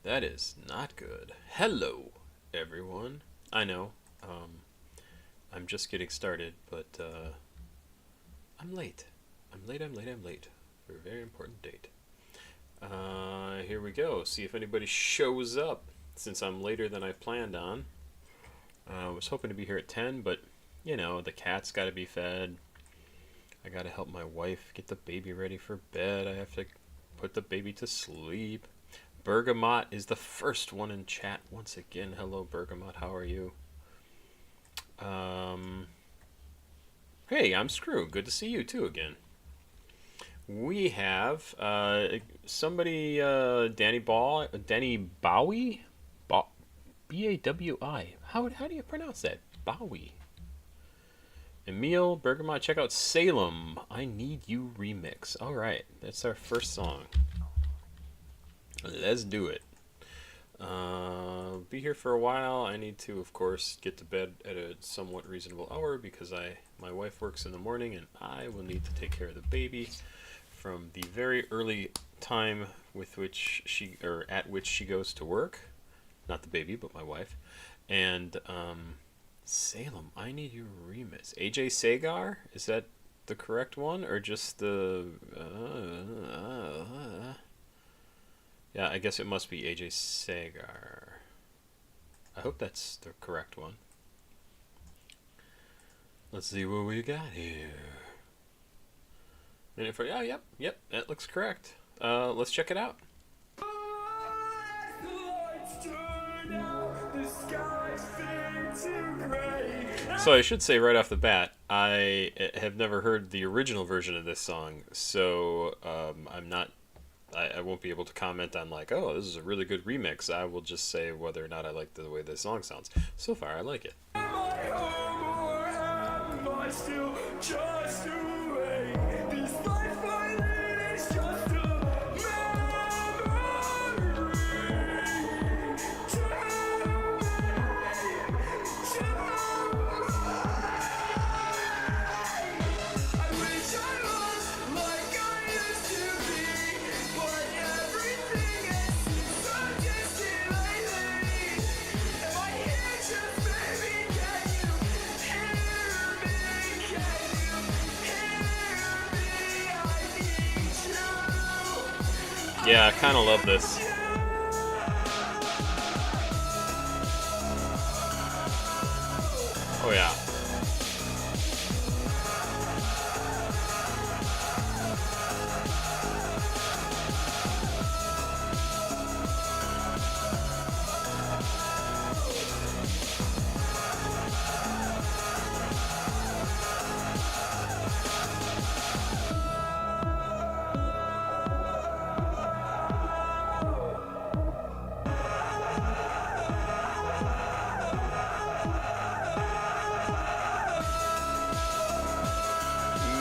That is not good. Hello, everyone. I know, I'm just getting started, but I'm late. I'm late. For a very important date. Here we go. See if anybody shows up, since I'm later than I planned on. I was hoping to be here at 10, but, you know, the cat's got to be fed. I got to help my wife get the baby ready for bed. I have to put the baby to sleep. Bergamot is the first one in chat once again. Hello, Bergamot. How are you? Hey, I'm Screw. Good to see you too again. We have somebody, Danny Bowie, Bawi. How do you pronounce that? Bowie. Emil Bergamot. Check out Salem. I Need You remix. All right, that's our first song. Let's do it. Be here for a while. I need to, of course, get to bed at a somewhat reasonable hour because my wife works in the morning, and I will need to take care of the baby from the very early time with which at which she goes to work. Not the baby, but my wife. And Salem, I Need You remix. AJ Sagar, is that the correct one, or just the? Yeah, I guess it must be AJ Sagar. I hope that's the correct one. Let's see what we got here. Minute for, yeah, yep, that looks correct. Let's check it out. So I should say right off the bat, I have never heard the original version of this song, so I won't be able to comment on like, oh, this is a really good remix. I will just say whether or not I like the way this song sounds. So far, I like it. Yeah, I kind of love this. Oh yeah.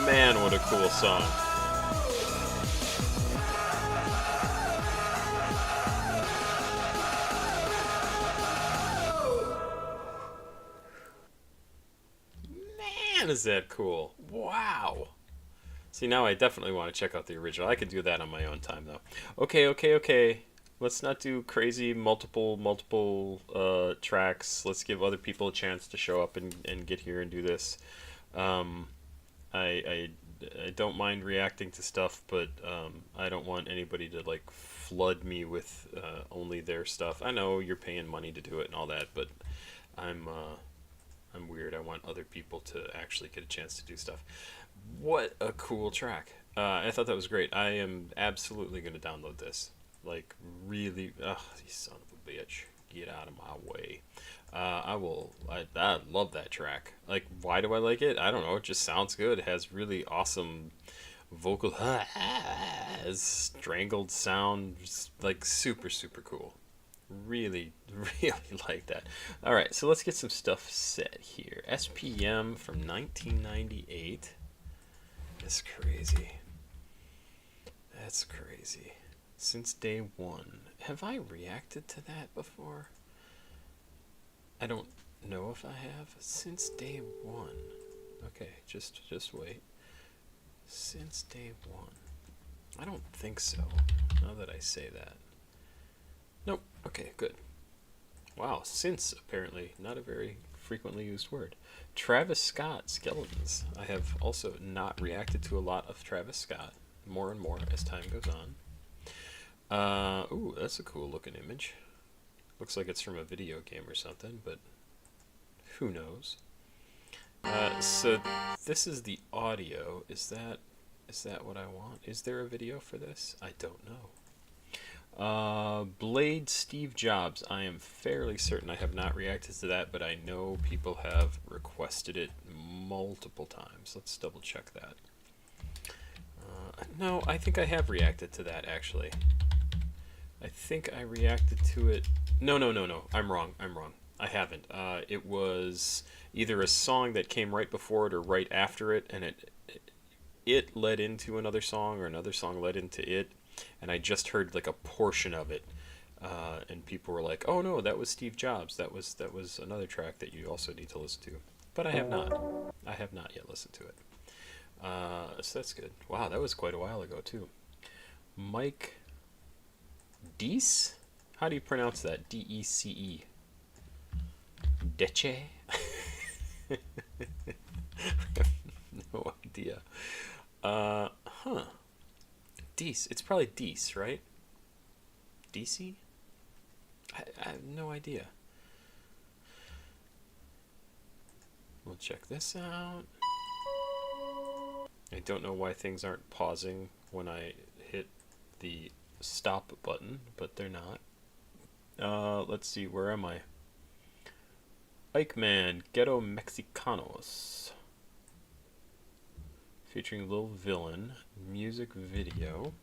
Man, what a cool song. Man, is that cool. Wow. See, now I definitely want to check out the original. I could do that on my own time, though. Okay. Let's not do crazy multiple tracks. Let's give other people a chance to show up and get here and do this. I don't mind reacting to stuff, but I don't want anybody to like flood me with only their stuff. I know you're paying money to do it and all that, but I'm weird. I want other people to actually get a chance to do stuff. What a cool track! I thought that was great. I am absolutely going to download this. Like really, you son of a bitch, get out of my way. I love that track. Like, why do I like it? I don't know. It just sounds good. It has really awesome vocal, strangled sound. Just, like, super cool. Really like that. All right, so let's get some stuff set here. SPM from 1998. That's crazy. Since Day One. Have I reacted to that before? I don't know if I have. Since Day One. Okay, just wait. Since Day One. I don't think so, now that I say that. Nope, Okay, good. Wow, since apparently not a very frequently used word. Travis Scott skeletons. I have also not reacted to a lot of Travis Scott. More and more as time goes on. Ooh, that's a cool looking image. Looks like it's from a video game or something, but who knows? So this is the audio. Is that what I want? Is there a video for this? I don't know. Blade Steve Jobs. I am fairly certain I have not reacted to that, but I know people have requested it multiple times. Let's double check that. No, I think I have reacted to that actually. I think I reacted to it. No. I'm wrong. I haven't. It was either a song that came right before it or right after it, and it led into another song, or another song led into it, and I just heard like a portion of it, and people were like, "Oh no, that was Steve Jobs. That was another track that you also need to listen to." But I have not. I have not yet listened to it. So that's good. Wow, that was quite a while ago too. Mike Dece? How do you pronounce that? D-E-C-E. Dece? No idea. Huh. Dece. It's probably Dece, right? Dece? I have no idea. We'll check this out. I don't know why things aren't pausing when I hit the stop button, but they're not. Let's see, where am I? Ikeman, Ghetto Mexicanos. Featuring Lil Villain, music video.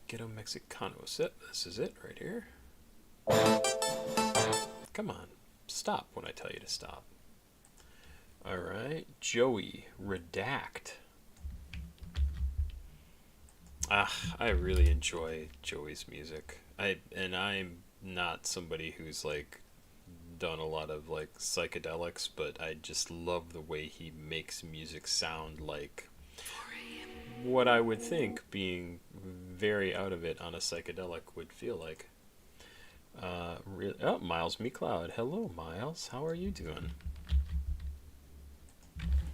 Ghetto Mexicanos. This is it right here. Come on, stop when I tell you to stop. Alright, Joeyy, Redact. I really enjoy Joey's music. I'm not somebody who's like done a lot of like psychedelics, but I just love the way he makes music sound like what I would think being very out of it on a psychedelic would feel like. Miles Mecloud. Hello, Miles. How are you doing?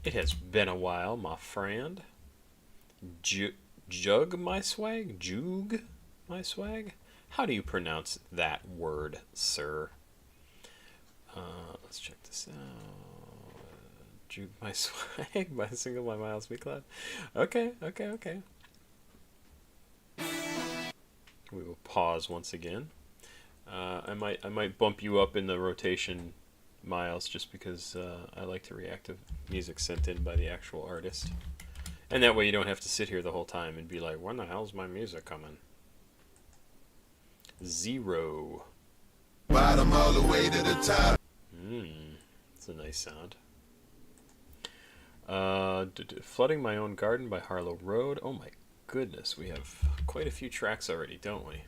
It has been a while, my friend. Jug my swag? Jug my swag? How do you pronounce that word, sir? Let's check this out. Jug my swag by single by Miles Mecloud. Okay. We will pause once again. I might bump you up in the rotation, Miles, just because I like to react to music sent in by the actual artist. And that way you don't have to sit here the whole time and be like, when the hell's my music coming? Zero. Bottom all the way to the top. That's a nice sound. Flooding My Own Garden by Harlo Road. Oh my goodness, we have quite a few tracks already, don't we?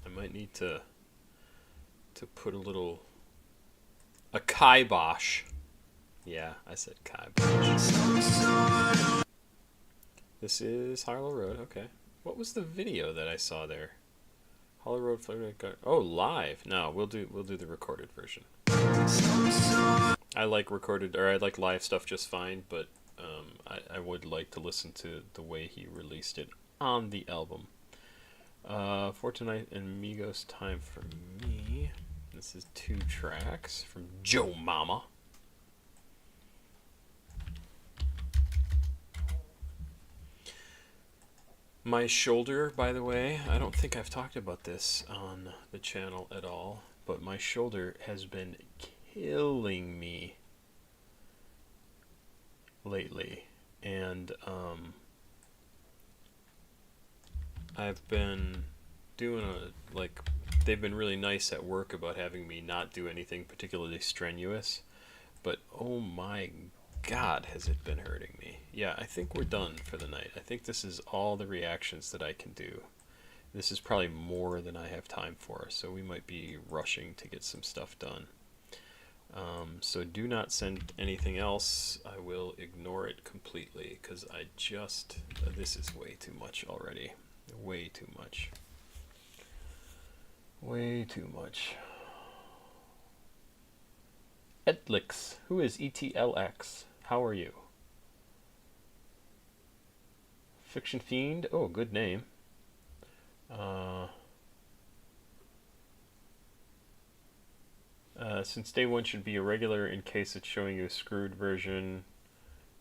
I might need to put a kibosh. Yeah, I said kibosh. This is Harlo Road. Okay. What was the video that I saw there? Harlo Road Flooding Garden. Oh, live. No, we'll do the recorded version. I like live stuff just fine, but I would like to listen to the way he released it on the album. For Tonight and Migos Time for Me. This is 2 tracks from Joe Mama. My shoulder, by the way, I don't think I've talked about this on the channel at all, but my shoulder has been killing me lately, and I've been doing they've been really nice at work about having me not do anything particularly strenuous, but oh my God, has it been hurting me. Yeah, I think we're done for the night. I think this is all the reactions that I can do. This is probably more than I have time for, so we might be rushing to get some stuff done. So do not send anything else. I will ignore it completely because I just, this is way too much already. Way too much. Way too much. Etlix. Who is ETLX? How are you? Fiction Fiend. Oh, good name. Since Day One should be a regular in case it's showing you a screwed version.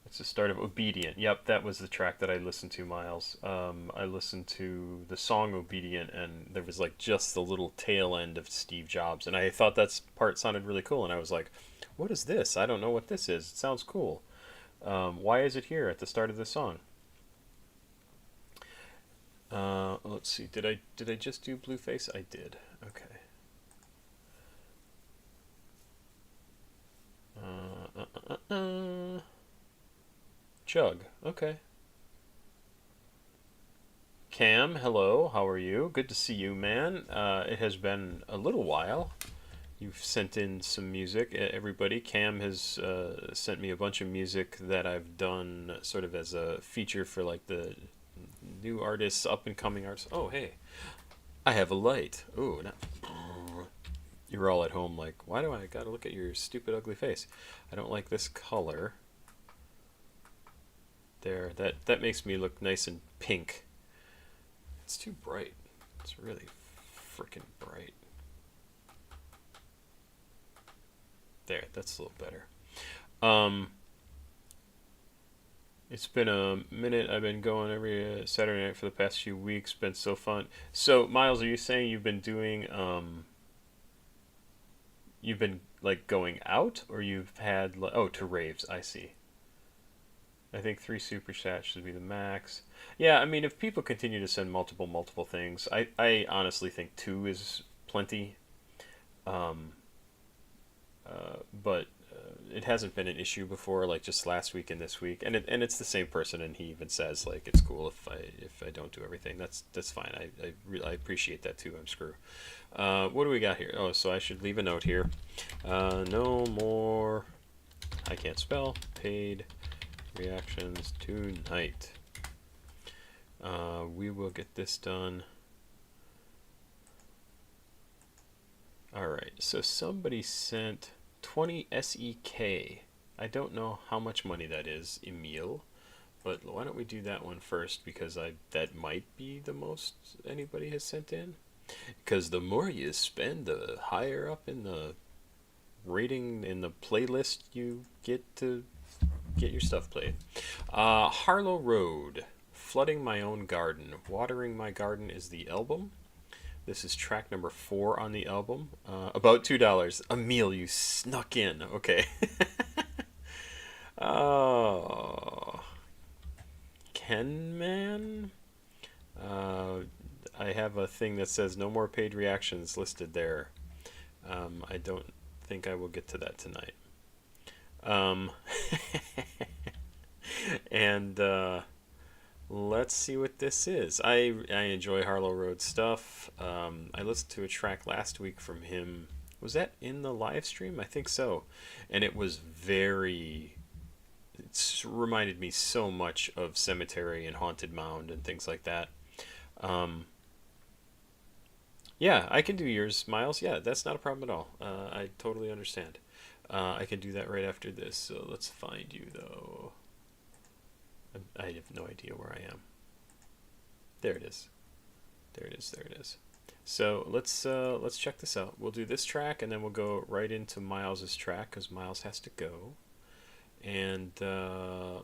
It's the start of Obedient. Yep, that was the track that I listened to, Miles. I listened to the song Obedient, and there was like just the little tail end of Steve Jobs, and I thought that part sounded really cool, and I was like, what is this? I don't know what this is. It sounds cool. Why is it here at the start of the song? Let's see. Did I just do Blueface? I did. Okay. Chug. Okay. Cam, hello. How are you? Good to see you, man. It has been a little while. You've sent in some music, everybody. Cam has sent me a bunch of music that I've done sort of as a feature for like the new artists, up and coming artists. Oh, hey, I have a light. Ooh, no. You're all at home like, why do I gotta look at your stupid ugly face? I don't like this color. There, that makes me look nice and pink. It's too bright. It's really freaking bright. There, that's a little better. It's been a minute. I've been going every Saturday night for the past few weeks. Been so fun. So, Miles, are you saying you've been doing, you've been, like, going out? Or you've had, oh, to raves, I see. I think 3 super chats should be the max. Yeah, I mean, if people continue to send multiple things, I honestly think 2 is plenty. But it hasn't been an issue before, like just last week and this week, and it's the same person, and he even says like it's cool if I don't do everything. That's fine. I appreciate that too. I'm screw. What do we got here? Oh, so I should leave a note here. No more. I can't spell. Paid reactions tonight. We will get this done. Alright, so somebody sent 20 SEK. I don't know how much money that is, Emil, but why don't we do that one first, because that might be the most anybody has sent in. Because the more you spend, the higher up in the rating in the playlist you get to get your stuff played. Harlo Road, Flooding My Own Garden. Watering My Garden is the album. This is track number 4 on the album. About $2. Emil, you snuck in. Okay. Oh. Kenman? I have a thing that says no more paid reactions listed there. I don't think I will get to that tonight. And let's see what this is. I enjoy Harlo Road stuff. I listened to a track last week from him. Was that in the live stream? I think so. And it was it reminded me so much of Cemetery and Haunted Mound and things like that. Yeah, I can do yours, Miles. Yeah, that's not a problem at all. I totally understand. I can do that right after this. So let's find you, though. I have no idea where I am. There it is. There it is. There it is. So let's check this out. We'll do this track, and then we'll go right into Miles's track, because Miles has to go. And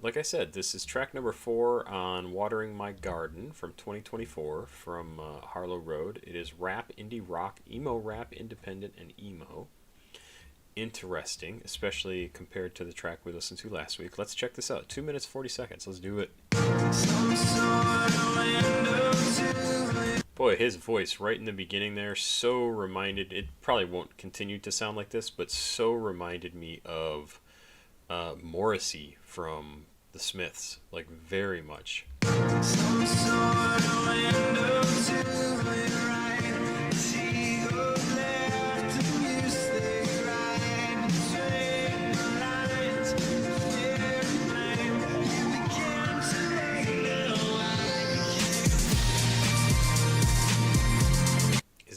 like I said, this is track number 4 on Watering My Garden from 2024 from Harlo Road. It is rap, indie rock, emo rap, independent, and emo. Interesting, especially compared to the track we listened to last week. Let's check this out. 2 minutes 40 seconds. Let's do it. Boy, his voice right in the beginning there, so reminded, it probably won't continue to sound like this, but so reminded me of Morrissey from the Smiths, like very much.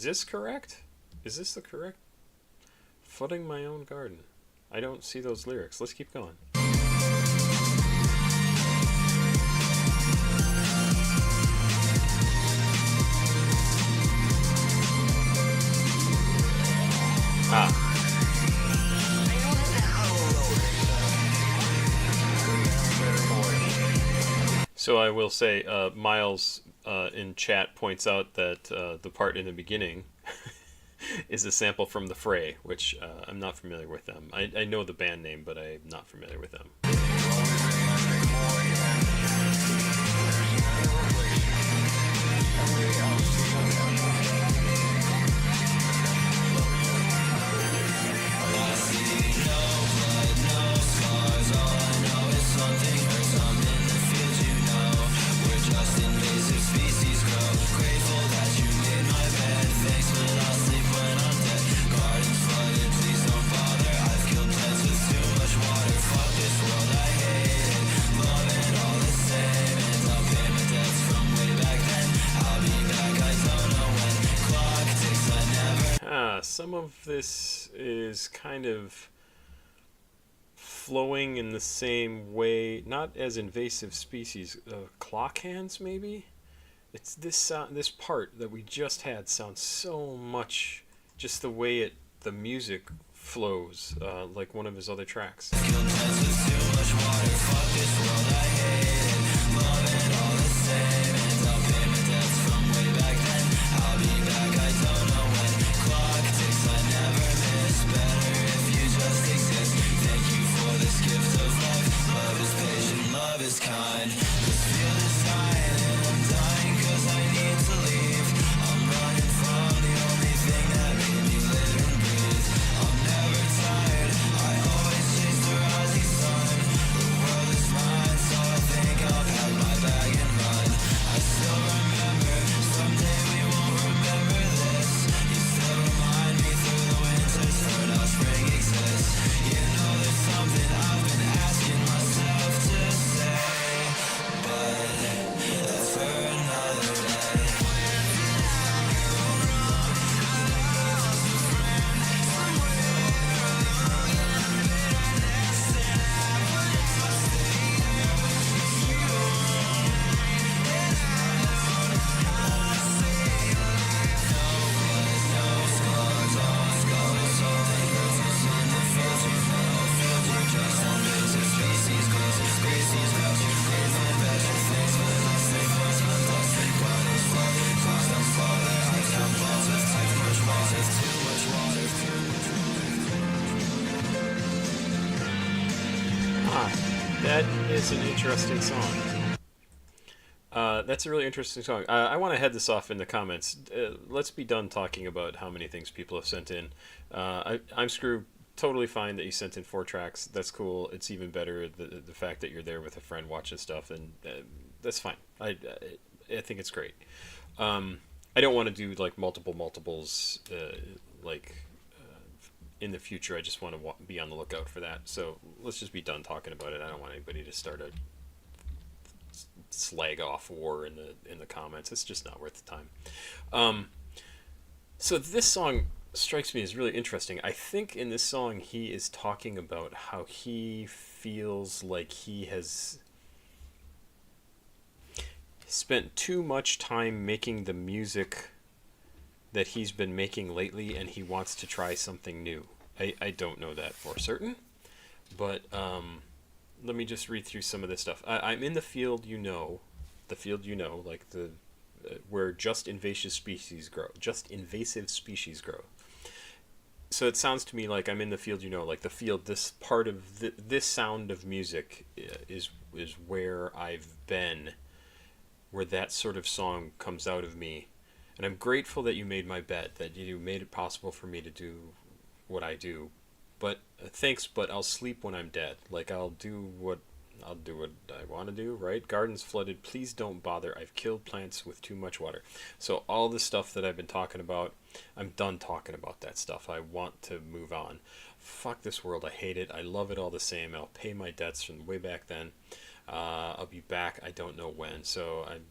this correct? Is this the correct? Flooding my own garden. I don't see those lyrics. Let's keep going. Ah. So I will say, Miles in chat points out that the part in the beginning is a sample from The Fray, which I'm not familiar with them. I know the band name, but I'm not familiar with them. Some of this is kind of flowing in the same way, not as invasive species. Clock hands, maybe? It's this this part that we just had sounds so much just the way the music flows, like one of his other tracks. That is an interesting song. That's a really interesting song. I want to head this off in the comments. Let's be done talking about how many things people have sent in. I'm screwed. Totally fine that you sent in 4 tracks. That's cool. It's even better the fact that you're there with a friend watching stuff, and that's fine. I think it's great. I don't want to do like multiples in the future. I just want to be on the lookout for that. So let's just be done talking about it. I don't want anybody to start a slag off war in the comments. It's just not worth the time. So this song strikes me as really interesting. I think in this song he is talking about how he feels like he has spent too much time making the music that he's been making lately, and he wants to try something new. I don't know that for certain, but let me just read through some of this stuff. I'm in the field, like the where just invasive species grow. So it sounds to me like I'm in the field, like the field. This part of this sound of music is where I've been, where that sort of song comes out of me. And I'm grateful that you made my bet, that you made it possible for me to do what I do. But thanks, but I'll sleep when I'm dead. Like I'll do what I want to do, right? Gardens flooded, please don't bother. I've killed plants with too much water. So all the stuff that I've been talking about, I'm done talking about that stuff. I want to move on. Fuck this world. I hate it. I love it all the same. I'll pay my debts from way back then. I'll be back. I don't know when. So I'm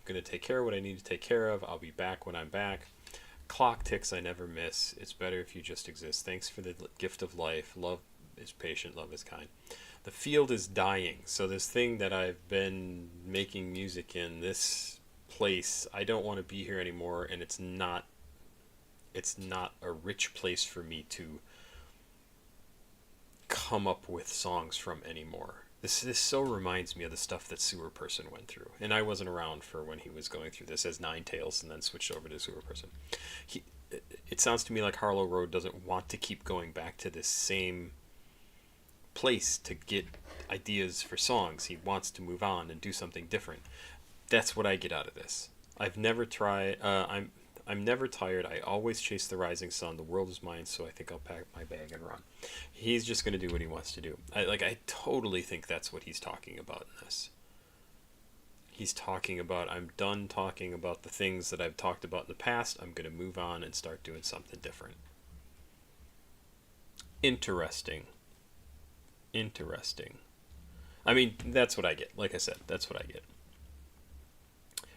going to take care of what I need to take care of. I'll be back when I'm back. Clock ticks, I never miss. It's better if you just exist. Thanks for the gift of life. Love is patient, love is kind. The field is dying. So this thing that I've been making music in, this place, I don't want to be here anymore, and it's not a rich place for me to come up with songs from anymore. This so reminds me of the stuff that Sewer Person went through, and I wasn't around for when he was going through this as Nine Tails and then switched over to Sewer Person. It sounds to me like Harlo Road doesn't want to keep going back to this same place to get ideas for songs. He wants to move on and do something different. That's what I get out of this. I've never tried. I'm never tired. I always chase the rising sun. The world is mine, so I think I'll pack my bag and run. He's just going to do what he wants to do. I totally think that's what he's talking about in this. He's talking about, I'm done talking about the things that I've talked about in the past. I'm going to move on and start doing something different. Interesting. Interesting. I mean, that's what I get. Like I said, that's what I get.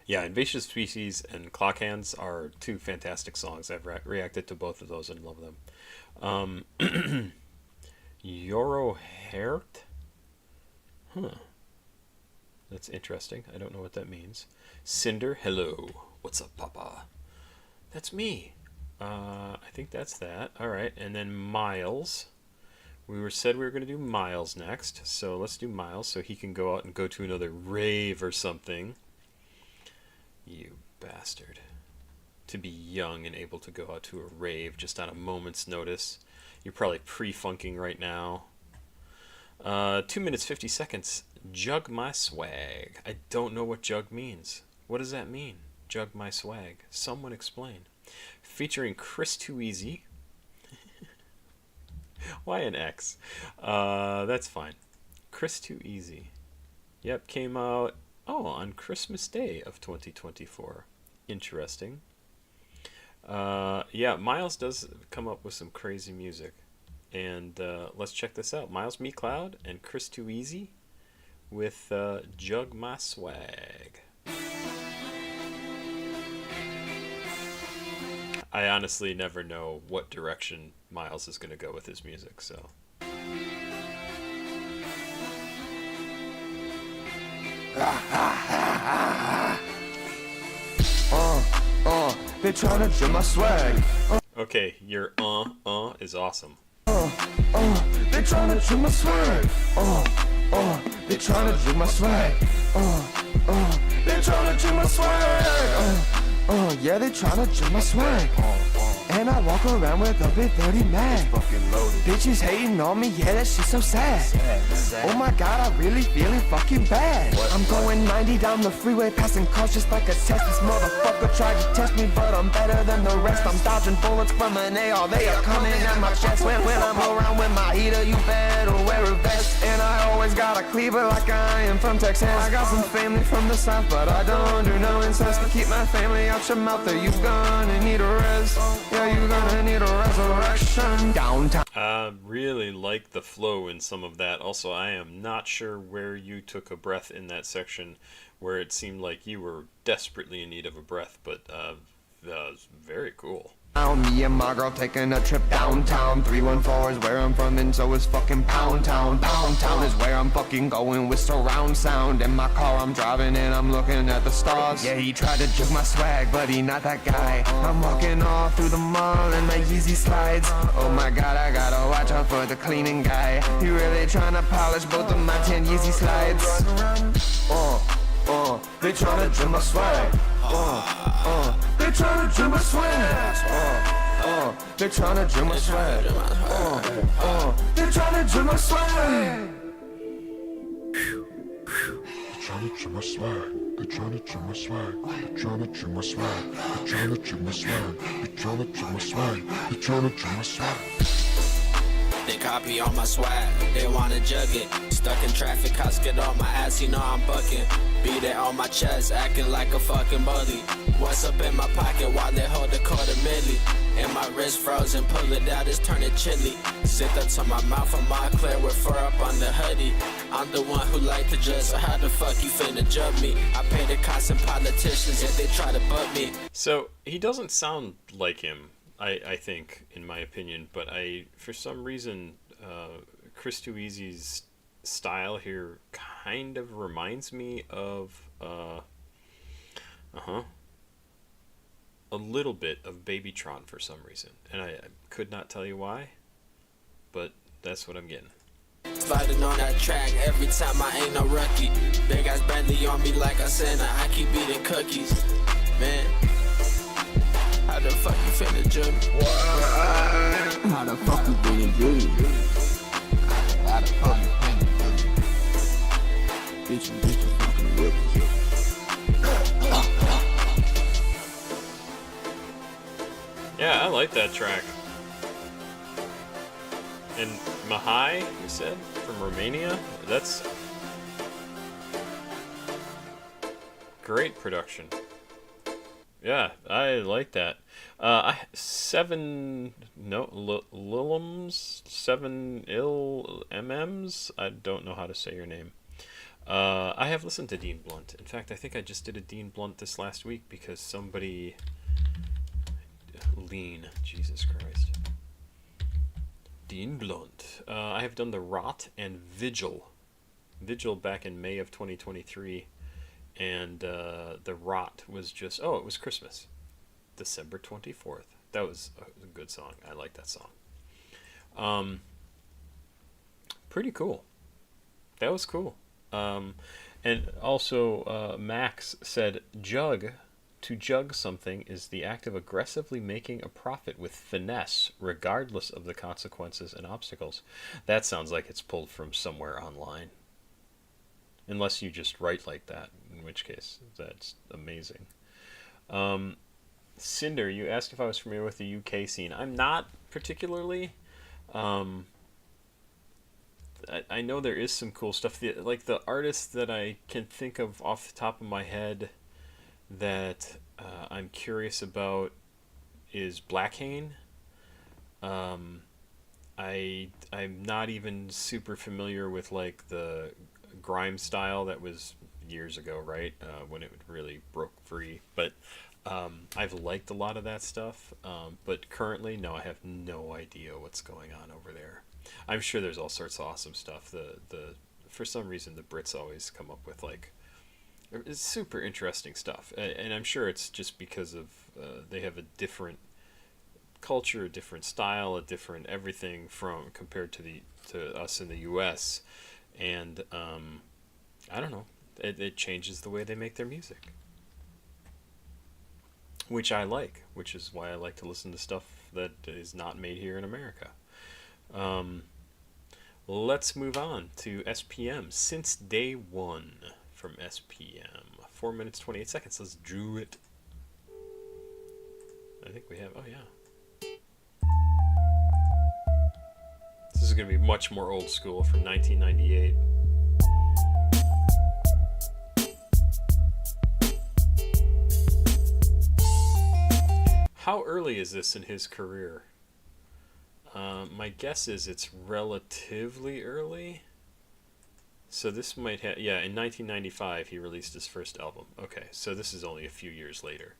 Yeah, Invasive Species and Clock Hands are two fantastic songs. I've reacted to both of those and love them. Yoro Hert? Huh. That's interesting. I don't know what that means. Cinder, hello. What's up, Papa? That's me. I think that's that. Alright, and then Miles. Said we were going to do Miles next, so let's do Miles so he can go out and go to another rave or something. You bastard. To be young and able to go out to a rave just on a moment's notice. You're probably pre-funking right now. 2 minutes 50 seconds. Jug my swag. I don't know what jug means. What does that mean? Jug my swag. Someone explain. Featuring Chris Too Easy. Why an X? That's fine. Chris Too Easy. Yep, came out on Christmas Day of 2024. Interesting. Yeah, Miles does come up with some crazy music. And let's check this out. Miles Mecloud and Chris Too Easy with Jug My Swag. I honestly never know what direction Miles is going to go with his music, so... They tryna jump my swag. Okay, your is awesome. They tryna jump my swag. They tryna jump my swag. They tryna jump my swag. Yeah, they tryna jump my swag. And I walk around with a big 30 mag. Bitches hating on me, yeah, that shit so sad. Oh my god, I really feeling fucking bad. I'm going 90 down the freeway, passing cars just like a test. This motherfucker tried to test me, but I'm better than the rest. I'm dodging bullets from an AR, they are coming at my chest. When I'm around with my heater, you better wear a vest. And I always got a cleaver like I am from Texas. I got some family from the south, but I don't do no incest. To keep my family out your mouth, or you gonna need a rest. Yeah, you gonna need a resurrection. Downtown. Really like the flow in some of that. Also, I am not sure where you took a breath in that section where it seemed like you were desperately in need of a breath, but very cool. Me and my girl taking a trip downtown. 314 is where I'm from, and so is fucking Pound Town. Pound Town is where I'm fucking going with surround sound. In my car I'm driving and I'm looking at the stars. Yeah, he tried to jug my swag, but he not that guy. I'm walking all through the mall in my Yeezy slides. Oh my god, I gotta watch out for the cleaning guy. He really trying to polish both of my 10 Yeezy slides. They tryna jump my swag. They tryna jump my swag. They tryna jump my swag. They tryna jump my swag. They tryna jump my swag. They tryna jump my swag. They tryna jump my swag. They tryna jump my swag. They tryna jump my swag. They tryna jump my swag. They copy all my swag, they wanna jug it. Stuck in traffic, cops get on my ass, you know I'm bucking. Beat it on my chest, acting like a fucking bully. What's up in my pocket while they hold a $250,000? And my wrist frozen, pull it out, it's turning chilly. Sit up to my mouth, I'm all clear with fur up on the hoodie. I'm the one who like to judge, so how the fuck you finna jump me? I pay the cops and politicians if they try to butt me. So he doesn't sound like him, I think, in my opinion, but for some reason, Chris Too Easy's style here kind of reminds me of a little bit of Babytron for some reason, and I could not tell you why, but that's what I'm getting. Sliding on that track every time I ain't no rookie. Big ass Bladee on me like I said, I keep eating cookies. Man, how the fuck you finna jump me? How the fuck you finna do me? How the fuck you finna do me? Bitch, you the fucking whip. Yeah, I like that track. And Mahai, you said, from Romania? That's great production. Yeah, I like that. Lilums, 7 ill MMs. I don't know how to say your name. I have listened to Dean Blunt. In fact, I think I just did a Dean Blunt this last week because somebody... Lean, Jesus Christ. Dean Blunt. I have done the Rot and Vigil. Vigil back in May of 2023. And the Rot was just... Oh, it was Christmas. December 24th. That was a good song. I like that song. Pretty cool. That was cool. And also, Max said, to jug something is the act of aggressively making a profit with finesse, regardless of the consequences and obstacles. That sounds like it's pulled from somewhere online. Unless you just write like that, in which case, that's amazing. Cinder, you asked if I was familiar with the UK scene. I'm not particularly. I know there is some cool stuff. Like the artists that I can think of off the top of my head that I'm curious about is Blackhane. I'm not even super familiar with like the grime style that was years ago, right? When it really broke free. But I've liked a lot of that stuff. But currently, no, I have no idea what's going on over there. I'm sure there's all sorts of awesome stuff. For some reason, the Brits always come up with like it's super interesting stuff, and I'm sure it's just because of they have a different culture, a different style, a different everything from compared to us in the U.S. And I don't know, it changes the way they make their music, which I like, which is why I like to listen to stuff that is not made here in America. Let's move on to SPM Since Day One from SPM. 4 minutes 28 seconds. Let's do it. I think we have. Oh yeah. This is going to be much more old school from 1998. How early is this in his career? My guess is it's relatively early. So this might have... Yeah, in 1995 he released his first album. Okay, so this is only a few years later.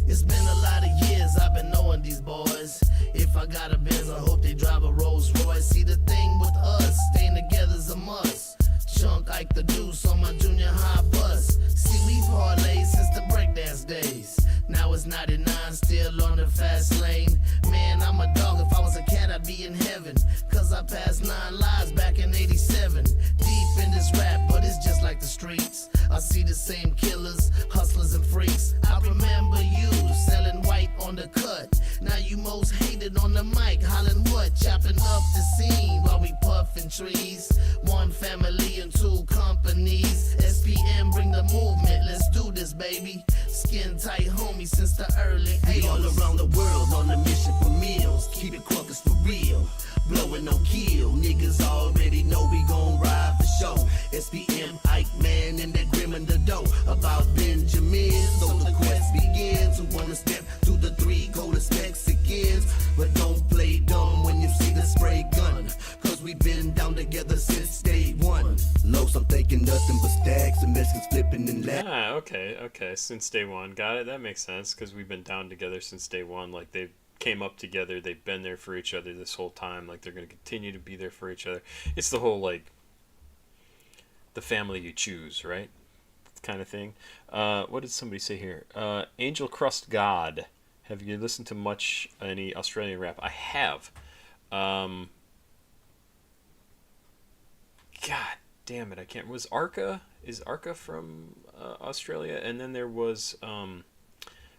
It's been a lot of years I've been knowing these boys. If I got a Benz, I hope they drive a Rolls Royce. See, the thing with us, staying together's a must. Chunk Ike the Deuce on my junior high bus. See, we've parlayed since the breakdance days. Now it's 99, still on the fast lane. Man, I'm a dog. If I was a cat, I'd be in heaven. Cause I passed 9 lives back in 87. Deep in this rap, but it's just like the streets. I see the same killers, hustlers and freaks. I remember you selling white on the cut. Now you most hated on the mic, hollering what? Chopping up the scene while we puffing trees. One family and 2 companies. SPM bring the movement, let's do this, baby. Skin tight homie since the early 80s. We all around the world on a mission for meals. Keep it crunkers for real. Blowing no kill. Niggas already know we gon' ride for show. SPM Ikeman and that Grimm and the dough. About Benjamin. So the quest begins. Who wanna step to the 3 coldest Mexicans? But don't play dumb when you see the spray gun. Cause we been down together since day one. Los, I'm thinking nothing but stacks and Mexicans flipping and laughing. Ah, okay. Since day one. Got it. That makes sense. Because we've been down together since day one. Like, they came up together. They've been there for each other this whole time. Like, they're going to continue to be there for each other. It's the whole, like, the family you choose, right? Kind of thing. What did somebody say here? Angel Crust God. Have you listened to much any Australian rap? I have. God damn it, I can't. Was Arca? Is Arca from Australia? And then there was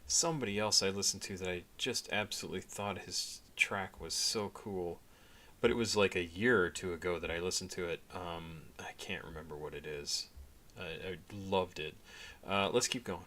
somebody else I listened to that I just absolutely thought his track was so cool. But it was like a year or two ago that I listened to it. I can't remember what it is. I loved it. Let's keep going.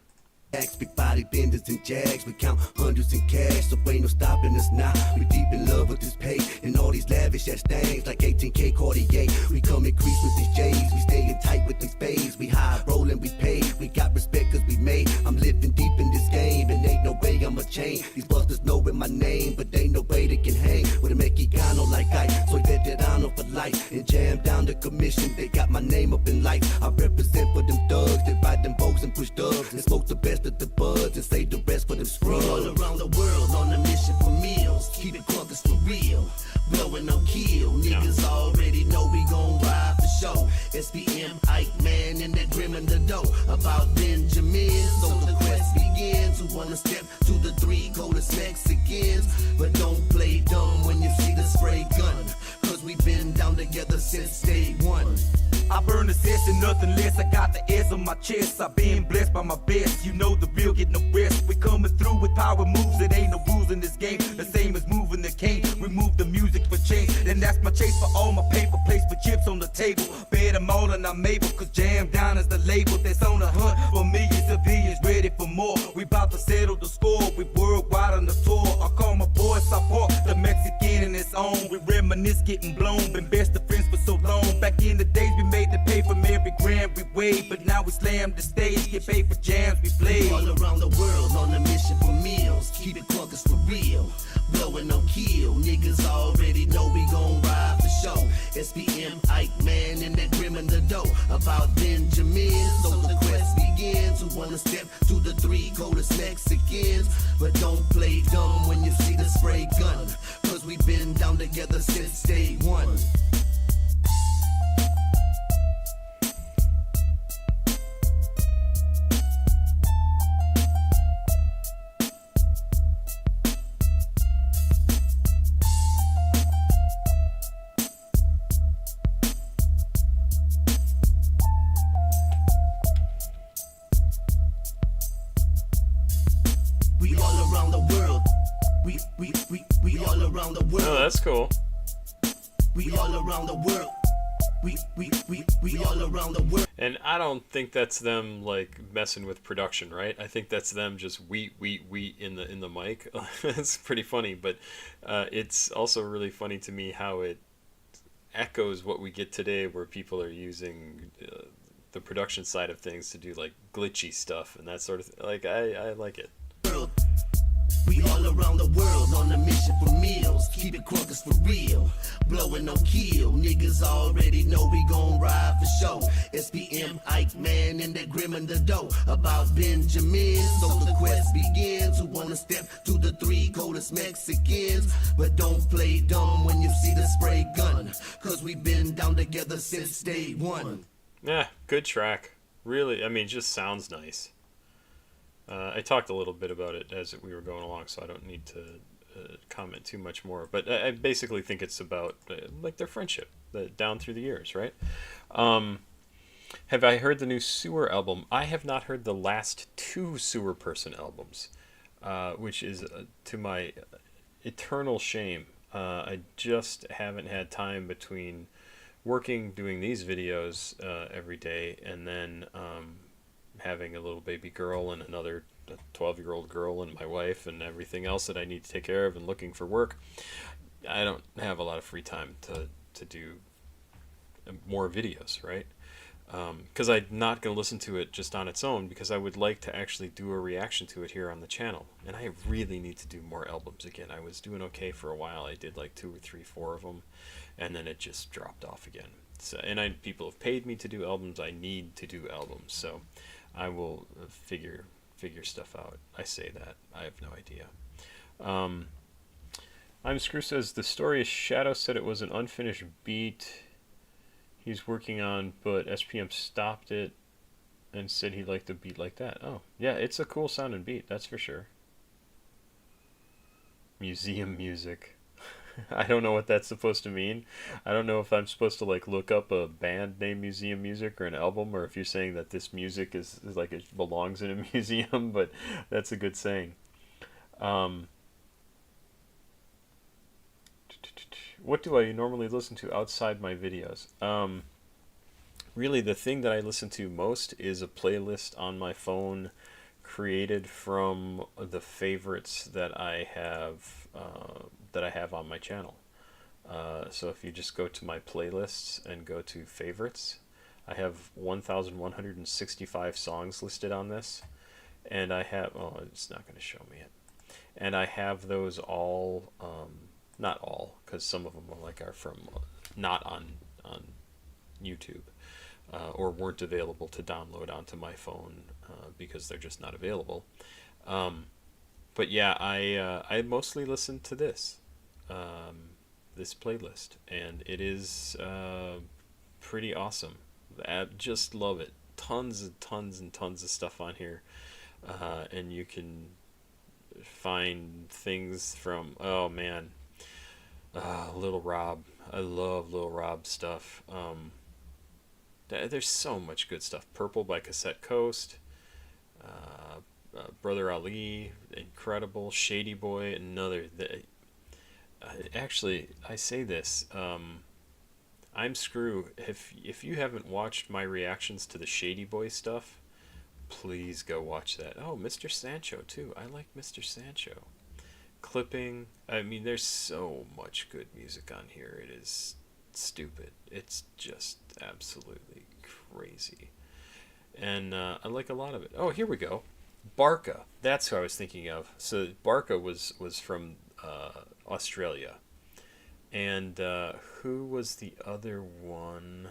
Big body benders and jags, we count hundreds in cash, so ain't no stopping us now. We deep in love with this pay and all these lavish ass things like 18K Cartier. We come in crease with these J's, we staying tight with these spades. We high rolling, we pay, we got respect cause we made. I'm living deep in this game and ain't no way I'ma change. These busters knowin' my name, but ain't no way they can hang with a Mexicano like I. So veterano for life and jam down the commission. They got my name up in lights. I represent for them thugs that ride them boats and push dubs and smoke the best of the buds and save the rest for them scrubs. All around the world on a mission for meals. Keep it crunkers for real. Blowing no kill. Niggas already know we gon' ride for show. SPM Ikeman and that Grimm and the dough. About Benjamin. So the quest begins. Who wanna step to the 3 coldest Mexicans? But don't play dumb when you see the spray gun. Cause we been down together since day one. I burn the cess and nothing less. I got the S on my chest. I've been blessed by my best. You know the real get no rest. We coming through with power moves. It ain't no rules in this game. The same as moving the cane. We move the music for change. And that's my chase for all my paper. Place for chips on the table. Bet them all and I'm able. Cause Jam Down is the label that's on the hunt for millions of billions. Ready for more. We bout to settle the score. We worldwide on the tour. I call my boy support. The Mexican in its own. We reminisce getting blown. Been best of friends for so long. Back in the days we made the pay from every gram we weighed, but now we slam the stage, get paid for jams we played. All around the world on a mission for meals. Keep it crunkers for real. Blowing no kill. Niggas already know we gon' ride for show. SPM Ikeman and that Grimm and the dough. About Benjamin. So the quest begins. Who wanna step to the 3 coldest Mexicans? But don't play dumb when you see the spray gun. Cause we been down together since day one. We all around the world. We all around the world. Oh, that's cool. We all around the world. We all around the world. And I don't think that's them like messing with production, right? I think that's them just we in the mic. It's pretty funny, but it's also really funny to me how it echoes what we get today, where people are using the production side of things to do like glitchy stuff and that sort of thing. Like I like it. We all around the world on a mission for meals. Keep it crunkers for real. Blowing no kill. Niggas already know we gon' ride for show. SPM Ikeman and that Grimm and the dough. About Benjamin. So the quest begins. Who wanna step to the 3 coldest Mexicans? But don't play dumb when you see the spray gun. Cause we been down together since day one. Yeah, good track. Really, I mean, just sounds nice. I talked a little bit about it as we were going along, so I don't need to comment too much more. But I basically think it's about like their friendship down through the years, right? Have I heard the new Sewer album? I have not heard the last 2 Sewer Person albums, which is to my eternal shame. I just haven't had time between working, doing these videos every day, and then having a little baby girl and another a 12-year-old girl and my wife and everything else that I need to take care of and looking for work, I don't have a lot of free time to do more videos, right? Because I'm not going to listen to it just on its own, because I would like to actually do a reaction to it here on the channel. And I really need to do more albums again. I was doing okay for a while. I did like 2 or 3, 4 of them, and then it just dropped off again. So, and people have paid me to do albums. I need to do albums, so I will figure stuff out. I say that. I have no idea. I'm Screw says the story is Shadow said it was an unfinished beat he's working on, but SPM stopped it and said he liked the beat like that. Oh, yeah, it's a cool sounding beat, that's for sure. Museum music. I don't know what that's supposed to mean. I don't know if I'm supposed to like look up a band named Museum Music or an album, or if you're saying that this music is like it belongs in a museum, but that's a good saying. What do I normally listen to outside my videos? Really, the thing that I listen to most is a playlist on my phone created from the favorites that I have on my channel. So if you just go to my playlists and go to favorites, I have 1,165 songs listed on this, and I have, oh, it's not going to show me it, and I have those all, not all, because some of them are from not on YouTube, or weren't available to download onto my phone because they're just not available. But yeah, I mostly listen to this playlist, and it is pretty awesome. I just love it. Tons and tons and tons of stuff on here, and you can find things from, oh man, Lil Rob. I love Lil Rob stuff. There's so much good stuff. Purple by Cassette Coast, Brother Ali, incredible. Shady Boy, another. Actually, I say this. I'm Screw. If you haven't watched my reactions to the Shady Boy stuff, please go watch that. Oh, Mr. Sancho too. I like Mr. Sancho. Clipping. I mean, there's so much good music on here. It is stupid. It's just absolutely crazy. And I like a lot of it. Oh, here we go. Barca. That's who I was thinking of. So Barca was from Australia. And who was the other one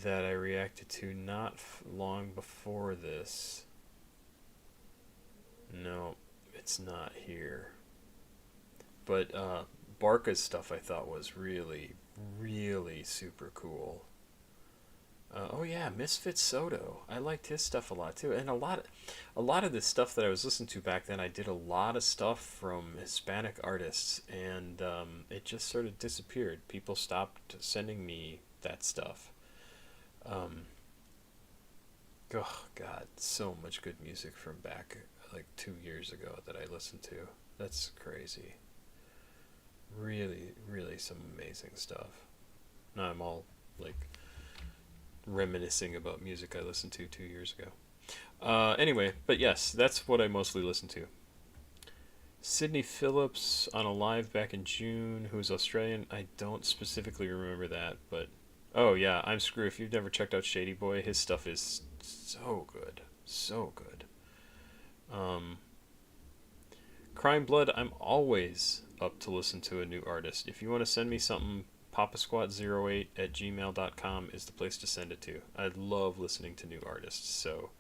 that I reacted to not long before this? No, it's not here. But Barca's stuff I thought was really, really super cool. Oh yeah, Misfit Soto. I liked his stuff a lot too, and a lot of this stuff that I was listening to back then. I did a lot of stuff from Hispanic artists, and it just sort of disappeared. People stopped sending me that stuff. Oh God, so much good music from back like 2 years ago that I listened to. That's crazy. Really, really some amazing stuff. Now I'm all like reminiscing about music I listened to 2 years ago. Anyway, but yes, that's what I mostly listen to. Sydney Phillips on a live back in June, who's Australian. I don't specifically remember that, but oh yeah, I'm Screw. If you've never checked out Shady Boy, his stuff is so good. So good. Crime Blood, I'm always up to listen to a new artist. If you want to send me something, papasquatjon@gmail.com is the place to send it to. I love listening to new artists, so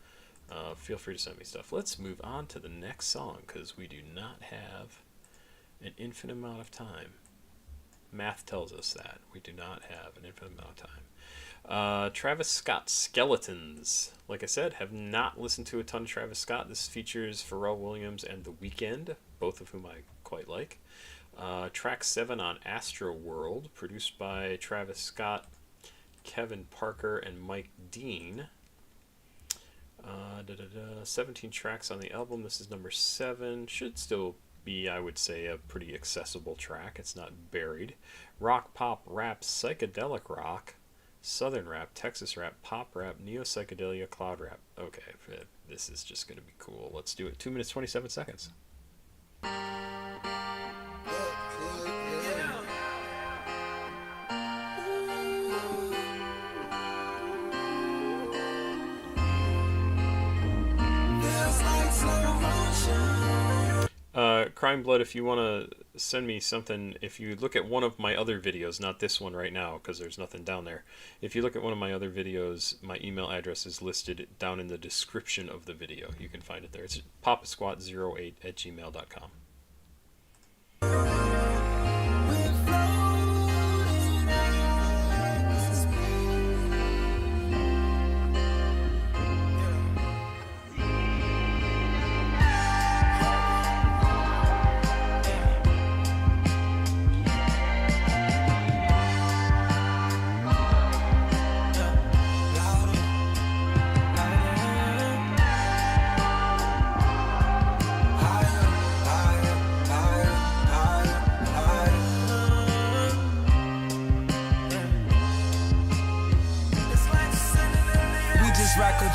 feel free to send me stuff. Let's move on to the next song, because we do not have an infinite amount of time. Math tells us that. We do not have an infinite amount of time. Travis Scott, Skeletons. Like I said, have not listened to a ton of Travis Scott. This features Pharrell Williams and The Weeknd, both of whom I quite like. Track 7 on Astro World, produced by Travis Scott, Kevin Parker, and Mike Dean. 17 tracks on the album. This is number 7. Should still be, I would say, a pretty accessible track. It's not buried. Rock, pop, rap, psychedelic rock, southern rap, Texas rap, pop rap, neo-psychedelia, cloud rap. Okay, this is just going to be cool. Let's do it. 2 minutes, 27 seconds. Crime Blood, if you want to send me something, if you look at one of my other videos, not this one right now because there's nothing down there. If you look at one of my other videos, my email address is listed down in the description of the video. You can find it there. It's papasquatjon08@gmail.com.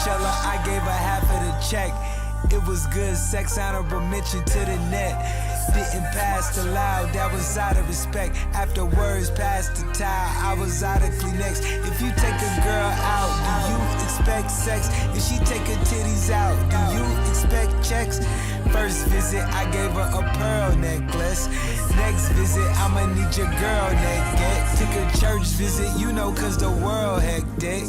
I gave her half of the check. It was good sex, honorable mention to the net. Didn't pass the loud, that was out of respect. After words passed the towel, I was out of Kleenex. If you take a girl out, do you expect sex? If she take her titties out, do you expect checks? First visit, I gave her a pearl necklace. Next visit, I'ma need your girl naked. Took a church visit, you know, cause the world hectic.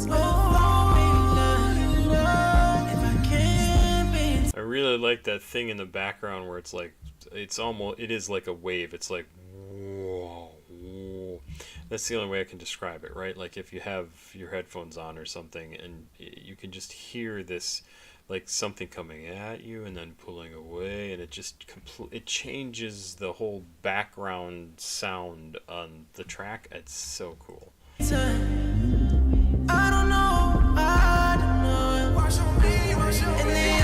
I really like that thing in the background where it's like, it is like a wave. It's like, whoa, whoa. That's the only way I can describe it, right? Like if you have your headphones on or something and you can just hear this, like something coming at you and then pulling away, and it just it changes the whole background sound on the track. It's so cool. I don't know. Wash on me, wash on me.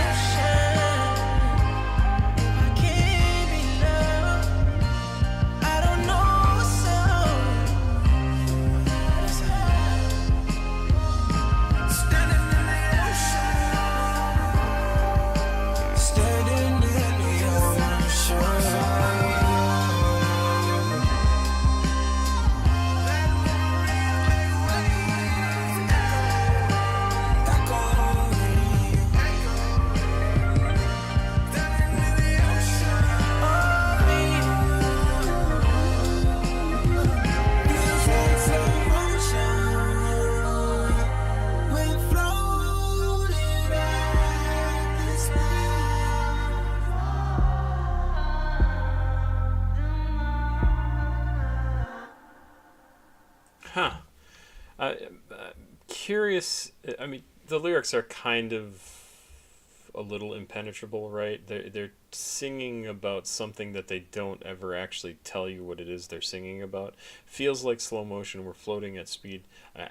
Curious. I mean, the lyrics are kind of a little impenetrable, right? They're singing about something that they don't ever actually tell you what it is they're singing about. Feels like slow motion. We're floating at speed.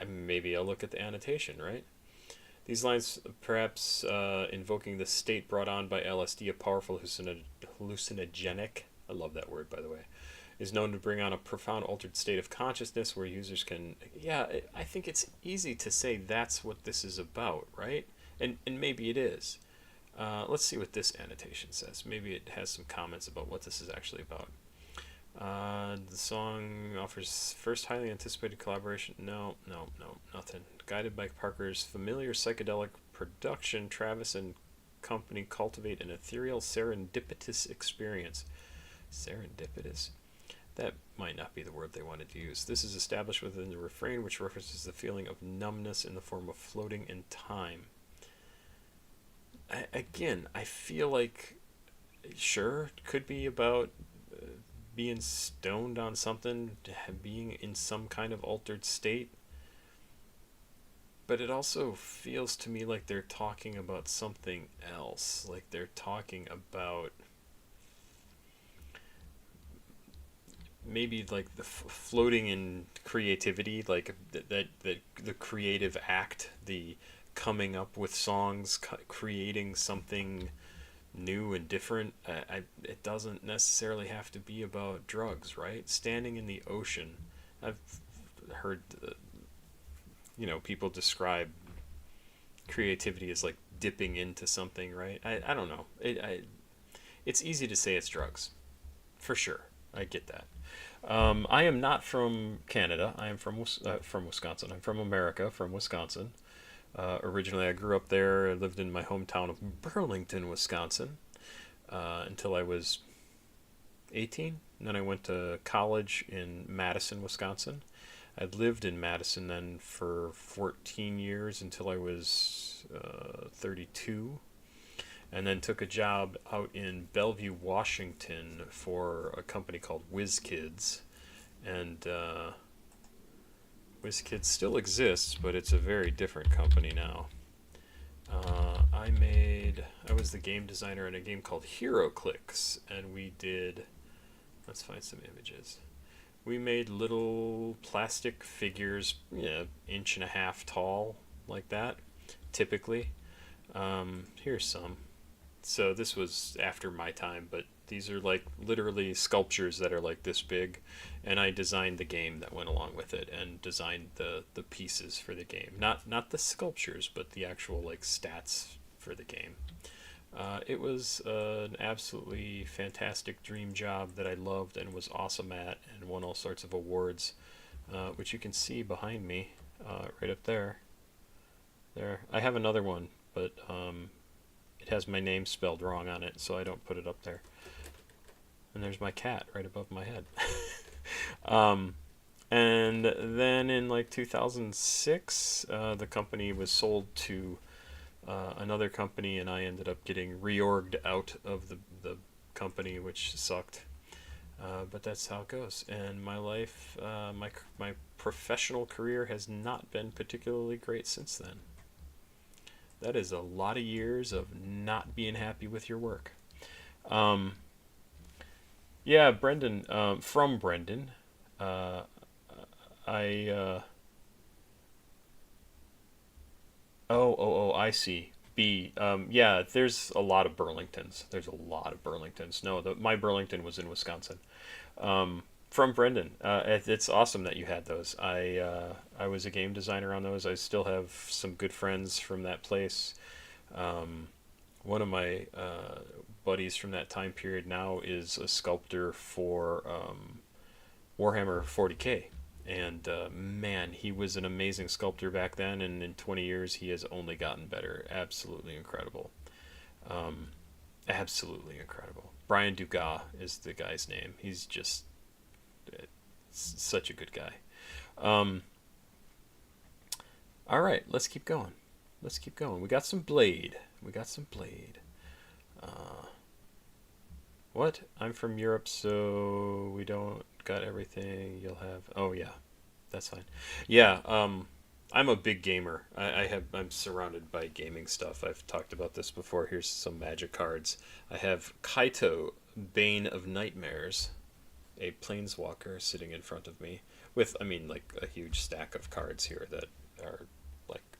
Maybe I'll look at the annotation, right? These lines, perhaps invoking the state brought on by LSD, a powerful hallucinogenic. I love that word, by the way. Is known to bring on a profound altered state of consciousness where users can... Yeah, I think it's easy to say that's what this is about, right? And maybe it is. Let's see what this annotation says. Maybe it has some comments about what this is actually about. The song offers first highly anticipated collaboration. No, nothing. Guided by Parker's familiar psychedelic production, Travis and company cultivate an ethereal serendipitous experience. Serendipitous? That might not be the word they wanted to use. This is established within the refrain, which references the feeling of numbness in the form of floating in time. I feel like, sure, it could be about being stoned on something, being in some kind of altered state. But it also feels to me like they're talking about something else. Like they're talking about... maybe like the floating in creativity, like that the creative act, the coming up with songs, creating something new and different. It doesn't necessarily have to be about drugs, right? Standing in the ocean. I've heard people describe creativity is like dipping into something, right? I don't know. It's easy to say it's drugs, for sure. I get that. I am not from Canada. I am from Wisconsin. I'm from America, from Wisconsin. Originally, I grew up there. I lived in my hometown of Burlington, Wisconsin, until I was 18. And then I went to college in Madison, Wisconsin. I lived in Madison then for 14 years until I was 32. And then took a job out in Bellevue, Washington for a company called WizKids. And WizKids still exists, but it's a very different company now. I was the game designer in a game called HeroClix, and we did, let's find some images. We made little plastic figures, inch and a half tall, like that, typically. Here's some. So this was after my time, but these are like literally sculptures that are like this big, and I designed the game that went along with it and designed the pieces for the game. Not the sculptures, but the actual like stats for the game. It was an absolutely fantastic dream job that I loved and was awesome at and won all sorts of awards, which you can see behind me, right up there. There, I have another one, but it has my name spelled wrong on it, so I don't put it up there. And there's my cat right above my head. And then in like 2006, the company was sold to another company, and I ended up getting reorged out of the company, which sucked. But that's how it goes. And my life, my professional career has not been particularly great since then. That is a lot of years of not being happy with your work. Yeah, Brendan, from Brendan, I see. B, yeah, there's a lot of Burlingtons. No, my Burlington was in Wisconsin. From Brendan, it's awesome that you had those. I was a game designer on those. I still have some good friends from that place. One of my buddies from that time period now is a sculptor for Warhammer 40K. And man, he was an amazing sculptor back then, and in 20 years he has only gotten better. Absolutely incredible. Absolutely incredible. Brian Dugas is the guy's name. He's just such a good guy. All right, let's keep going. We got some Blade. What? I'm from Europe, so we don't got everything you'll have. Oh yeah, that's fine. Yeah, I'm a big gamer. I'm surrounded by gaming stuff. I've talked about this before. Here's some Magic cards. I have Kaito, Bane of Nightmares, a planeswalker sitting in front of me with, like a huge stack of cards here that are like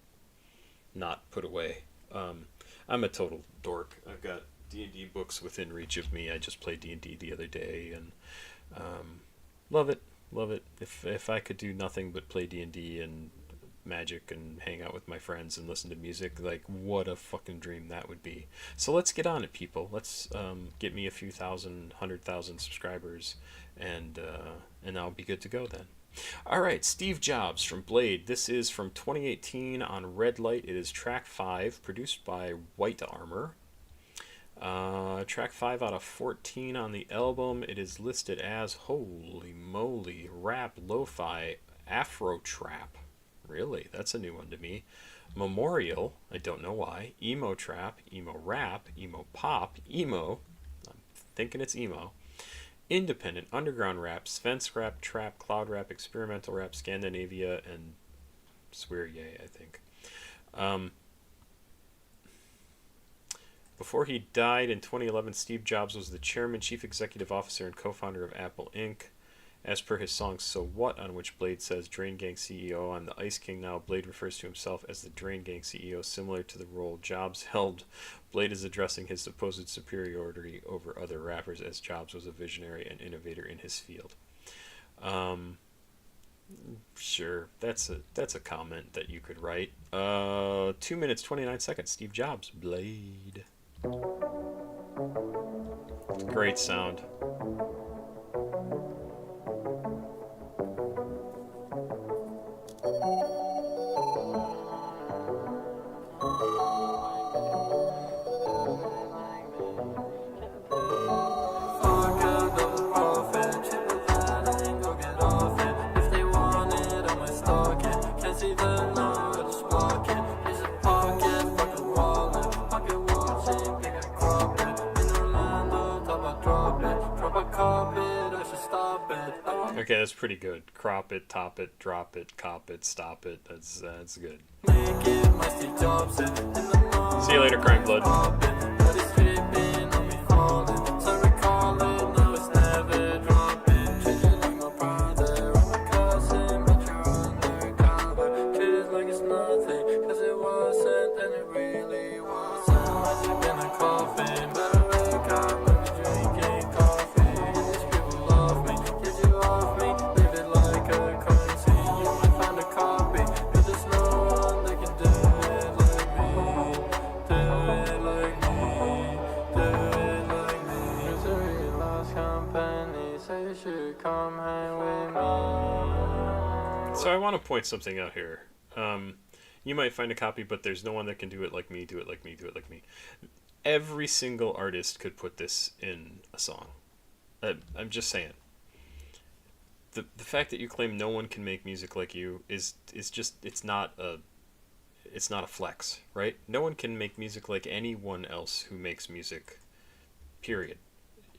not put away. I'm a total dork. I've got D&D books within reach of me. I just played D&D the other day, and love it. If I could do nothing but play D&D and Magic and hang out with my friends and listen to music, like what a fucking dream that would be. So let's get on it, people. Let's get me a few thousand, 100,000 subscribers, and I'll be good to go then. All right, Steve Jobs from Blade. This is from 2018 on Red Light. It is track 5, produced by White Armor. Track 5 out of 14 on the album. It is listed as, holy moly, rap, lo-fi, afro trap. Really? That's a new one to me. Memorial, I don't know why. Emo trap, emo rap, emo pop, emo. I'm thinking it's emo. Independent, underground rap, Svensk rap, trap, cloud rap, experimental rap, Scandinavia, and swear yay, I think. Before he died in 2011, Steve Jobs was the chairman, chief executive officer, and co-founder of Apple Inc. As per his song So What, on which Blade says Drain Gang CEO, I'm the Ice King now, Blade refers to himself as the Drain Gang CEO, similar to the role Jobs held. Blade is addressing his supposed superiority over other rappers, as Jobs was a visionary and innovator in his field. Sure, that's a comment that you could write. 2 minutes 29 seconds. Steve Jobs, Blade. Great sound. Okay, that's pretty good. Crop it, top it, drop it, cop it, stop it. That's good. See you later, Crime Blood. So I want to point something out here. You might find a copy, but there's no one that can do it like me, do it like me, do it like me. Every single artist could put this in a song. I'm just saying. The fact that you claim no one can make music like you is just, it's not a flex, right? No one can make music like anyone else who makes music, period.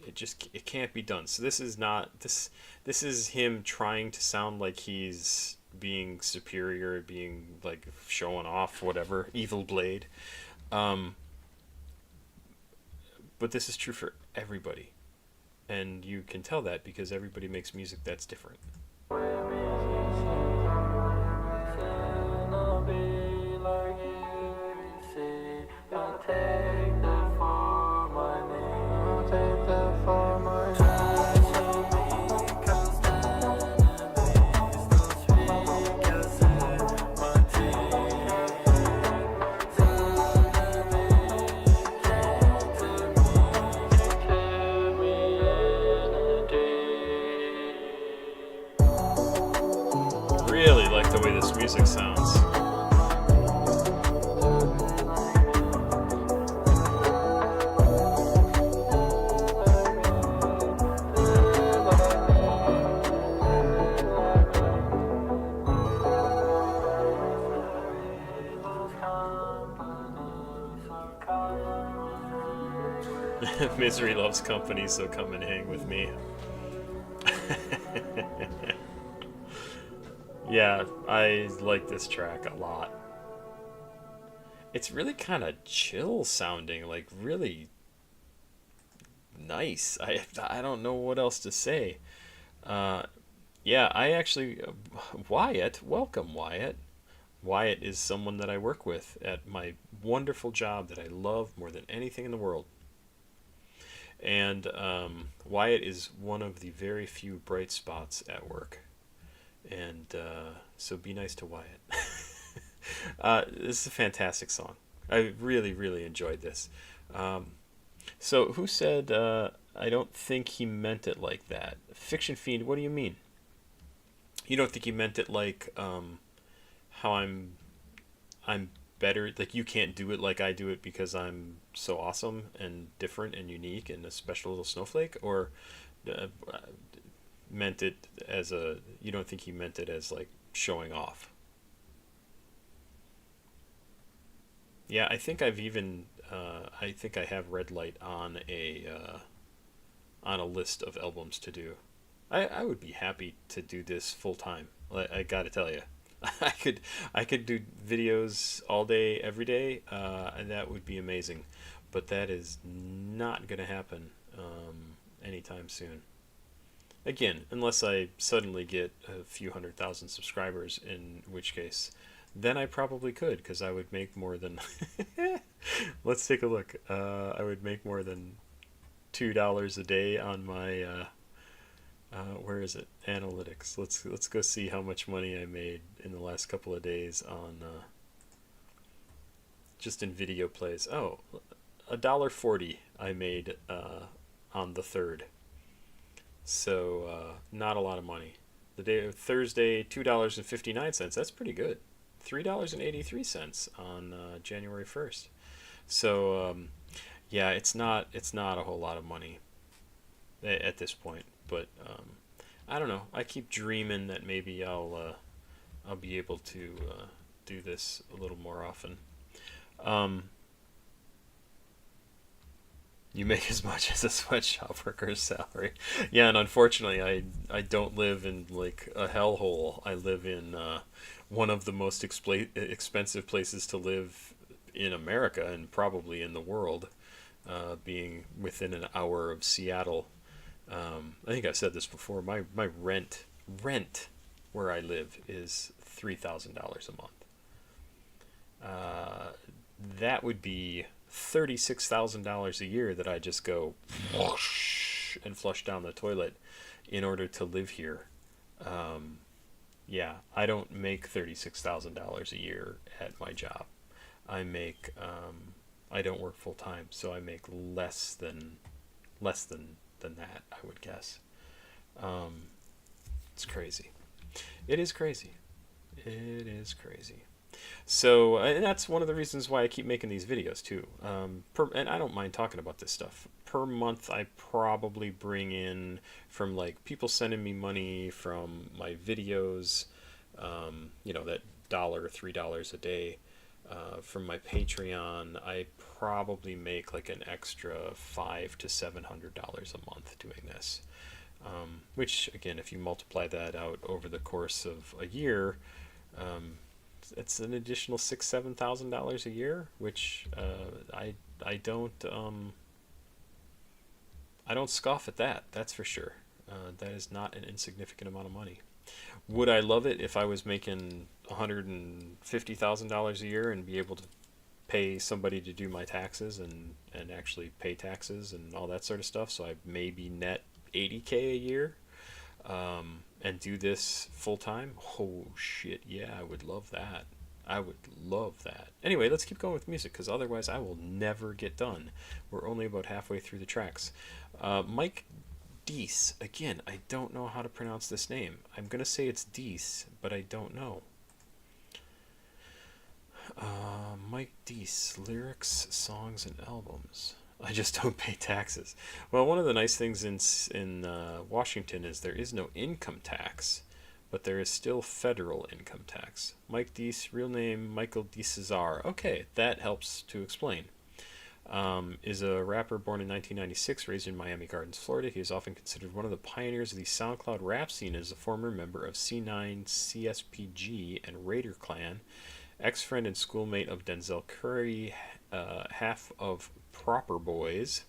It can't be done. So this is not this is him trying to sound like he's being superior, being like showing off, whatever, evil Blade. But this is true for everybody, and you can tell that because everybody makes music that's different. Really like the way this music sounds. Misery loves company, so come and hang with me. Yeah, I like this track a lot. It's really kind of chill sounding, like really nice. I don't know what else to say. Yeah, I actually, Wyatt, welcome Wyatt. Wyatt is someone that I work with at my wonderful job that I love more than anything in the world. And Wyatt is one of the very few bright spots at work. And so be nice to Wyatt. This is a fantastic song. I really, really enjoyed this. So who said, I don't think he meant it like that? Fiction Fiend, what do you mean? You don't think he meant it like how I'm better, like you can't do it like I do it because I'm so awesome and different and unique and a special little snowflake? Or meant it as you don't think he meant it as like showing off? Yeah, I think I've even I think I have Red Light on a list of albums to do. I would be happy to do this full time. I gotta tell you, I could do videos all day, every day, and that would be amazing. But that is not gonna happen anytime soon. Again, unless I suddenly get a few 100,000 subscribers, in which case, then I probably could, because I would make more than. Let's take a look. I would make more than $2 a day on my Where is it? Analytics. Let's go see how much money I made in the last couple of days on just in video plays. Oh, $1.40 I made on the 3rd. So not a lot of money. The day of Thursday, $2.59. That's pretty good. $3.83 on January 1st. So yeah, it's not a whole lot of money at this point. But I don't know. I keep dreaming that maybe I'll be able to do this a little more often. You make as much as a sweatshop worker's salary. Yeah, and unfortunately, I don't live in like a hellhole. I live in one of the most expensive places to live in America and probably in the world, being within an hour of Seattle. I think I've said this before. My rent where I live is $3,000 a month. That would be $36,000 a year that I just go whoosh and flush down the toilet in order to live here. Yeah, I don't make $36,000 a year at my job. I make I don't work full time, so I make less than that, I would guess. It's crazy. It is crazy. It is crazy. So, and that's one of the reasons why I keep making these videos too. And I don't mind talking about this stuff. Per month, I probably bring in from like people sending me money from my videos, you know, that $3 a day. From my Patreon, I probably make like an extra $500 to $700 a month doing this. Which again, if you multiply that out over the course of a year, it's an additional $6,000-7,000 a year, which I don't scoff at that. That's for sure. That is not an insignificant amount of money. Would I love it if I was making $150,000 a year and be able to pay somebody to do my taxes and actually pay taxes and all that sort of stuff? So I maybe net $80K a year. And do this full time? Oh shit, yeah, I would love that. I would love that. Anyway, let's keep going with music, because otherwise I will never get done. We're only about halfway through the tracks. Mike Dece. Again, I don't know how to pronounce this name. I'm going to say it's Dece, but I don't know. Mike Dece. Lyrics, songs, and albums. I just don't pay taxes. Well, one of the nice things in Washington is there is no income tax, but there is still federal income tax. Mike Dece, real name Michael DeCesar. Okay, that helps to explain. Is a rapper born in 1996, raised in Miami Gardens, Florida. He is often considered one of the pioneers of the SoundCloud rap scene as a former member of C9, CSPG, and Raider Clan, ex-friend and schoolmate of Denzel Curry, half of Proper Boys,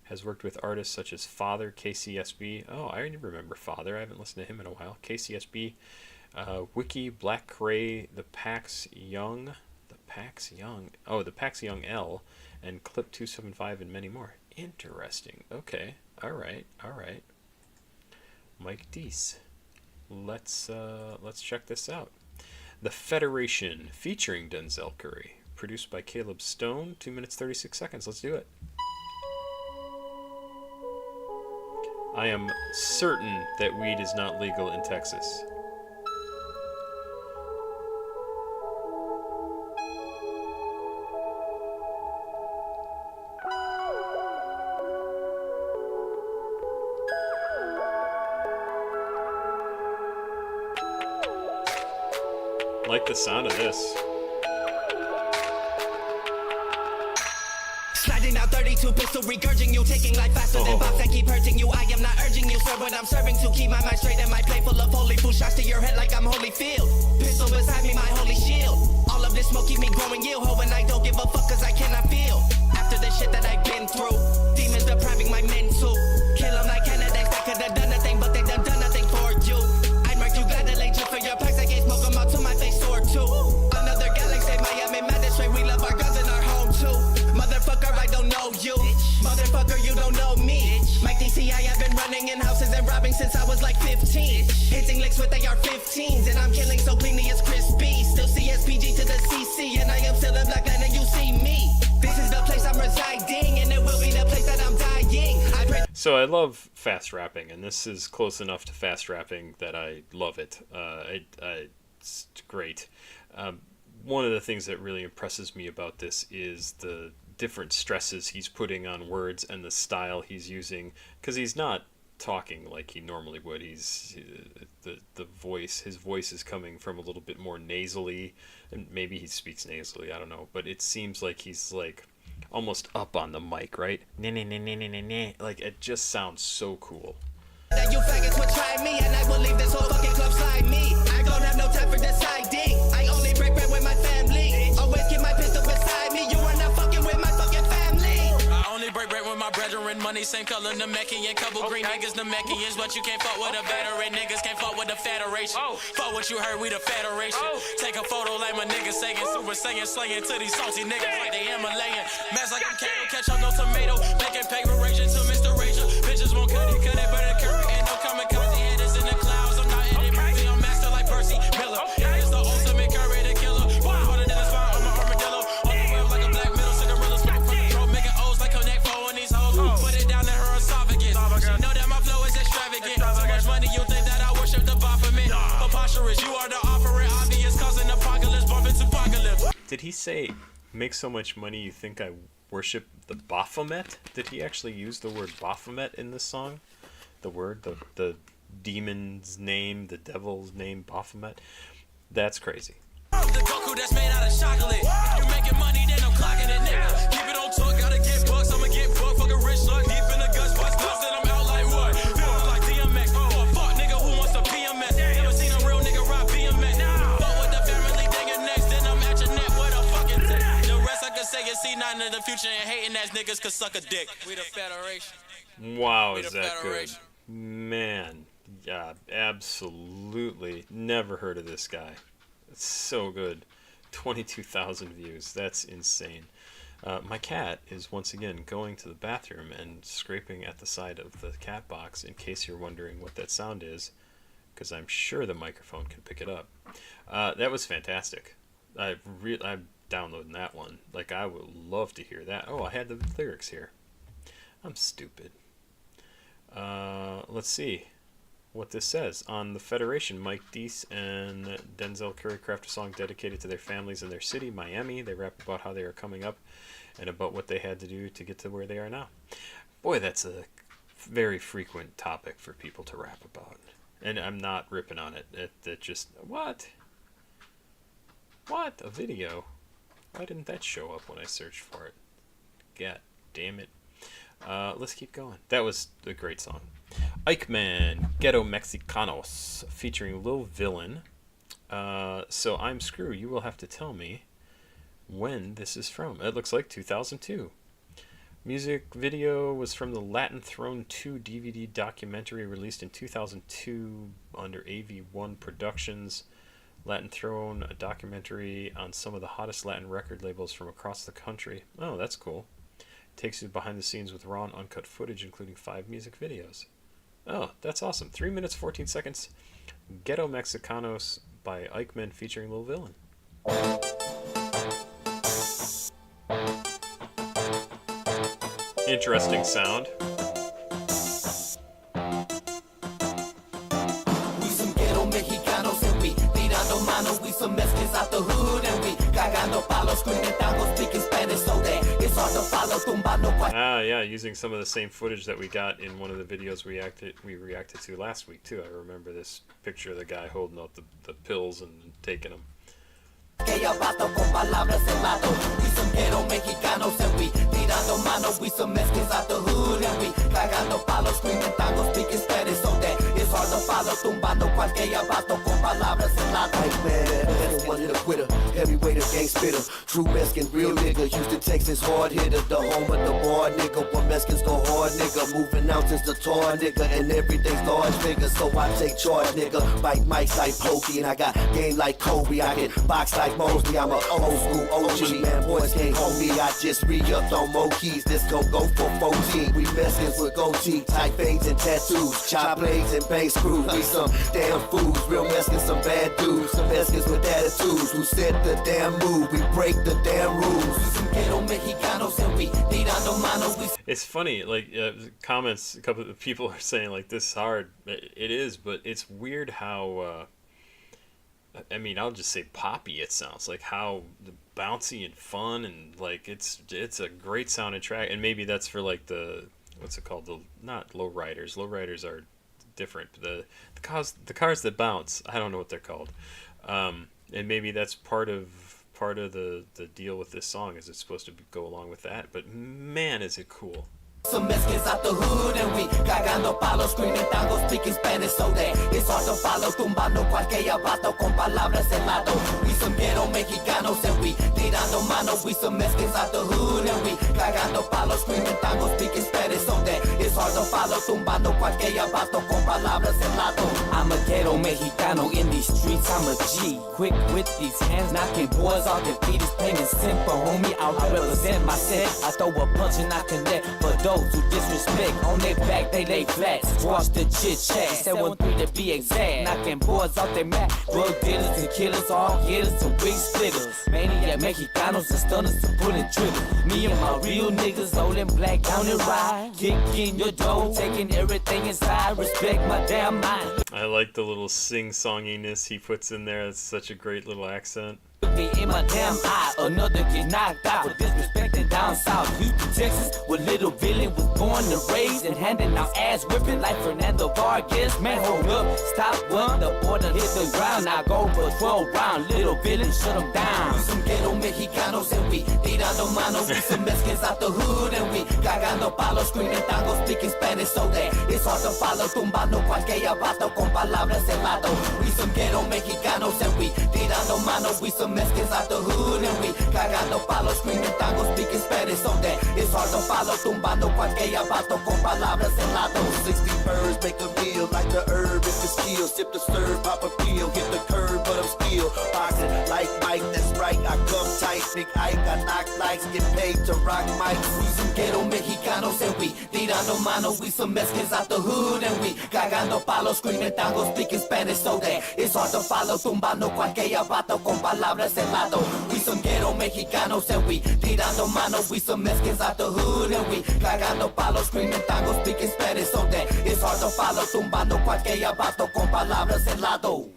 has worked with artists such as Father, KCSB. Oh, I remember Father. I haven't listened to him in a while. KCSB, Wiki, Black Cray, the Pax Young L, and Clip 275, and many more. Interesting. Okay. All right. Mike Dece. Let's check this out. The Federation, featuring Denzel Curry. Produced by Caleb Stone. 2 minutes 36 seconds. Let's do it. I am certain that weed is not legal in Texas. Like the sound of this. Sliding out 32 pistol, regurging you, taking life faster than box and keep hurting you. I am not urging you, sir, but I'm serving to keep my mind straight and my plate full of holy food. Shots to your head like I'm Holyfield. Pistol beside me, my holy shield. All of this smoke keep me growing yield, ho, and I don't give a fuck cause I cannot feel. After the shit that I've been through, demons depriving my mental. Kill them like candidates that could have done nothing, but they done nothing for you. I mark you, glad to lay just for your packs. I can't smoke them out to my face or two. Another galaxy, Miami magistrate, we love our guns in our home too. Motherfucker, I don't know you. Motherfucker, you don't know me. Mike DC, I have been running Living in houses and robbing since I was like 15. Hitting licks with AR-15s, and I'm killing so cleanly it's crispy. Still CSPG to the CC, and I am still a black man and you see me. This is the place I'm residing, and it will be the place that I'm dying. So I love fast rapping, and this is close enough to fast rapping that I love it. It's great. One of the things that really impresses me about this is the different stresses he's putting on words and the style he's using, because he's not talking like he normally would. He's the voice, his voice is coming from a little bit more nasally, and maybe he speaks nasally, I don't know, but it seems like he's like almost up on the mic, right? Like, it just sounds so cool. That you faggots would try me, and I will leave this whole fucking club slide me. I don't have no time for deciding. I only break bread with my family. Always keep my pistol beside me. You are not fucking with my fucking family. I only break bread with my brethren, money same color, Namekian, couple green niggas, Namekians, but you can't fuck with a veteran, niggas can't fuck with the federation. Fuck what you heard, we the federation. Take a photo like my niggas saying, super saying, slaying to these salty niggas like they Heymylan. Mass like I'm Kato, catch up no tomato, making paper raging to Mr. Rachel. Bitches won't cut it, but it curry. Ain't no kamikaze headers in the clouds, I'm not in it, movie, I'm master like Percy Miller. It is the ultimate curry, the killer. Harder than a spine, I'm an armadillo. On the web like a black middle, cigarilla smoke from the throat, making O's like Connect 4 in these hoes. Put it down to her esophagus. She know that my flow is extravagant. So much money, you think that I worship the Baphomet. Preposterous, you are the offering, obvious, causing apocalypse, bumping to apocalypse. Did he say, make so much money you think I worship the Baphomet? Did he actually use the word Baphomet in this song? The word, the demon's name, the devil's name, Baphomet? That's crazy. The Goku that's made out of chocolate. If you making money, then I'm clocking it, nigga. Keep it on talk, gotta get bucks. I'ma get buck, fuck a rich slug. Deep in the guts, bust nuts, then I'm out like what? Feeling like DMX. Oh, fuck, nigga, who wants to PMS? Never seen a real nigga ride BMX. Fuck with the family, thinking next, then I'm at your neck with a fucking dick. The rest I can say is C9 in the future, and hating ass niggas could suck a dick. We the Federation. Wow, is that good? Man, yeah, absolutely. Never heard of this guy. It's so good. 22,000 views. That's insane. My cat is once again going to the bathroom and scraping at the side of the cat box, in case you're wondering what that sound is, because I'm sure the microphone can pick it up. That was fantastic. I'm downloading that one. Like, I would love to hear that. Oh, I had the lyrics here. I'm stupid. Let's see what this says. On the Federation, Mike Dece and Denzel choreographed a song dedicated to their families in their city, Miami. They rap about how they are coming up and about what they had to do to get to where they are now. Boy, that's a very frequent topic for people to rap about. And I'm not ripping on it. It just, what? What? A video? Why didn't that show up when I searched for it? God damn it. Let's keep going. That was a great song. Ikeman, Ghetto Mexicanos, featuring Lil Villain. So I'm Screw. You will have to tell me when this is from. It looks like 2002. Music video was from the Latin Throne 2 DVD documentary released in 2002 under AV1 Productions. Latin Throne, a documentary on some of the hottest Latin record labels from across the country. Oh, that's cool. Takes you behind the scenes with raw and uncut footage, including 5 music videos. Oh, that's awesome. 3 minutes, 14 seconds. Ghetto Mexicanos by Ikeman featuring Lil Villain. Interesting sound. We some ghetto Mexicanos and we tirando manos. We some mezclas out the hood and we cagando palos, screaming tangos, speaking Spanish so that it's hard to follow. Tumbando. Ah, yeah, using some of the same footage that we got in one of the videos we reacted to last week too. I remember this picture of the guy holding out the pills and taking them. Que ya bato con palabras en lado. We some ghetto Mexicanos and we tirando manos. We some mezclas out the hood and we cagando palos, screaming tangos, speaking Spanish so that it's hard to follow. Tumbando cualquier vato con palabras enlato. Hype man, that's one hit a quitter. Heavyweight of gang spitter. True Mexican, real nigga. Houston, Texas, hard hitter. The home of the bar nigga. When Mexicans go hard nigga. Moving out since the tour nigga. And everything's large figure. So I take charge nigga. Bite mics like Pokey. And I got game like Kobe. I can box like Mosley. I'm a old school OG. Man, boys can't hold me. I just re-upped on more keys. This gon' go for 14. We Mexicans with goatee. Tight fangs and tattoos. Chop blades and bang screws. We some damn fools. Real Mexicans, some bad dudes. Some Mexicans with attitudes. Who set the damn move. We break the damn rules. Some ghetto Mexicanos and we tirando manos. It's funny, like comments. A couple of people are saying like this is hard. It is, but it's weird how. I mean, I'll just say poppy. It sounds like how bouncy and fun and like it's a great sounding track. And maybe that's for like the what's it called? The not low riders. Low riders are different. The cars that bounce. I don't know what they're called. And maybe that's part of the deal with this song is it's supposed to go along with that. But man, is it cool. Some Mexicans out the hood and we cagando palos, screaming tangos, speaking Spanish so that it's hard to follow. Tumbando cualquier vato con palabras helado. We some ghetto Mexicanos and we tirando manos. We some Mexicans out the hood and we cagando palos, screaming tangos, speaking Spanish so that it's hard to follow. Tumbando cualquier vato con palabras helado. I'm a ghetto Mexicano in these streets. I'm a G, quick with these hands, knocking boys off their feet. It's plain and simple, homie. I represent my set. I throw a punch and I connect for those who disrespect. On their back, they lay flat. Squash the chit chat. 7-3 to be exact. Knocking boys off their mat. Drug dealers and killers, all hitters and big splitters. Maniac Mexicanos and stunners and pulling triggers. Me and my real niggas, old and black down and ride. Kick in your door, taking everything inside. Respect my damn mind. I like the little sing-songiness he puts in there. It's such a great little accent. Me in my damn eye, another get knocked out for disrespecting down south. Houston, Texas, where Little Villain was born and raised and handing out ass whipping like Fernando Vargas. Man, hold up, stop one, the border hit the ground. Now go for 12 round, Little Villain, shut them down. We some ghetto Mexicanos and we tirando manos. We some Mexicans out the hood and we cagando palos, screaming tangos, speaking Spanish so that it's hard to follow. Tumbando cualquier vato con palabras helado. We some ghetto Mexicanos and we tirando manos. We some Mexicans out the hood and we cagando palos, screaming tangos, speaking Spanish so that it's hard to follow. Tumbando cualquier vato con palabras helado. 60 birds make a meal like the herb if it's skill. Sip the serve, pop a pill, hit the curb, but I'm still boxing like Mike. That's right, I come tight. Big Ike, I knock lights, get paid to rock mics. We some ghetto Mexicanos and we tirando manos. We some Mexicans out the hood and we cagando palos, screaming tangos, speaking Spanish so that it's hard to follow. Tumbando cualquier vato con palabras helado. We some ghetto Mexicanos and we tirando manos. We some Mexicans out the hood and we cagando palos, screaming tangos, speaking Spanish so that it's hard to follow. Tumbando cualquier vato con palabras helado.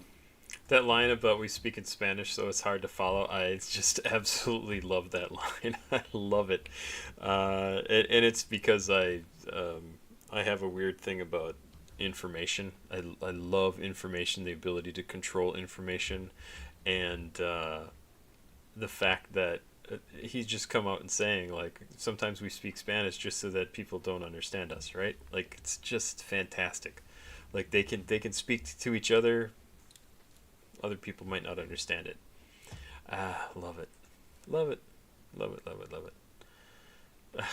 That line about we speak in Spanish, so it's hard to follow. I just absolutely love that line. I love it, and it's because I have a weird thing about information. I love information, the ability to control information, and the fact that he's just come out and saying like sometimes we speak Spanish just so that people don't understand us, right? Like it's just fantastic. Like they can speak to each other. Other people might not understand it. Love it. Love it. Love it, love it, love it.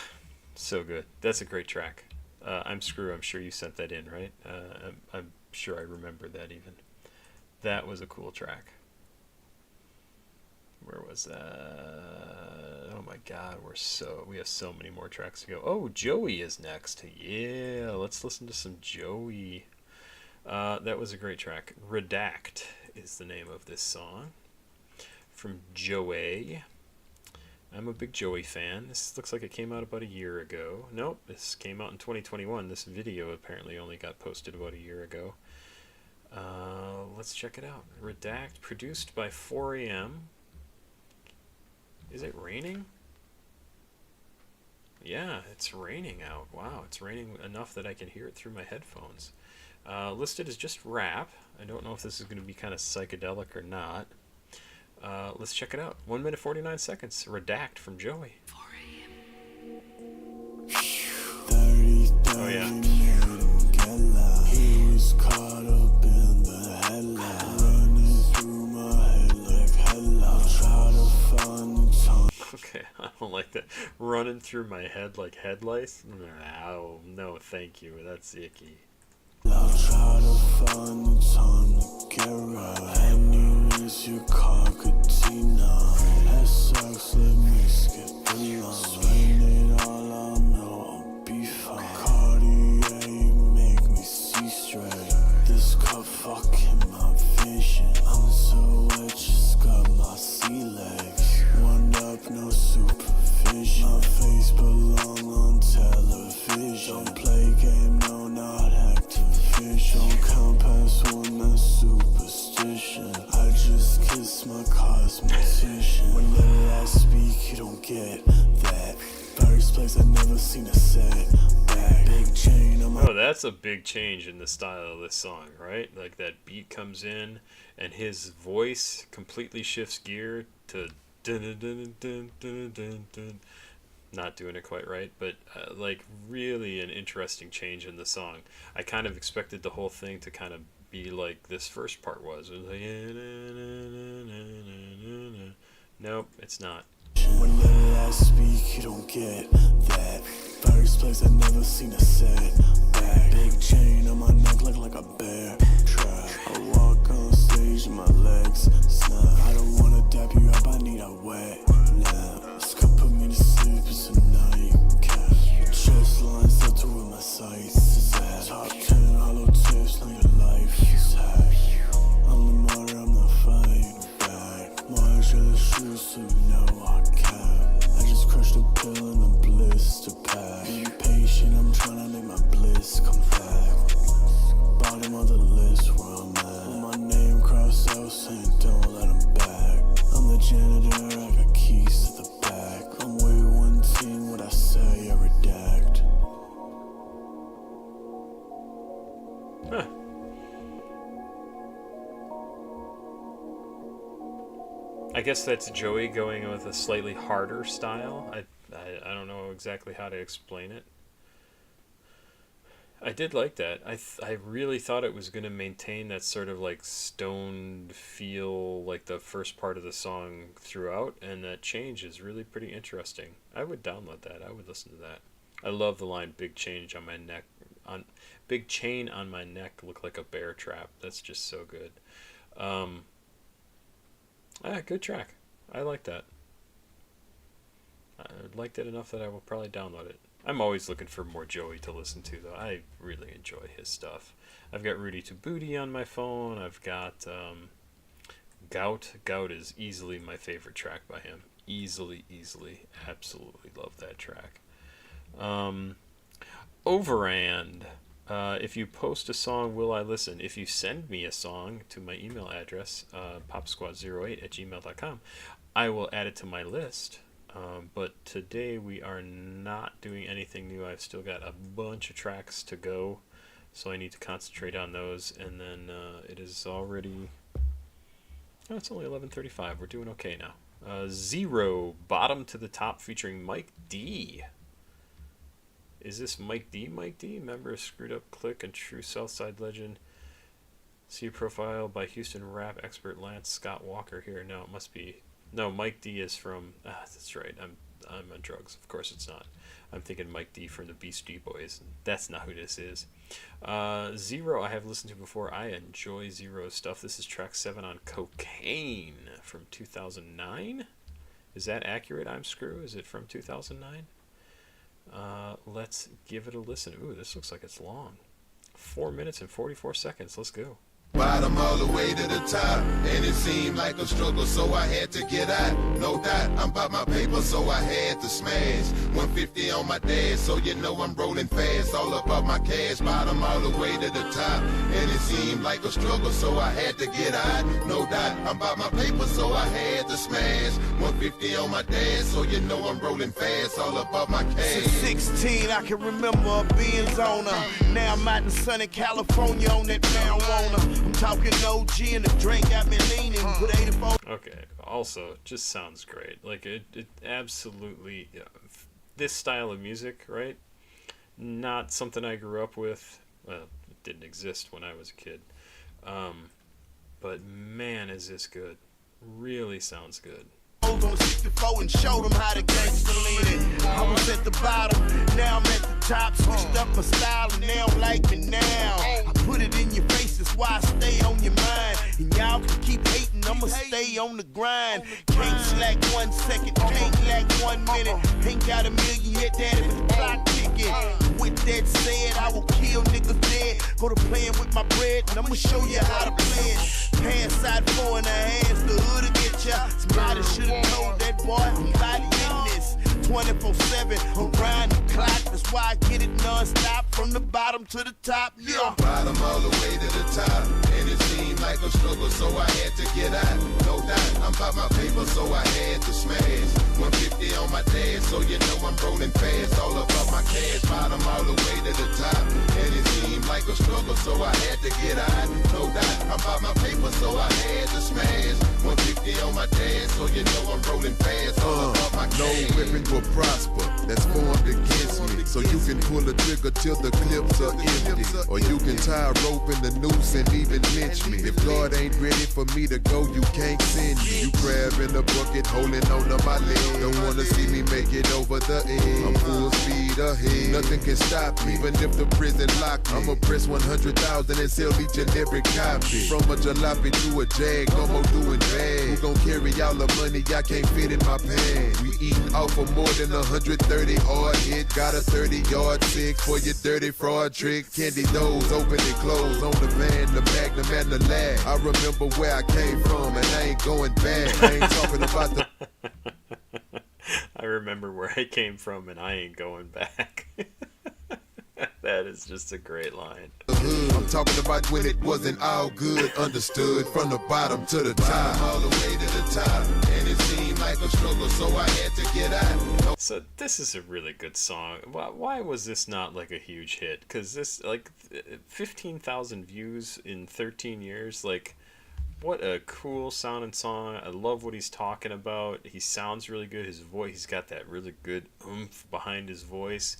So good. That's a great track. I'm Screw. I'm sure you sent that in, right? I'm sure I remember that even. That was a cool track. Where was that? Oh my god, we have so many more tracks to go. Oh, Joeyy is next. Yeah, let's listen to some Joeyy. That was a great track. Redact is the name of this song from Joeyy. I'm a big Joeyy fan. This looks like it came out about a year ago. Nope, this came out in 2021. This video apparently only got posted about a year ago. Let's check it out. Redact, produced by 4am. Is it raining? Yeah, it's raining out. Wow, it's raining enough that I can hear it through my headphones. Listed as just rap. I don't know if this is going to be kind of psychedelic or not. Let's check it out. 1 minute 49 seconds. Redact from Joeyy. Oh yeah. He was caught up in the headline. running through my head like head lice. Oh, no, thank you. That's icky. I'll try to find the time to get right. Anyways, your cockatoo. That sucks, let me skip the line. Spend it all, I know I'll be fine. Cartier, you make me see straight. This cup fucking my vision. I'm so wet, just got my sea legs. One up, no supervision. My face belong on television. Don't play game, no, not Activision. Don't count past one, that's superstition. I just kiss my cosmetician. Whenever I speak, you don't get that. First place, I've never seen a set back. Big chain on my... Oh, that's a big change in the style of this song, right? Like that beat comes in and his voice completely shifts gear to dun dun dun dun dun dun dun. Not doing it quite right, but like really an interesting change in the song. I kind of expected the whole thing to kind of be like this first part was. It was like, nope, it's not. Whenever I speak, you don't get that. First place, I've never seen a set back. Big chain on my neck, look like a bear trap. I walk on stage and my legs snap. I don't wanna dap you up, I need a wet nap. This could put me to sleep, it's a nightcap. Chest lines set to where my sights is at. Top 10 hollow tips, now your life is hacked. I'm the martyr, I'm not fighting back. My the shoes, so you know I can't. I just crushed a pill in a blister pack. Be patient, I'm trying to make my bliss come back. Bottom of the list where I'm at. With my name crossed out saying don't let him back. I'm the janitor, I got keys to the back. I'm way 110, what I say I redact. Huh. I guess that's Joey going with a slightly harder style. I don't know exactly how to explain it. I did like that. I really thought it was going to maintain that sort of like stoned feel like the first part of the song throughout, and that change is really pretty interesting. I would download that. I would listen to that. I love the line "big change on my neck." Big chain on my neck look like a bear trap. That's just so good. Good track. I like that. I liked it enough that I will probably download it. I'm always looking for more Joey to listen to, though. I really enjoy his stuff. I've got Rudy to Booty on my phone. I've got Gout. Gout is easily my favorite track by him. Easily. Absolutely love that track. Overand. If you post a song, will I listen? If you send me a song to my email address, papasquatjon@gmail.com, I will add it to my list. But today we are not doing anything new. I've still got a bunch of tracks to go, so I need to concentrate on those. And then it is already... Oh, it's only 11:35. We're doing okay now. Zero, Bottom to the Top, featuring Mike D. Is this Mike D? Member of Screwed Up Click and true Southside legend. See a profile by Houston rap expert Lance Scott Walker here. No, it must be... No, Mike D is from... that's right. I'm on drugs. Of course it's not. I'm thinking Mike D from the Beastie Boys. That's not who this is. Zero I have listened to before. I enjoy Zero's stuff. This is track 7 on Cocaine from 2009. Is that accurate? I'm Screw. Is it from 2009? Let's give it a listen. Ooh, this looks like it's long. 4 minutes and 44 seconds. Let's go. Bottom all the way to the top, and it seemed like a struggle, so I had to get out. No doubt, I'm about my paper, so I had to smash. 150 on my dash, so you know I'm rolling fast. All about my cash, bottom all the way to the top, and it seemed like a struggle, so I had to get out. No doubt, I'm about my paper, so I had to smash. 150 on my dash, so you know I'm rolling fast. All about my cash. Since 16, I can remember a Benz owner. Now I'm out in sunny California on that marijuana. I'm talking OG and the drink got me leaning. Put 84. Okay, also, just sounds great. Like, it absolutely... Yeah, this style of music, right? Not something I grew up with. Well, it didn't exist when I was a kid. But man, is this good. Really sounds good. Rose on the 64 and showed them how the gangster lean it. I was at the bottom, now I'm at the top. Switched up my style and they don't like me now. I put it in your face, that's why I stay on your mind. And y'all can keep hating, I'ma stay on the grind. Can't slack 1 second, can't lack 1 minute. Ain't got a million yet, daddy, but the clock ticking. With that said, I will kill niggas dead. Go to playing with my bread, and I'ma show you how to play it. Hands side 4 in the hands, the hood'll get ya. Somebody should've told that boy I'm body in this. 24/7, around the clock. That's why I get it non-stop from the bottom to the top. Yeah. Bottom all the way to the top, and it seemed like a struggle, so I had to get out. No doubt, I'm about my paper, so I had to smash. 150 on my dash, so you know I'm rolling fast. All about my cash. Bottom all the way to the top, and it seemed like a struggle, so I had to get out. No doubt, I'm about my paper, so I had to smash. 150 on my dash, so you know I'm rolling fast. All about my cash. No weapon will prosper that's formed against me. So you can pull the trigger till the clips are empty, or you can tie a rope in the noose and even lynch me. If God ain't ready for me to go, you can't send me. You crab in the bucket holding on to my leg. Don't wanna see me make it over the edge. I'm full speed ahead, nothing can stop me. Even if the prison lock me, I'ma press 100,000 and sell each and every copy. From a jalopy to a jag, no more doing bad. Who gon' carry all the money I can't fit in my pants? We eating off for more than 130 hard hit. Got a 30-yard six for your dirty fraud trick. Candy doors open and close on the van, the magnum and the lag. I remember where I came from and I ain't going back. I ain't talking about the I remember where I came from and I ain't going back. That is just a great line. I'm talking about when it wasn't all good. Understood from the bottom to the top. All the way to the top, and it seemed like a struggle, so I had to get out. So this is a really good song. Why was this not like a huge hit? Because this, like, 15,000 views in 13 years. Like, what a cool sounding song. I love what he's talking about. He sounds really good. His voice, he's got that really good oomph behind his voice.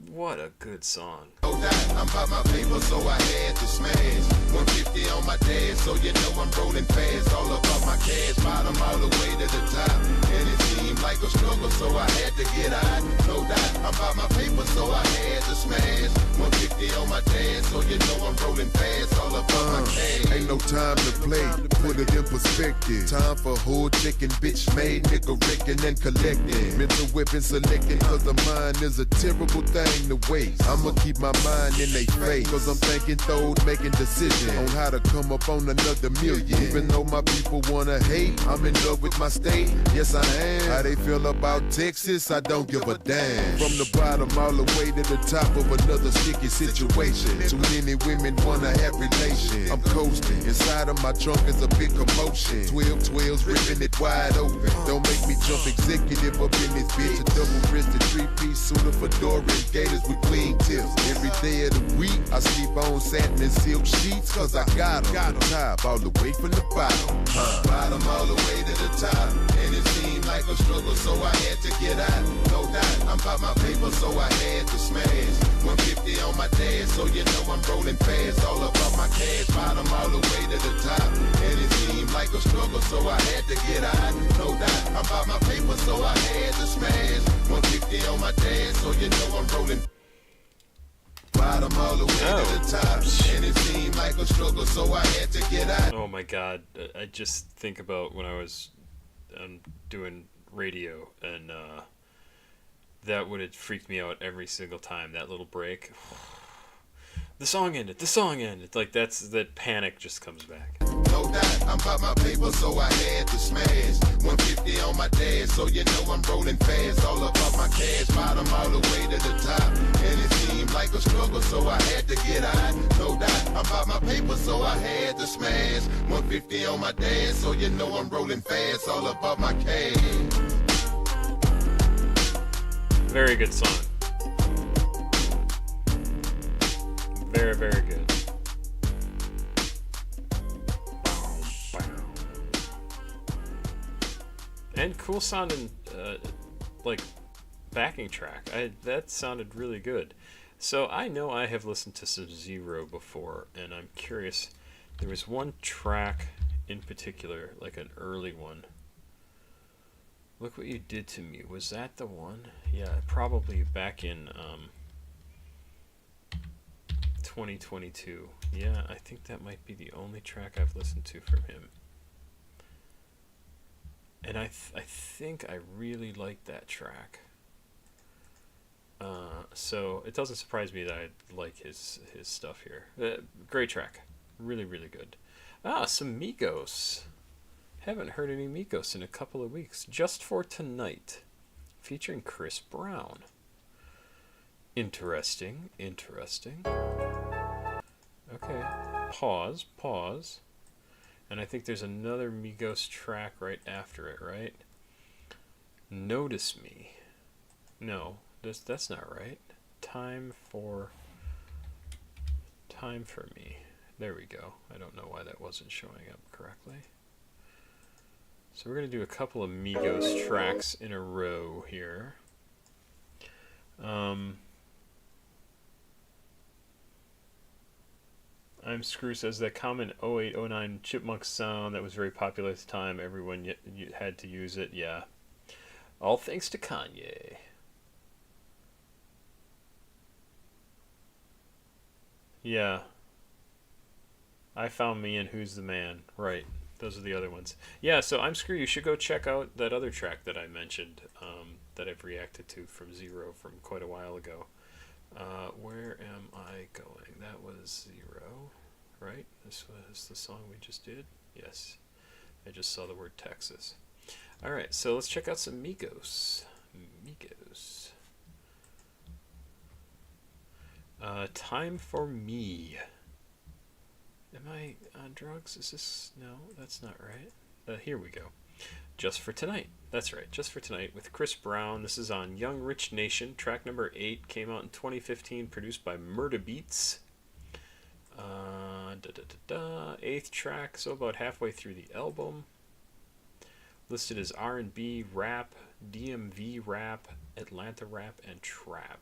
What a good song. No doubt, I'm about my paper, so I had to smash. 150 on my dash, so you know I'm rolling fast. All about my cash, bottom all the way to the top. And it seemed like a struggle, so I had to get out. No doubt, I'm about my paper, so I had to smash. 150 on my dash, so you know I'm rolling fast. All about my cash. Ain't no time to play, put it in perspective. Time for hood chicken, bitch made, nigga wrecking and collecting. Mental whipping selecting, cause the mind is a terrible thing to waste. I'ma keep my mind in they face, cause I'm thinking through making decisions on how to come up on another million. Even though my people wanna hate, I'm in love with my state, yes I am. How they feel about Texas, I don't give a damn. From the bottom all the way to the top of another sticky situation. Too many women wanna have relations. I'm coasting, inside of my trunk is a big commotion. 12-12's ripping it wide open. Don't make me jump executive up in this bitch. A double-wristed three-piece suit, a fedora and gators with clean tips. Every day of the week, I sleep on satin and silk sheets, cause I got 'em. The top all the way from the bottom. Bottom all the way to the top, and it seemed like a struggle, so I had to get out. No doubt, I'm about my paper, so I had to smash. 150 on my dash, so you know I'm rolling fast. All about my cash, bottom all the way to the top, and it seemed like a struggle, so I had to get out. No doubt, I'm about my paper, so I had to smash. 150 on my dash, so you know I'm rolling. Bottom all the way to the top, and it seemed like a struggle, so I had to get out. Oh my god, I just think about when I was doing radio, and that would have freaked me out every single time, that little break. The song ended, like that panic just comes back. No doubt, I'm about my paper, so I had to smash. 150 on my dash, so you know I'm rolling fast. All about my cash, bottom all the way to the top, and it seemed like a struggle, so I had to get out. No doubt, I'm about my paper, so I had to smash. 150 on my dash, so you know I'm rolling fast. All about my cash. Very good song. Very, very good. And cool sounding, like, backing track. That sounded really good. So I know I have listened to some Zero before, and I'm curious. There was one track in particular, like an early one, Look What You Did to Me. Was that the one? Yeah, probably back in 2022. Yeah, I think that might be the only track I've listened to from him. And I think I really like that track. So it doesn't surprise me that I like his stuff here. Great track. Really, really good. Some Migos. Haven't heard any Migos in a couple of weeks. Just for Tonight, featuring Chris Brown. Interesting, interesting. Okay, pause. And I think there's another Migos track right after it, right? Notice Me. No, that's not right. Time for Me. There we go. I don't know why that wasn't showing up correctly. So we're going to do a couple of Migos tracks in a row here. I'm Screw says that common 0809 chipmunk sound that was very popular at the time. Everyone had to use it. Yeah. All thanks to Kanye. Yeah. I Found Me and Who's the Man. Right. Those are the other ones. Yeah, so I'm Screw. You should go check out that other track that I mentioned that I've reacted to from Zero from quite a while ago. Where am I going? That was Zero, right? This was the song we just did? Yes. I just saw the word Texas. Alright, so let's check out some Migos. Time for Me. Am I on drugs? Is this... No, that's not right. Here we go. Just for Tonight. That's right, Just for Tonight with Chris Brown. This is on Young Rich Nation. Track number 8 came out in 2015, produced by Murda Beats. 8th track, so about halfway through the album. Listed as R&B, rap, DMV rap, Atlanta rap, and trap.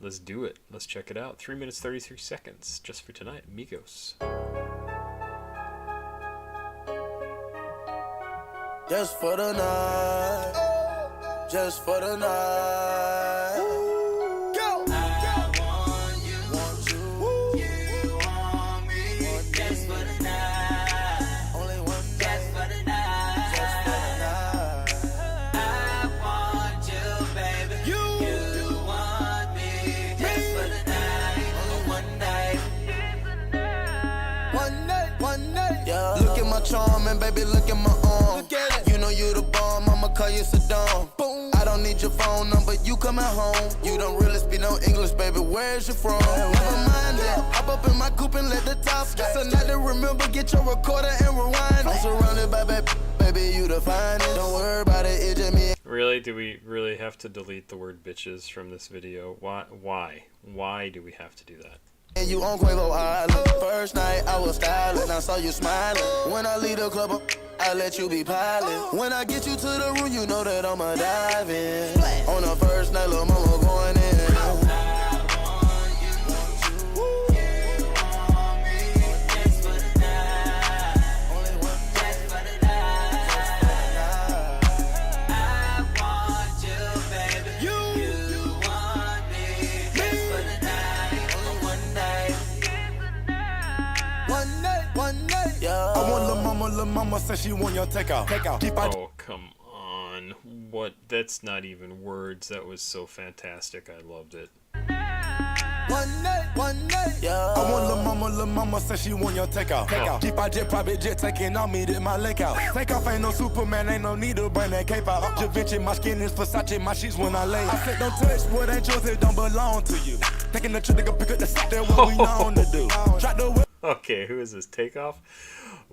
Let's do it. Let's check it out. 3 minutes 33 seconds. Just for Tonight, Migos. Just for the night, just for the night. Go! I want you, you want me. Just for the night, only one night. Just for the night, just for the night. I want you, baby. You want me. Just for the night, only one night. One night, yeah. Look at my charm and baby, look at my arm. Look at it. You know you the bomb, I'ma call you Saddam. Boom. I don't need your phone number, you coming home. You don't really speak no English, baby, where's you from? Never mind that, hop up in my coupe and let the top just a night to remember, get your recorder and rewind. I'm surrounded by baby, you the finest. Don't worry about it, it's just me. Really? Do we really have to delete the word bitches from this video? Why? Why do we have to do that? And you on Quavo Island. First night I was styling, I saw you smiling. When I leave the club, I let you be piling. When I get you to the room, you know that I'ma dive in. On the first night, little mama going in. Lil' mama said she want your takeout. Oh, come on. What? That's not even words. That was so fantastic. I loved it. One night, yeah. I want Lil' mama said she want your takeout. Keep our jet, private jet, taking on me, did my lake out. Take off, ain't no Superman, ain't no need to bring that cape out. Da Vinci, my skin is Versace, my sheets when I lay. I said don't touch what ain't yours, it don't belong to you. Taking the trip, nigga, pick up the set, that what we known to do. Try the whip. Okay, who is this? Takeoff?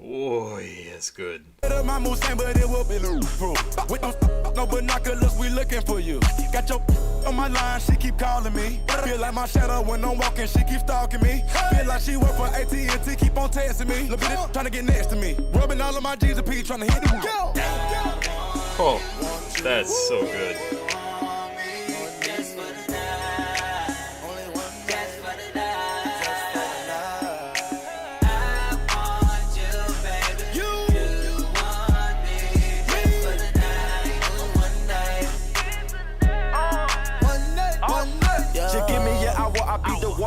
Oh, yes, good. My moves same, but it will be proof. With no binoculars, we looking for you. Got your on my line, she keep calling me. Feel like my shadow when I'm walking, she keep stalking me. Feel like she work for AT&T, keep on testing me. Little bit trying to get next to me. Rubbing all of my G's and P, trying to hit the roof. Oh, that's so good.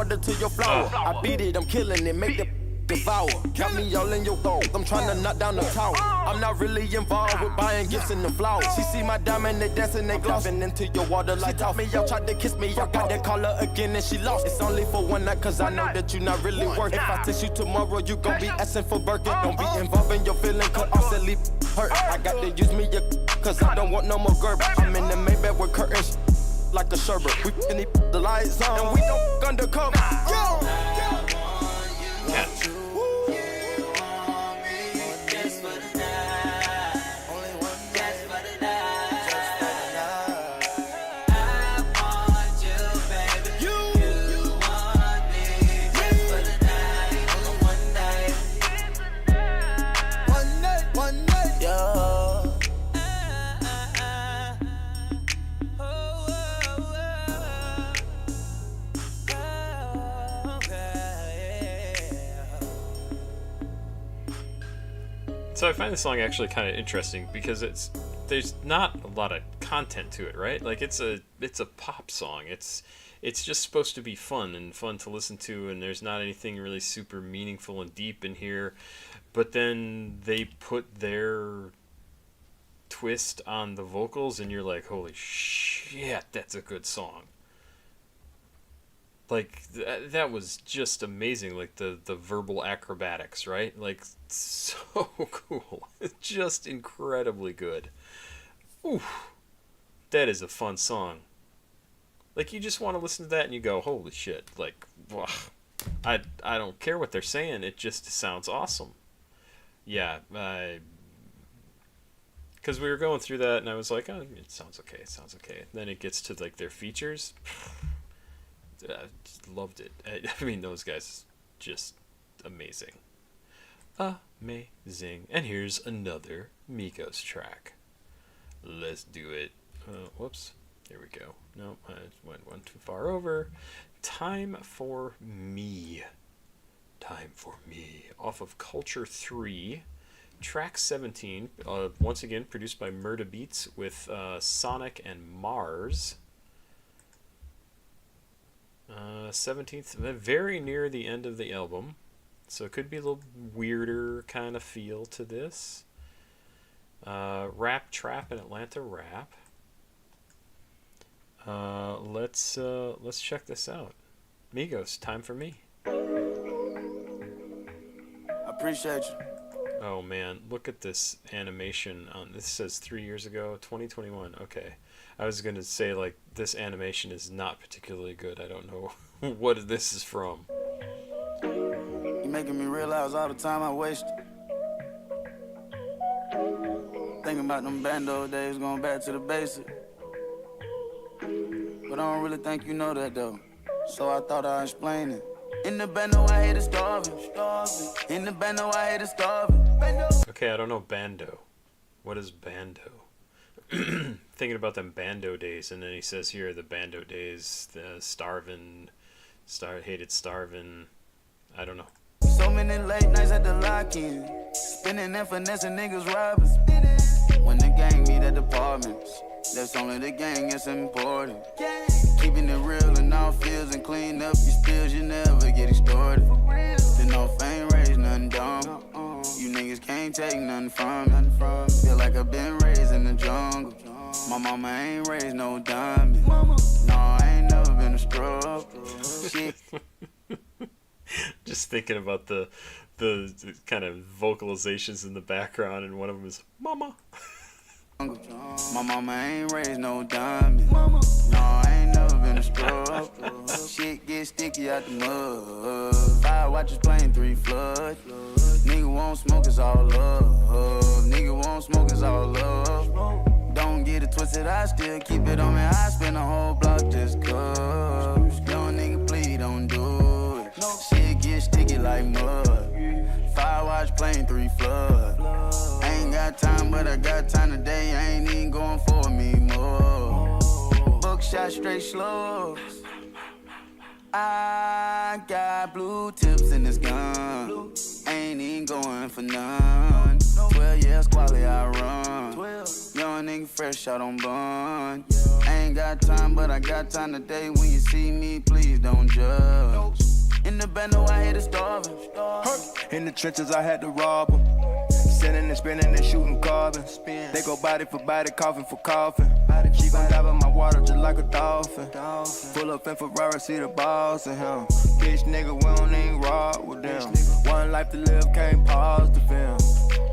water to your flower. I beat it, I'm killing it, make the devour. Count me all in your throat. I'm trying to knock down the tower. I'm not really involved with buying gifts and the flowers. She see my diamond, they dancing, they glossing into your water like tough. Me out, tried to kiss me, I got that collar again and she lost. It's only for one night, cause I know that you not really worth it. If I text you tomorrow, you gon' be asking for Birkin. Don't be involved in your feeling, cause I'll silly hurt. I got to use me, cause I don't want no more garbage. I'm in the Maybach with curtains like a sherbet. We can the lights on and we don't undercover. Yo! Yeah. So I find this song actually kind of interesting because there's not a lot of content to it, right? Like it's a pop song. It's just supposed to be fun and fun to listen to, and there's not anything really super meaningful and deep in here. But then they put their twist on the vocals, and you're like, holy shit, that's a good song. Like, that was just amazing, like, the verbal acrobatics, right? Like, so cool. Just incredibly good. Oof. That is a fun song. Like, you just want to listen to that and you go, holy shit. Like, wow. I don't care what they're saying. It just sounds awesome. Yeah, because we were going through that and I was like, oh, it sounds okay, it sounds okay. And then it gets to, like, their features. I just loved it. I mean, those guys, just amazing. Amazing. And here's another Migos track. Let's do it. Whoops. There we go. No, I went one too far over. Time for Me. Time for Me. Off of Culture 3. Track 17. Once again, produced by Murda Beats with Sonic and Mars. 17th, very near the end of the album, so it could be a little weirder kind of feel to this. Rap Trap and Atlanta Rap. Let's check this out. Migos, Time for Me. I appreciate you. Oh man, look at this animation on this. Says 3 years ago, 2021. Okay, I was gonna say like this animation is not particularly good. I don't know what this is from. You making me realize all the time I wasted. Thinking about them bando days, going back to the basic. But I don't really think you know that though, so I thought I'd explain it. In the bando, I hate it starving. In the bando, I hate it starving. Okay, I don't know bando. What is bando? Thinking about them bando days, and then he says here the bando days, the starving, hated starving. I don't know. So many late nights at the lock-in, spinning and finessing niggas robbing. When the gang meet at apartments, that's only the gang, it's important. Keeping it real in all fields and clean up your spills, you never get extorted. Then no fame raised, nothing dumb. You niggas can't take nothing from me. Feel like I've been raised in the jungle. My mama ain't raised no diamond. No, I ain't never been a struggle. Shit. Just thinking about the kind of vocalizations in the background, and one of them is "Mama." My mama ain't raised no diamond. No, I ain't never been a struggle. Shit get sticky out the mud. Fire watches playing 3 flood. Nigga won't smoke, it's all love. Nigga won't smoke, it's all love. Don't get it twisted, I still keep it on me. I spend a whole block just cuz. Young nigga, please don't do it. Shit get sticky like mud. Fire watch playing 3 flood. Ain't got time, but I got time today. I ain't even going for me more. Buckshot straight slugs. I got blue tips in this gun. Ain't even going for none. 12 years quality I run. Young nigga fresh out on bun. I ain't got time, but I got time today. When you see me, please don't judge. In the band, no, I hate to starving. In the trenches, I had to rob them. Sending and spinning and shooting carbon. They go body for body, coffin for coffin. She gon' dive in my water just like a dolphin. Pull up in Ferrari, see the balls in him. Bitch nigga, we don't even rock with them. One life to live, can't pause the film.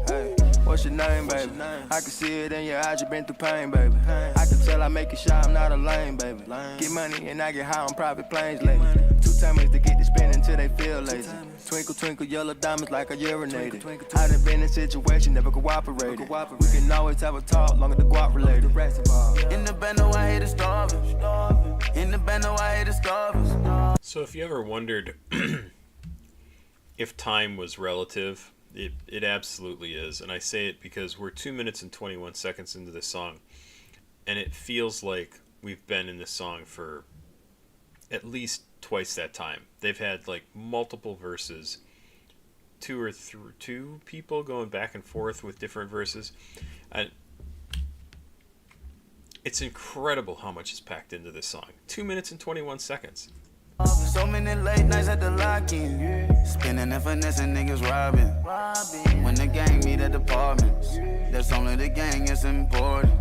Hey, what's your name, baby? I can see it in your eyes, you been through pain, baby. I can tell I make it shy, I'm not a lame, baby. Get money and I get high on private planes lately. 2 times to get to spin until they feel lazy. Twinkle, twinkle, yellow diamonds like I urinated. I done been in situation, never cooperated. We can always have a talk, long as the guap related. In the band, no, I hate to starving. In the band, no, I hate to starving. So if you ever wondered if time was relative, it absolutely is. And I say it because we're 2 minutes and 21 seconds into this song, and it feels like we've been in this song for at least twice that time. They've had like multiple verses, two people going back and forth with different verses, and it's incredible how much is packed into this song. 2 minutes and 21 seconds. So many late nights at the lock-in, spinning and finessing niggas robbing. When the gang meet at departments, that's only the gang is important.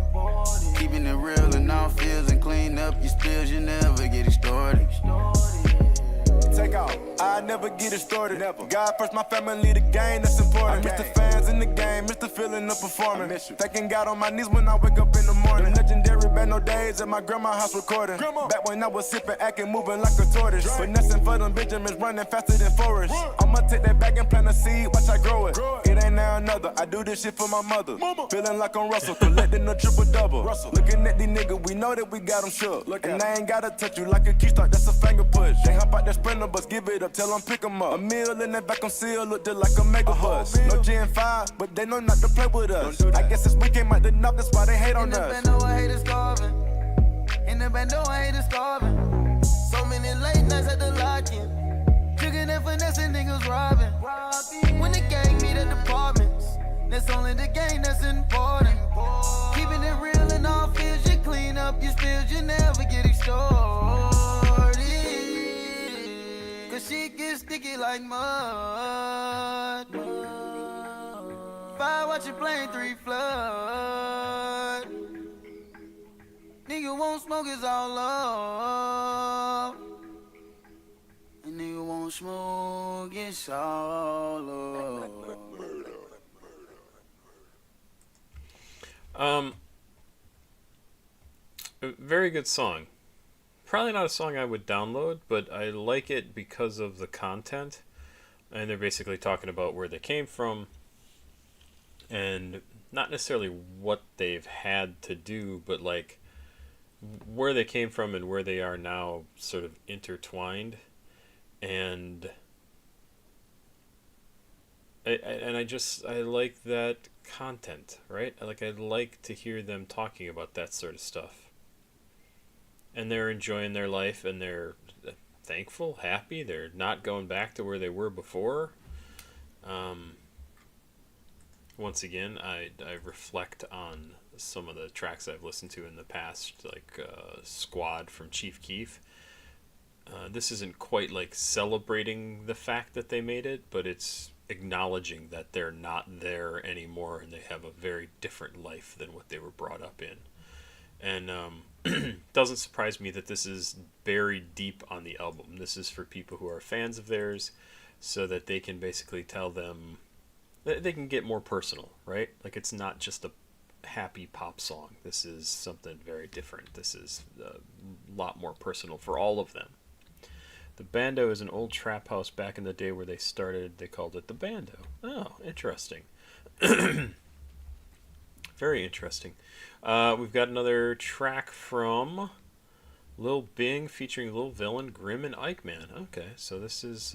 Keeping it real in all fields and clean up your spills, you never get extorted. Take off, I never get it started. Never. God first, my family, the game, that's important. I miss the fans in the game, miss the feeling of performing. Thanking God on my knees when I wake up in the morning. Legendary band, no days at my grandma's house recording. Back when I was sipping, acting, moving like a tortoise. But nothing for them Benjamins running faster than Forrest. I'ma take that back and plant a seed, watch I grow it. It ain't now another, I do this shit for my mother. Feeling like I'm Russell, collecting a triple double. Looking at these niggas, we know that we got them shook. And I ain't gotta touch you like a key start, that's a finger push. They hop out that sprinter bus, give it up, tell them pick 'em up. A meal in that vacuum seal, look just like a mega bus. No Gen 5, but they know not to play with us. I guess since we came out the knock, that's why they hate on us. In the band, no, I hate to starving. In the band, no, I hate to starving. So many late nights at the lock-in, tricking and finessing niggas robbing. When the gang meet at departments, that's only the gang that's important. Keeping it real in all fields, you clean up your spills, you never get extorted. Cause shit gets sticky like mud. Fire watch your plane 3 flood. Nigga won't smoke, it's all love. And nigga won't smoke, it's all love. Very good song. Probably not a song I would download, but I like it because of the content. And they're basically talking about where they came from and not necessarily what they've had to do, but like where they came from and where they are now sort of intertwined. And I like that content, right? I'd like to hear them talking about that sort of stuff. And they're enjoying their life, and they're thankful, happy. They're not going back to where they were before. Once again, I reflect on some of the tracks I've listened to in the past, like Squad from Chief Keef. This isn't quite like celebrating the fact that they made it, but it's acknowledging that they're not there anymore and they have a very different life than what they were brought up in. And doesn't surprise me that this is buried deep on the album. This is for people who are fans of theirs, so that they can basically tell them, they can get more personal, right? Like, it's not just a happy pop song. This is something very different. This is a lot more personal for all of them. The Bando is an old trap house back in the day where they started. They called it the Bando. Oh, interesting. Very interesting. We've got another track from Lil Bing featuring Lil Villain, Grimm, and Ikeman. Okay, so this is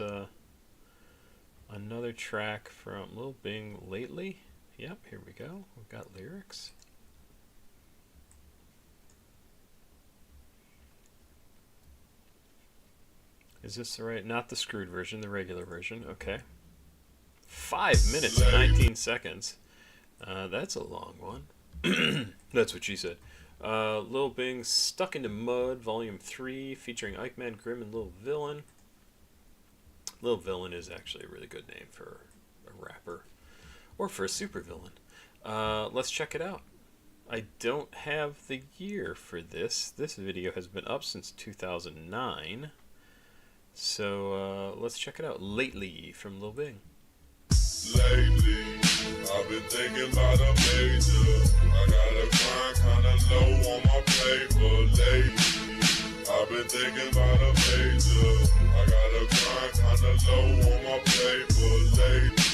another track from Lil Bing lately. Yep, here we go. We've got lyrics. Is this the right? Not the screwed version, the regular version. Okay. 5 minutes and 19 seconds. That's a long one. That's what she said. Lil Bing, Stuck into Mud, Volume 3, featuring Ikeman, Grim, and Lil Villain. Lil Villain is actually a really good name for a rapper, or for a supervillain. Let's check it out. I don't have the year for this. This video has been up since 2009. So let's check it out. Lately from Lil Bing. Lately, I've been thinking about a major. I got a grind kinda low on my paper lately. I've been thinking about a major. I got a grind kinda low on my paper lately.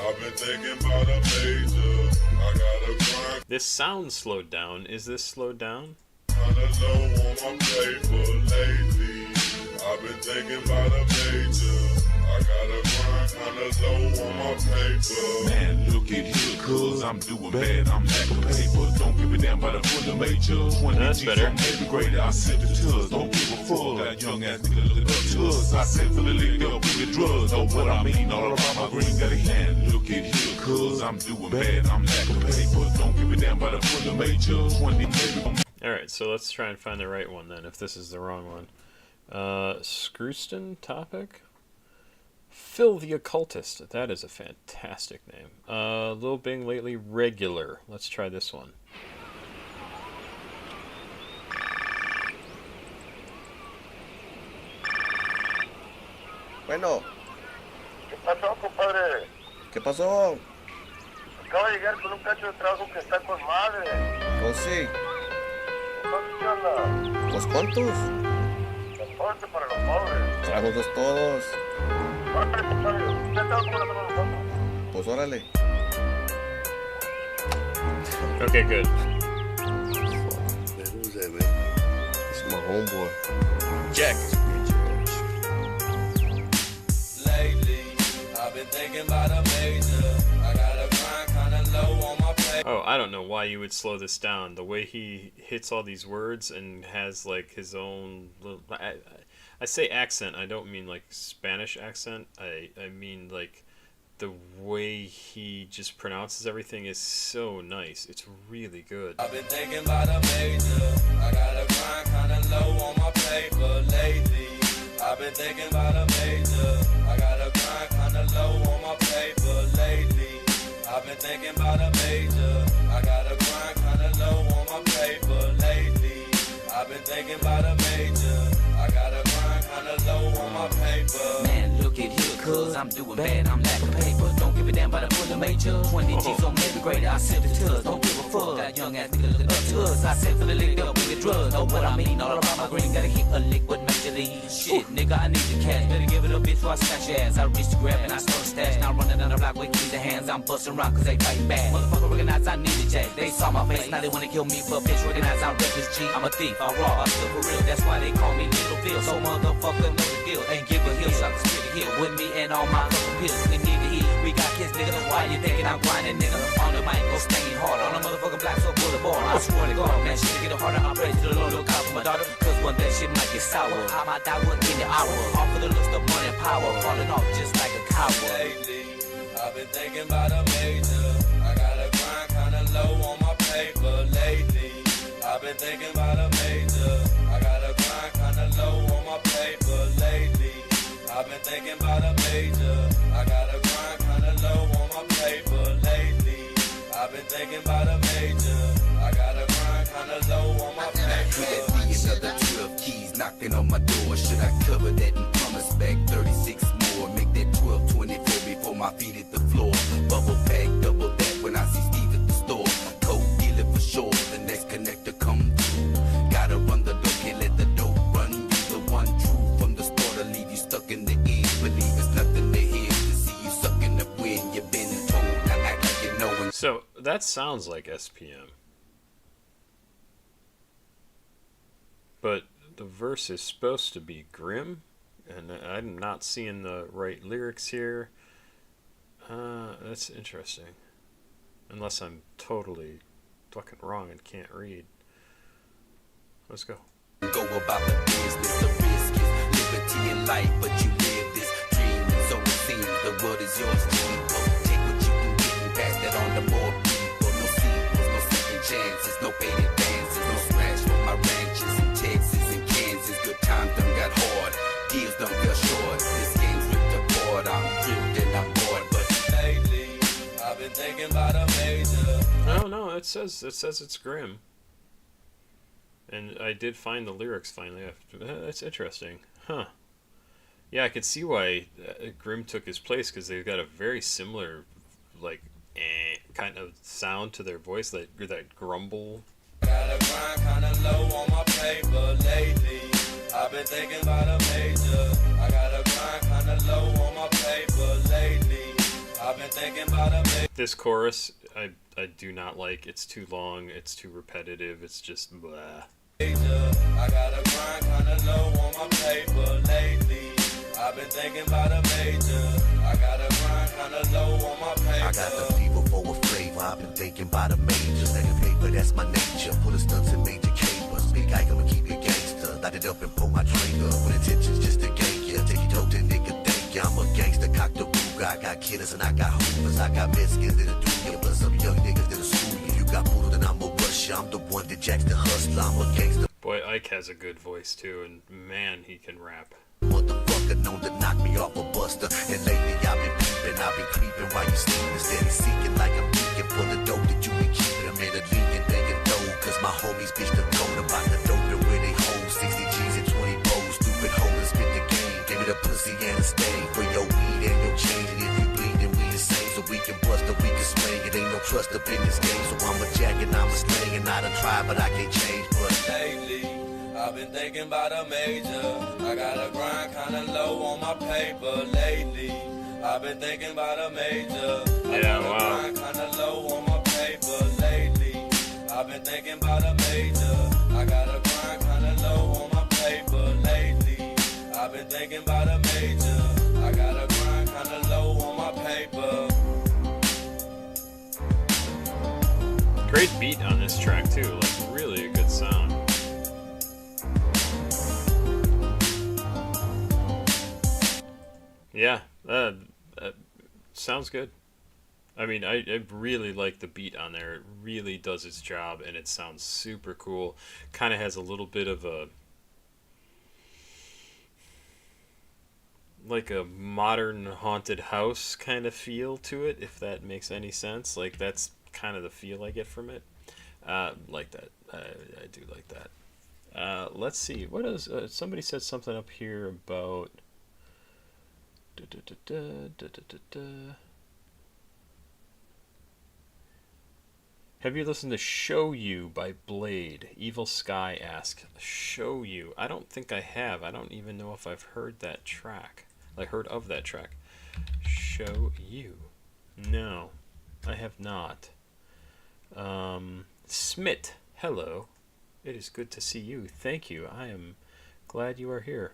I've been thinking about a major. I got a grind. This sounds slowed down. Is this slowed down? Kinda low on my paper lately. I've been thinking about a major. I got a grind kinda low on my paper. Man, look at here, cuz I'm doing bad. I'm lacking paper. Don't give a damn about a full major. 20 That's G's better. on every grade. I sent it to us. Don't give a fuck. That young ass nigga look up to us. I sent for the lick up with the drugs. Know what I mean? All around my green got a hand. Look at here, cuz I'm doing bad. I'm lacking paper. Don't give a damn about a full major. 20 baby. Alright, so let's try and find the right one then, if this is the wrong one. Scrooston topic? Phil the Occultist. That is a fantastic name. Lil Bing lately regular. Let's try this one. Bueno. ¿Qué pasó, compadre? ¿Qué pasó? Acabo de llegar con un cacho de trabajo que está con madre. Pues sí. Entonces, ¿qué onda? ¿Pues cuántos? Transporte para los pobres. Tráegolos todos. Órale, compadre. ¿Qué tal con nosotros? Pues órale. Okay, good. Who's that, man? It's my homeboy. Jack. Lately, I've been thinking about a major. I got a grind kinda low on my plate. Oh, I don't know why you would slow this down. The way he hits all these words and has like his own little, I say accent, I don't mean like Spanish accent. I mean like the way he just pronounces everything is so nice. It's really good. I've been thinking about a major. I got a grind kinda low on my paper lately. I've been thinking about a major. I got a grind kinda low on my paper lately. I've been thinking about a major. I got a grind kinda low on my paper lately. I've been thinking about a major. I got a grind kinda low on my paper. Man, look at here, cuz I'm doing bad, I'm lacking paper. Don't give a damn about a full major. 20 G's on every grade, I sent it to us. Don't give a fuck. Got young ass nigga looking up to us. I sent for the lick up with the drugs. Know what I mean? All around my green, gotta keep a liquid major league. Shit, nigga, I need the cash. Better give it a bitch before I snatch your ass. I reach the grab and I start stash. Now running down the block with keys in hands. I'm busting around cause they fight back. Motherfucker recognize I need a jack. They saw my face, now they wanna kill me, but bitch recognize I'm reckless G. I'm a thief, I rob, I steal for real. That's why they call me Little Phil. So motherfucker know the deal. Ain't give a hill, so I can spit a hill. With me and all my fucking pills. We need to eat, we got kids, nigga. Why you thinking I'm grinding, nigga? On the mic, go staying hard. On the motherfucking black so boulevard. I swear to God, man, shit get harder. I pray to the Lord, look out for my daughter. Cause one day shit might get sour. I might die within the hour. All for the looks of money and power. Falling off just like a coward. Lately, I've been thinking about a major. I got a grind kinda low on my paper lately. I've been thinking about a major. I got a grind kinda low on my paper lately. I've been thinking about a major. I got a grind kinda low on my paper lately. I've been thinking about a major. I got a grind kinda low on my paper. Could that be another 12 keys knocking on my door? Should I cover that and promise back 36 more? Make that 1224 before my feet hit the floor. Bubble pack, double that when I see Steve at the store. Cold dealer for sure, the next connector come through. Gotta run the dope, can't let the dope run you. The one true from the start to leave you stuck in the end. Believe it's nothing to hear to see you sucking up when you've been told. Now act like you know. So that sounds like SPM. But the verse is supposed to be Grimm, and I'm not seeing the right lyrics here. That's interesting. Unless I'm totally fucking wrong and can't read. Let's go. Go about the business, the risk is liberty and life, but you live this dream, and so it seems the world is yours to keep. Take what you can get and pass that on to more people. No sequels, no second chances, no paid advances. bored. This game's ripped apart, I'm ripped and I'm bored. But lately, I've been thinking about a major. No, it says it's Grimm. And I did find the lyrics finally. That's interesting. Huh. Yeah, I could see why Grimm took his place, because they've got a very similar, like, kind of sound to their voice, that grumble. Gotta grind kinda low on my paper lately. I've been thinking about a major. I gotta grind kinda low on my paper lately. I've been thinking about a major. This chorus, I do not like. It's too long. It's too repetitive. It's just blah. I gotta grind kinda low on my paper lately. I've been thinking about a major. I gotta grind kinda low on my paper. I got the fever for a flavor. I've been thinking about a major. Second paper, that's my nature. Put a stunts in major capers. Big Ikeman, keep it gangster. Light it up and pull my trigger. With intentions just to gank ya. Take your dope to nigga, thank ya. I'm a gangster, cock the booga. I got killers and I got hoopers. I got Mexicans that'll do ya. Plus some young niggas that'll school you. You got poodle, then I'm a rusher. I'm the one that jacks the hustler. I'm a gangster. Boy, Ike has a good voice too, and man, he can rap. Motherfucker known to knock me off a buster. And lately I've been peeping, I've been creeping while you sleeping. Steady seeking like I'm geeking for the dope that you been keeping. I'm in a league and thinking dope, cause my homies bitch the told about the dope and where they hold 60 G's and 20 O's. Stupid holders spit the game. Give me the pussy and a stain for your weed and your change. And if you bleed, then we the same. So we can bust or we can swing. It ain't no trust up in this game. So I'm a jack and I'm a slang. And I done tried, but I can't change. But lately, I've been thinking about a major. I gotta grind kinda low on my paper lately. I've been thinking about a major. I gotta grind kinda low on my paper lately. I've been thinking about a major. I gotta grind kinda low on my paper lately. I've been thinking about a major. I gotta grind kinda low on my paper. Great beat on this track too, like really a good sound. Yeah, sounds good. I mean, I really like the beat on there. It really does its job, and it sounds super cool. Kind of has a little bit of a, like a modern haunted house kind of feel to it, if that makes any sense. Like, that's kind of the feel I get from it. Like that. I do like that. Let's see. What is, somebody said something up here about... Have you listened to Show You by Bladee? Evil Sky asks. Show You. I don't think I have. I don't even know if I've heard that track. Like, heard of that track. Show You. No, I have not. Smit. Hello. It is good to see you. Thank you. I am glad you are here.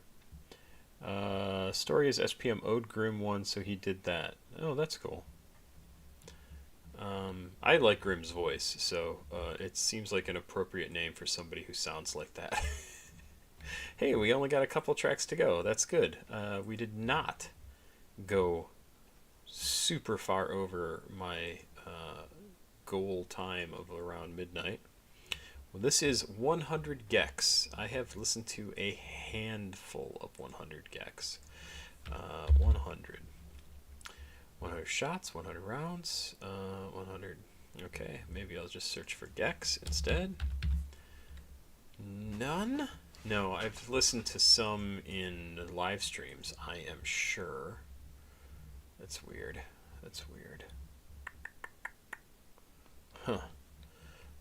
Story is SPM owed Grimm one, so he did that. Oh, that's cool. I like Grimm's voice, so it seems like an appropriate name for somebody who sounds like that. Hey, we only got a couple tracks to go. That's good. We did not go super far over my goal time of around midnight. Well, this is 100 gecs. I have listened to a handful of 100 gecs. 100 shots, 100 rounds, 100. Okay, maybe I'll just search for gecs instead. None? No, I've listened to some in the live streams, I am sure. That's weird. That's weird. Huh.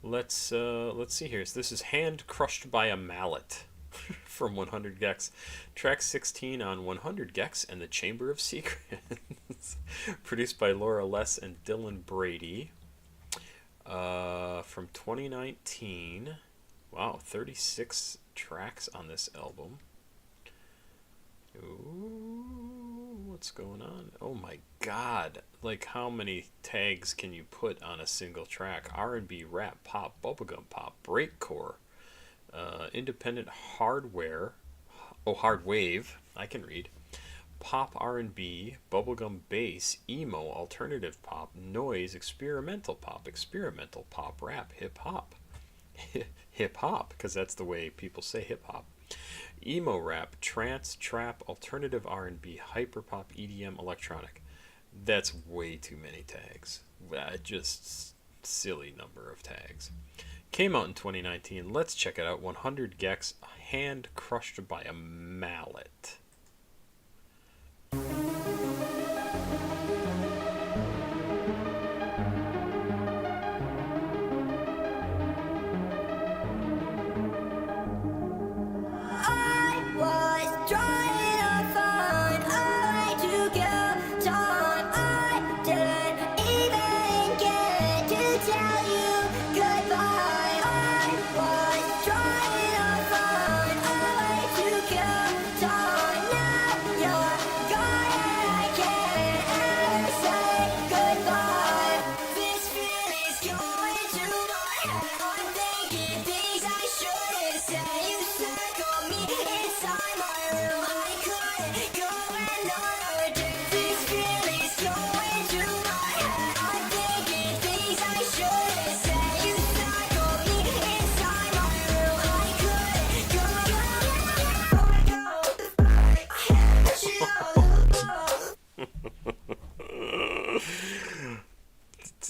Let's see here. So this is Hand Crushed by a Mallet from 100 gecs. Track 16 on 100 gecs and the Chamber of Secrets. Produced by Laura Less and Dylan Brady. From 2019. Wow, 36 tracks on this album. Ooh, what's going on? Oh my god. Like, how many tags can you put on a single track? R&B, rap, pop, bubblegum pop, breakcore, independent hardware, hard wave, I can read, pop R&B, bubblegum bass, emo, alternative pop, noise, experimental pop, rap, hip-hop. Hip-hop, because that's the way people say hip-hop. Emo rap, trance, trap, alternative R&B, hyperpop, EDM, electronic. That's way too many tags. Just silly number of tags. Came out in 2019. Let's check it out. 100 gecs, hand crushed by a mallet.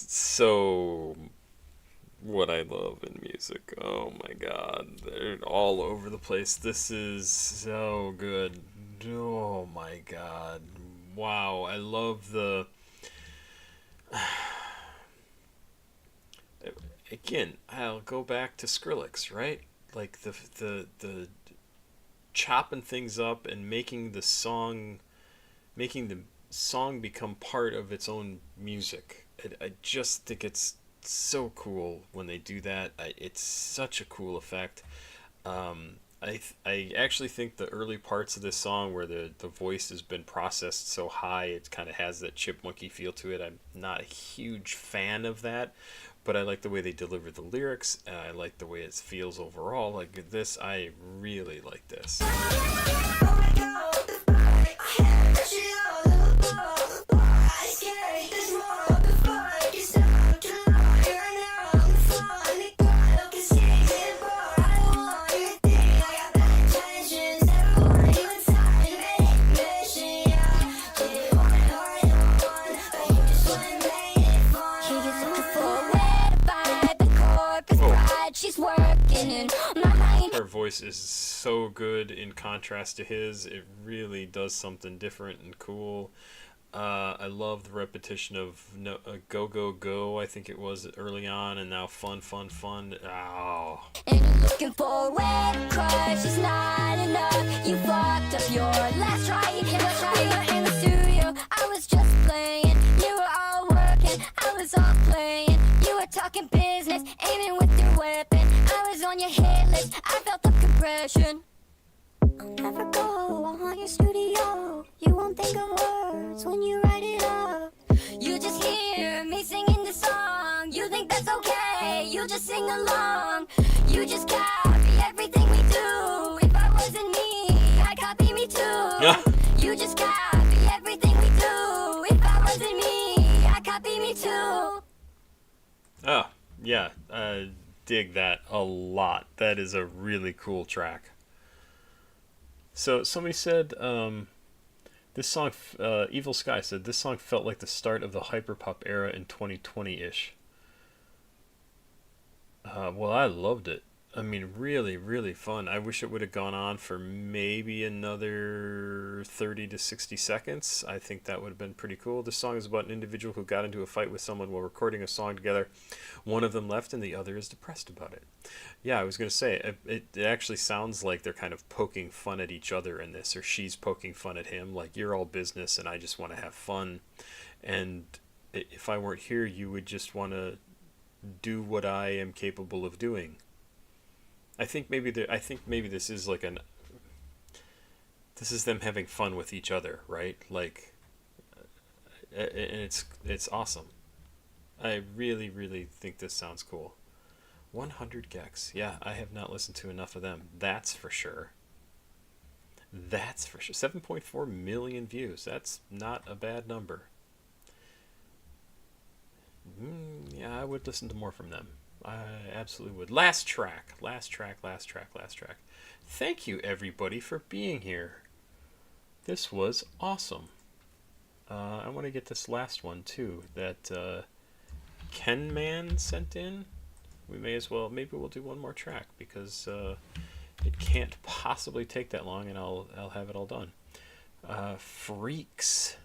So, what I love in music, oh my god, they're all over the place. This is so good. Oh my god, wow, I love the... Again, I'll go back to Skrillex, right? Like the chopping things up and making the song become part of its own music. I just think it's so cool when they do that. It's such a cool effect. I actually think the early parts of this song where the voice has been processed so high, it kind of has that chipmunky feel to it. I'm not a huge fan of that, but I like the way they deliver the lyrics, and I like the way it feels overall. Like this, I really like this. Her voice is so good in contrast to his. It really does something different and cool. I love the repetition of go go go, I think it was early on, and now fun fun fun. Oh. And you're looking for a wet crush, it's not enough. You fucked up your last try. We were in the studio, I was just playing. You were all working, I was all playing. You were talking business, aiming with your weapon. I was on your hit list, I felt the compression. I'll never go, I want your studio. You won't think of words when you write it up. You just hear me singing the song. You think that's okay, you just sing along. You just copy everything we do. If I wasn't me, I'd copy me too. You just copy everything we do. If I wasn't me, I'd copy me too. Oh, yeah, dig that a lot. That is a really cool track. So somebody said, this song, Evil Sky said, this song felt like the start of the hyperpop era in 2020-ish. Well, I loved it. I mean, really, really fun. I wish it would have gone on for maybe another 30 to 60 seconds. I think that would have been pretty cool. This song is about an individual who got into a fight with someone while recording a song together. One of them left and the other is depressed about it. Yeah, I was going to say, it actually sounds like they're kind of poking fun at each other in this, or she's poking fun at him, like, you're all business and I just want to have fun. And if I weren't here, you would just want to do what I am capable of doing. I think maybe this is like this is them having fun with each other, right? Like, and it's awesome. I really, really think this sounds cool. 100 gecs. Yeah, I have not listened to enough of them. That's for sure. That's for sure. 7.4 million views. That's not a bad number. Yeah, I would listen to more from them. I absolutely would. Last track. Thank you, everybody, for being here. This was awesome. I want to get this last one, too, that Kenman sent in. We may as well, maybe we'll do one more track, because it can't possibly take that long, and I'll have it all done. Freaks.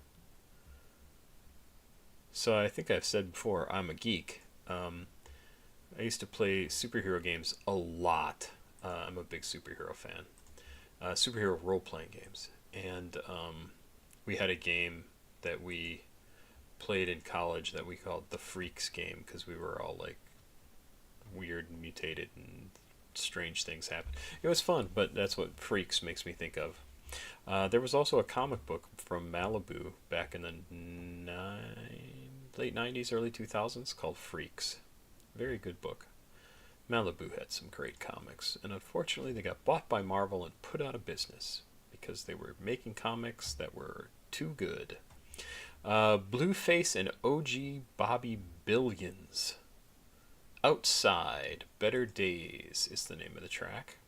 So I think I've said before, I'm a geek. I used to play superhero games a lot. I'm a big superhero fan. Superhero role-playing games. And we had a game that we played in college that we called the Freaks game, because we were all like weird and mutated and strange things happened. It was fun, but that's what Freaks makes me think of. There was also a comic book from Malibu back in the late 90s, early 2000s called Freaks. Very good book. Malibu had some great comics, and unfortunately they got bought by Marvel and put out of business because they were making comics that were too good. Blueface and OG Bobby Billions. Outside Better Days is the name of the track.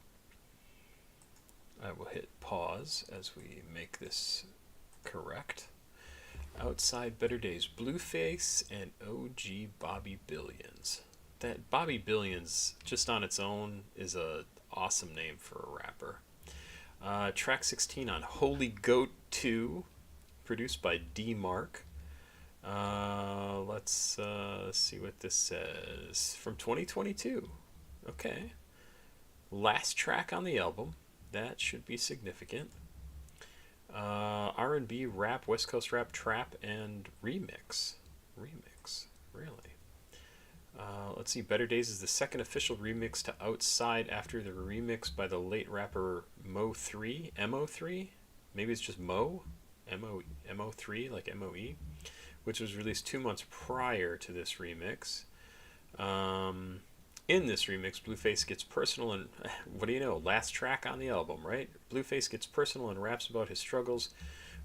I will hit pause as we make this correct. Outside Better Days, Blueface and OG Bobby Billions. That Bobby Billions, just on its own, is a awesome name for a rapper. Track 16 on Holy Goat 2, produced by D-Mark. Let's see what this says. From 2022. Okay. Last track on the album. That should be significant. R&B, rap, West Coast rap, trap, and remix. Really? Let's see. Better Days is the second official remix to Outside after the remix by the late rapper Mo3. MO3? Maybe it's just Mo? MO3, like M-O-E? Which was released 2 months prior to this remix. In this remix, Blueface gets personal and, what do you know, last track on the album, right? Blueface gets personal and raps about his struggles,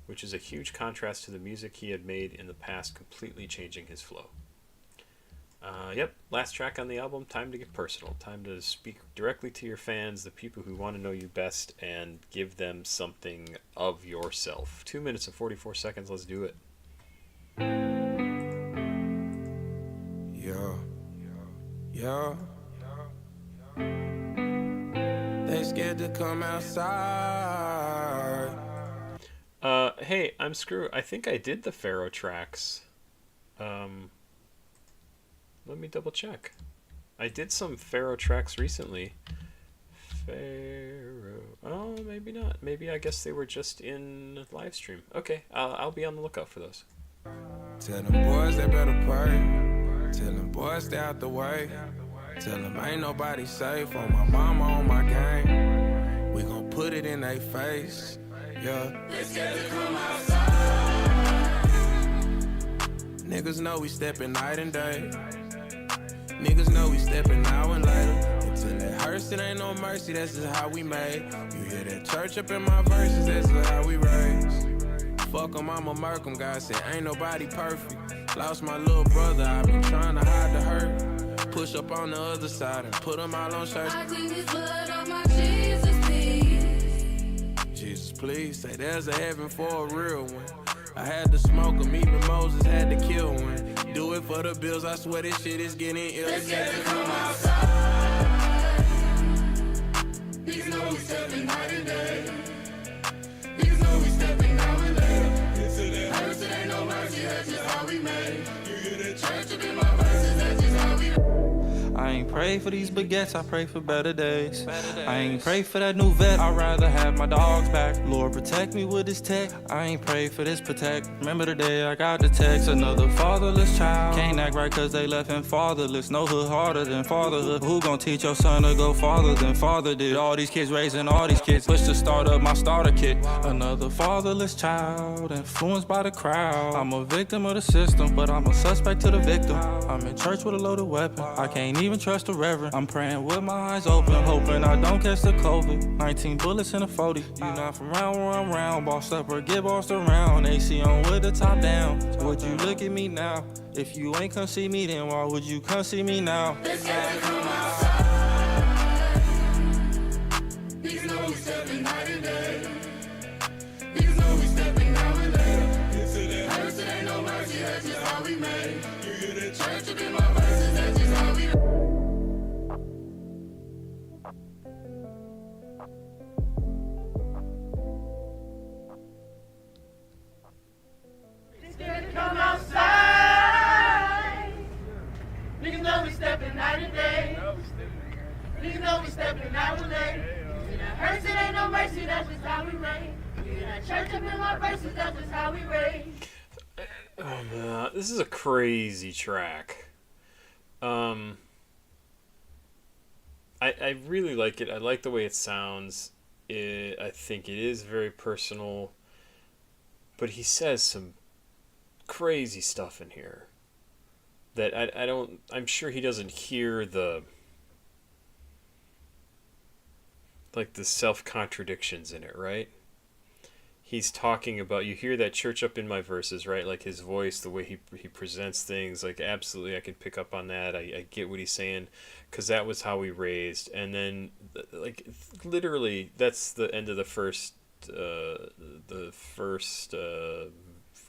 which is a huge contrast to the music he had made in the past, completely changing his flow. Yep, last track on the album, time to get personal. Time to speak directly to your fans, the people who want to know you best, and give them something of yourself. 2 minutes and 44 seconds, let's do it. Yeah. They scared to come outside. Hey, I'm Screw. I think I did the Pharrell tracks. Let me double check. I did some Pharrell tracks recently. Pharrell. Oh, maybe not. Maybe I guess they were just in Livestream. Okay, I'll be on the lookout for those. Tell them boys they better pray. Tell them boys stay out the way. Tell them ain't nobody safe on my mama, on my gang. We gon' put it in they face. Yeah. They scared to come outside. Niggas know we steppin' night and day. Niggas know we steppin' now and later. Until it hurts, it ain't no mercy, that's just how we made. You hear that church up in my verses, that's just how we raised. Fuck 'em, I'ma murk 'em, God said ain't nobody perfect. Lost my little brother, I've been trying to hide the hurt. Push up on the other side and put 'em all on church. I clean this blood off my Jesus, please. Jesus, please, say there's a heaven for a real one. I had to smoke 'em, even Moses had to kill one. Do it for the bills, I swear this shit is getting ill. Let's get to come outside. Niggas know we stepping night and day. Niggas know we stepping now and later. Hurts, it ain't no mercy, that's just how we made. You hear that church up in my verses, that's just how we. I ain't pray for these baguettes, I pray for better days. I ain't pray for that new vet, I'd rather have my dogs back. Lord, protect me with this tech. I ain't pray for this protect. Remember the day I got the text, another fatherless child. Can't act right cause they left him fatherless. No hood harder than fatherhood. Who gon' teach your son to go farther than father did? All these kids raising all these kids. Push to start up my starter kit. Another fatherless child, influenced by the crowd. I'm a victim of the system, but I'm a suspect to the victim. I'm in church with a loaded weapon. I can't even trust the reverend. I'm praying with my eyes open, hoping I don't catch the COVID. 19 bullets in a 40. You not from round where I'm round. Bossed up or get bossed around. AC on with the top down. Would you look at me now? If you ain't come see me, then why would you come see me now? Let's get to come outside. Niggas know we stepping night and day. Niggas know we stepping now and then. Iris, it ain't no mercy, that's just how we made. Church up in my verses, that's just how we. Come outside. Niggas know we stepping night and day. Niggas know we stepping night and day. See that hurts, it ain't no mercy, that's just how we raise. That church up in my verses, that's just how we raise. Oh man, this is a crazy track. I really like it. I like the way it sounds. I think it is very personal. But he says some crazy stuff in here that I'm sure he doesn't hear the self-contradictions in it, right? He's talking about, you hear that church up in my verses, right? Like his voice, the way he presents things, like absolutely I can pick up on that. I get what he's saying, because that was how we raised. And then like literally that's the end of the first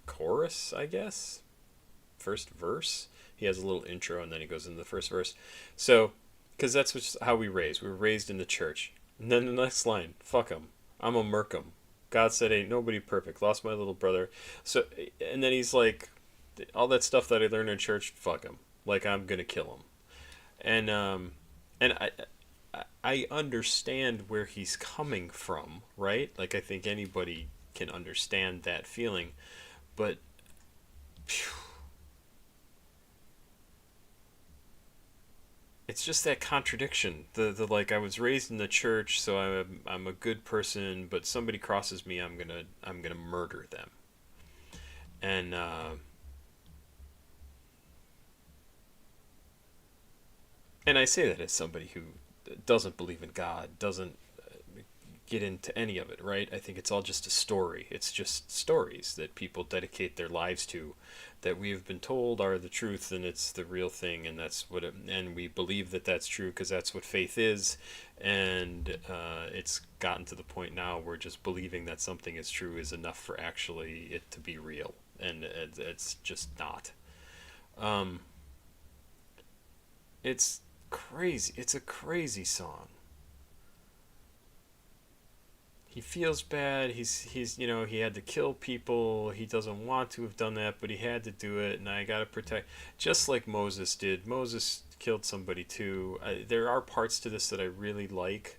chorus, I guess. First verse. He has a little intro and then he goes into the first verse. So, because that's how we raised. We were raised in the church. And then the next line, fuck him. I'm a murk him. God said ain't nobody perfect. Lost my little brother. So, and then he's like, all that stuff that I learned in church, fuck him. Like I'm gonna kill him. And I understand where he's coming from, right? Like I think anybody can understand that feeling, but phew, it's just that contradiction. The like I was raised in the church, so I'm a good person, but somebody crosses me, I'm gonna murder them. And I say that as somebody who doesn't believe in God, doesn't get into any of it, right? I think it's all just a story. It's just stories that people dedicate their lives to, that we have been told are the truth and it's the real thing, and that's what and we believe that that's true because that's what faith is. And it's gotten to the point now where just believing that something is true is enough for actually it to be real, and it's just not. It's crazy. It's a crazy song. He feels bad. He's you know, he had to kill people. He doesn't want to have done that, but he had to do it, and I gotta protect, just like Moses did. Moses killed somebody too. There are parts to this that I really like.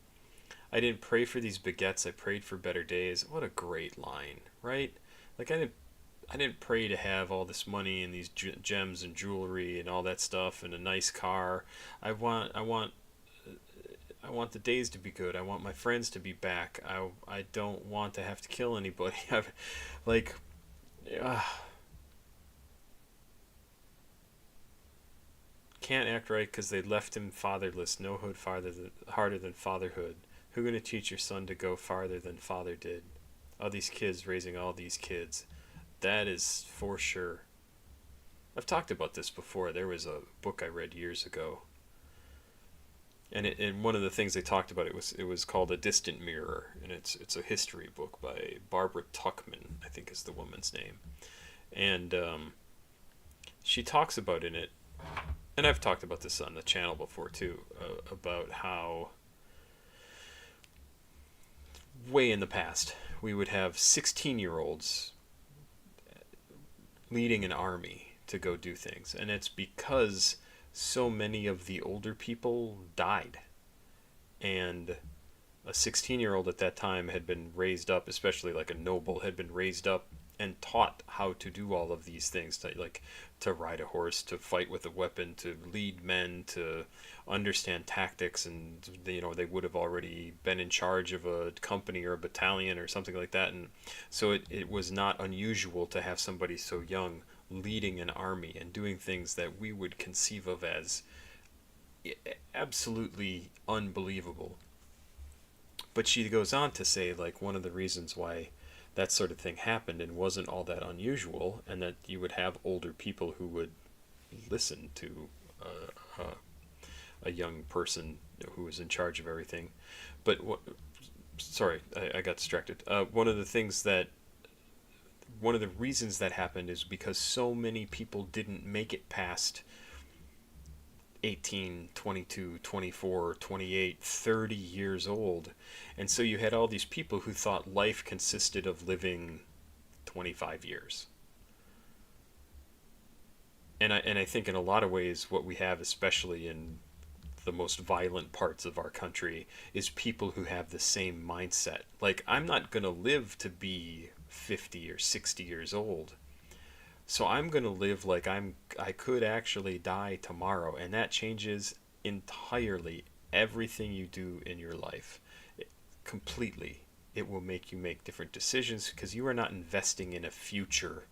I didn't pray for these baguettes, I prayed for better days. What a great line, right? Like I didn't pray to have all this money and these gems and jewelry and all that stuff and a nice car. I want the days to be good. I want my friends to be back. I don't want to have to kill anybody. Can't act right because they left him fatherless. No hood harder than fatherhood. Who gonna teach your son to go farther than father did? All these kids raising all these kids. That is for sure. I've talked about this before. There was a book I read years ago. And one of the things they talked about, it was called A Distant Mirror, and it's a history book by Barbara Tuchman, I think is the woman's name, and she talks about in it, and I've talked about this on the channel before too, about how way in the past we would have 16-year-olds leading an army to go do things, and it's because so many of the older people died, and a 16-year-old at that time had been raised up, especially like a noble, had been raised up and taught how to do all of these things, to ride a horse, to fight with a weapon, to lead men, to understand tactics, and they would have already been in charge of a company or a battalion or something like that. And so it was not unusual to have somebody so young leading an army and doing things that we would conceive of as absolutely unbelievable. But she goes on to say, like, one of the reasons why that sort of thing happened and wasn't all that unusual, and that you would have older people who would listen to a young person who was in charge of everything. But sorry, I got distracted. One of the reasons that happened is because so many people didn't make it past 18, 22, 24, 28, 30 years old. And so you had all these people who thought life consisted of living 25 years. And I think in a lot of ways what we have, especially in the most violent parts of our country, is people who have the same mindset. Like, I'm not going to live to be 50 or 60 years old. So I'm going to live like I could actually die tomorrow. And that changes entirely everything you do in your life. Completely. It will make you make different decisions because you are not investing in a future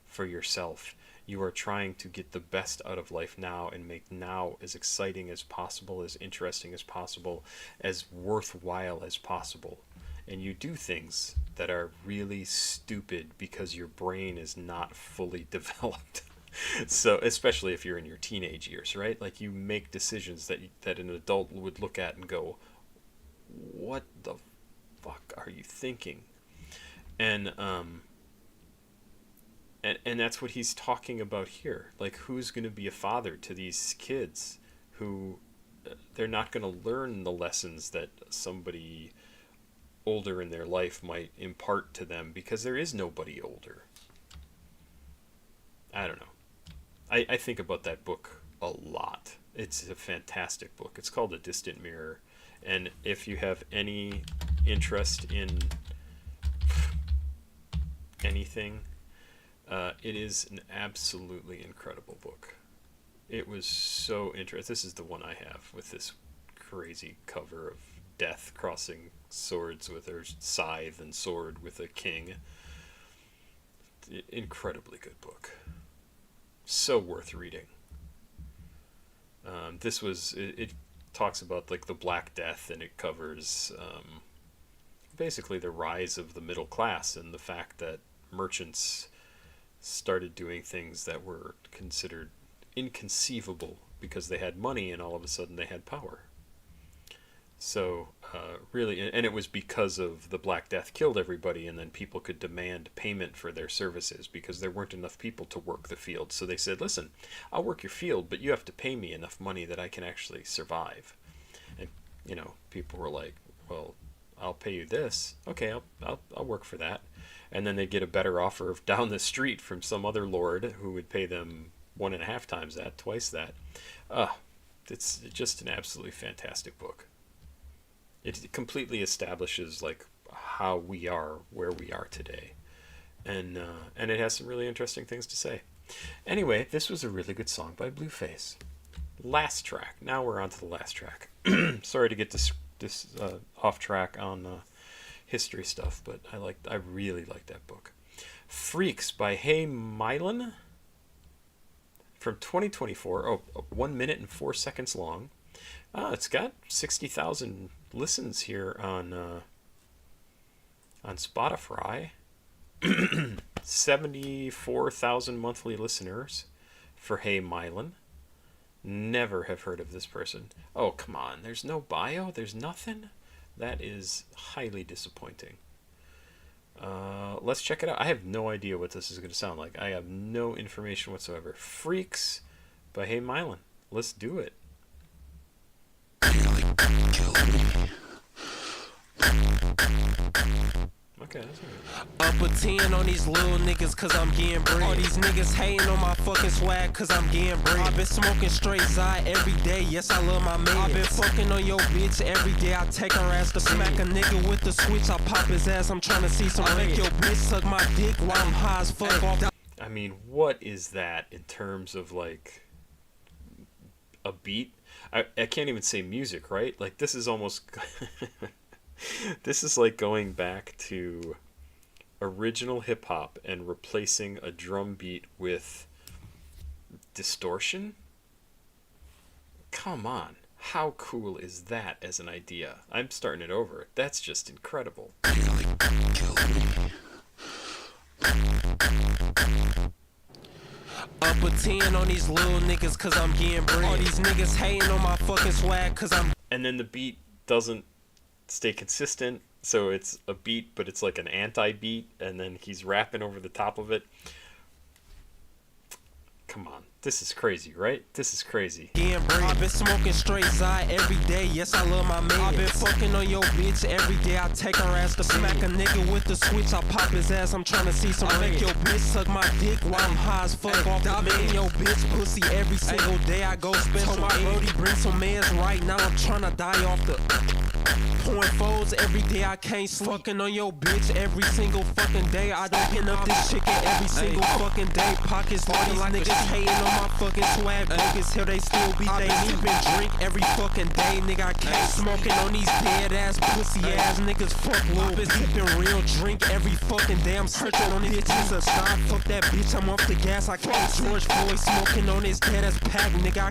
for yourself. You are trying to get the best out of life now and make now as exciting as possible, as interesting as possible, as worthwhile as possible. And you do things that are really stupid because your brain is not fully developed. So, especially if you're in your teenage years, right? Like, you make decisions that an adult would look at and go, what the fuck are you thinking? And that's what he's talking about here. Like, who's going to be a father to these kids who they're not going to learn the lessons that somebody older in their life might impart to them because there is nobody older. I don't know. I think about that book a lot. It's a fantastic book. It's called A Distant Mirror. And if you have any interest in anything, it is an absolutely incredible book. It was so interesting. This is the one I have with this crazy cover of Death crossing swords with her scythe and sword with a king. Incredibly good book. So worth reading. It talks about like the Black Death, and it covers basically the rise of the middle class and the fact that merchants started doing things that were considered inconceivable because they had money and all of a sudden they had power. So really, and it was because of the Black Death killed everybody, and then people could demand payment for their services because there weren't enough people to work the field. So they said, listen, I'll work your field, but you have to pay me enough money that I can actually survive. And, people were like, well, I'll pay you this. Okay, I'll work for that. And then they'd get a better offer down the street from some other lord who would pay them 1.5 times that, twice that. It's just an absolutely fantastic book. It completely establishes like how we are where we are today, and it has some really interesting things to say. Anyway, this was a really good song by Blueface. Last track. Now we're on to the last track. Sorry to get this off track on history stuff, but I really like that book. Freaks by Heymylan from 2024. 1 minute and 4 seconds long. It's got 60,000 listens here on Spotify. 74,000 monthly listeners for Heymylan. Never have heard of this person. Oh, come on. There's no bio? There's nothing? That is highly disappointing. Let's check it out. I have no idea what this is going to sound like. I have no information whatsoever. Freaks by Heymylan. Let's do it. Okay, that's Up a 10 on these little niggas cause I'm getting bread. All these niggas hating on my fucking swag cause I'm getting bread. I've been smoking straight Zy every day, yes I love my meds. I've been fucking on your bitch every day, I take her ass to smack a nigga with the switch, I pop his ass, I'm trying to see some red. Make your bitch suck my dick while I'm high as fuck off. I mean, what is that in terms of like a beat? I can't even say music, right? Like this is almost this is like going back to original hip hop and replacing a drum beat with distortion. Come on. How cool is that as an idea? I'm starting it over. That's just incredible. Up a 10 on these little niggas cause I'm getting bread. All these niggas hating on my fucking swag cause I'm... And then the beat doesn't stay consistent, so it's a beat, but it's like an anti-beat, and then he's rapping over the top of it. Come on. This is crazy, right? This is crazy. I've been smoking straight Zy every day. Yes, I love my man. I've been fucking on your bitch every day. I take her ass to smack a nigga with the switch. I pop his ass. I'm trying to see some I make your bitch suck my dick while I'm high as fuck off the man. Your bitch pussy every single day. I go spend some my brody bring some mans right now. I'm trying to die off the pouring foes every day. I can't sleep. Fucking on your bitch every single fucking day. I don't get up this chicken every single fucking day. Pockets looking like niggas hating on my fucking swag. Niggas here they still be they sippin' drink every fucking day. Nigga I can't smoking on these dead ass pussy ass niggas. Fuck Lil Bing sippin' real drink every fucking day. I'm searching on these bitches a stop. Fuck that bitch. I'm off the gas. I can't. George Floyd smoking on his dead ass pack. Nigga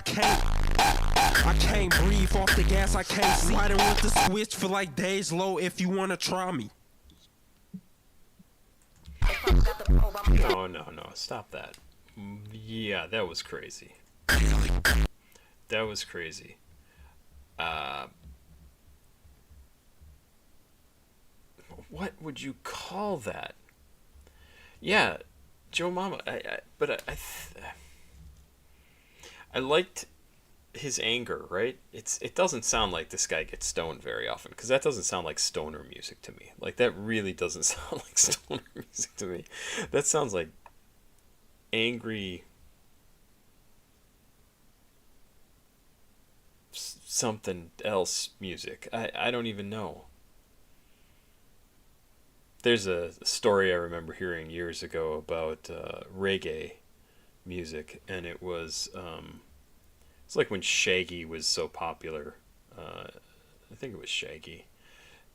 I can't breathe off the gas. I can't see. Riding with the switch for like days low. If you wanna try me. No, stop that. Yeah, that was crazy. That was crazy. What would you call that? Yeah, Joe Mama. I liked his anger, right? It doesn't sound like this guy gets stoned very often, because that doesn't sound like stoner music to me. Like, that really doesn't sound like stoner music to me. That sounds like angry something else music. I don't even know. There's a story I remember hearing years ago about reggae music, and it was it's like when Shaggy was so popular. I think it was Shaggy,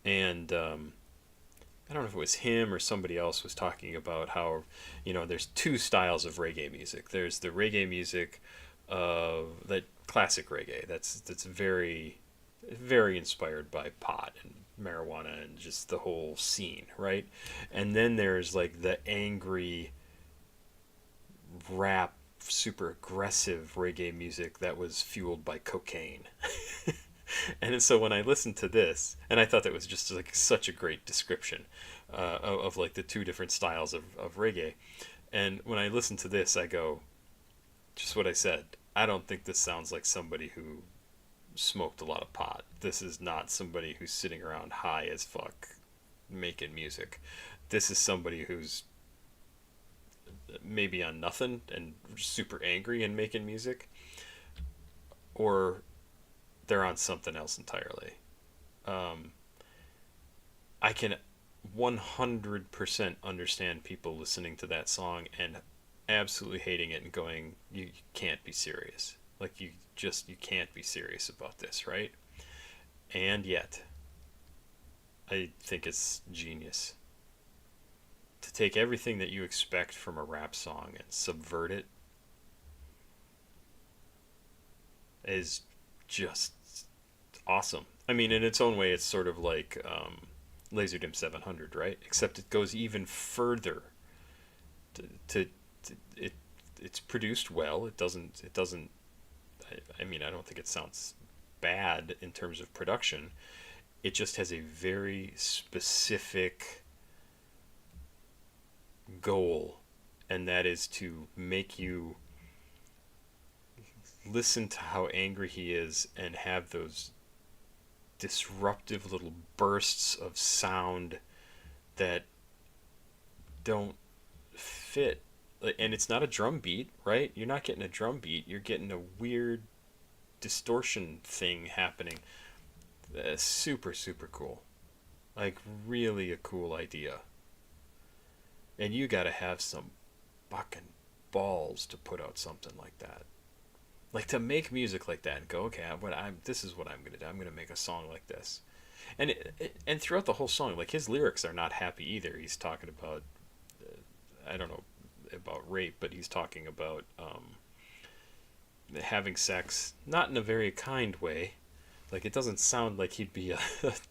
and I don't know if it was him or somebody else was talking about how, there's two styles of reggae music. There's the reggae music of that classic reggae. That's very, very inspired by pot and marijuana and just the whole scene, right? And then there's like the angry rap, super aggressive reggae music that was fueled by cocaine. And so when I listened to this, and I thought that was just like such a great description of like the two different styles of reggae. And when I listened to this, I go, just what I said. I don't think this sounds like somebody who smoked a lot of pot. This is not somebody who's sitting around high as fuck making music. This is somebody who's maybe on nothing and super angry and making music, or they're on something else entirely. I can 100% understand people listening to that song and absolutely hating it and going, you can't be serious. Like, you can't be serious about this, right? And yet, I think it's genius to take everything that you expect from a rap song and subvert it. Is just awesome. I mean, in its own way, it's sort of like Laserdisc 700, right? Except it goes even further. It's produced well. It doesn't. I mean, I don't think it sounds bad in terms of production. It just has a very specific goal, and that is to make you listen to how angry he is and have those disruptive little bursts of sound that don't fit. And it's not a drum beat, right? You're not getting a drum beat. You're getting a weird distortion thing happening. Super, super cool. Like, really a cool idea. And you gotta have some fucking balls to put out something like that. Like, to make music like that and go, okay, this is what I'm gonna do. I'm gonna make a song like this. And throughout the whole song, like, his lyrics are not happy either. He's talking about, I don't know about rape, but he's talking about having sex, not in a very kind way. Like, it doesn't sound like he'd be a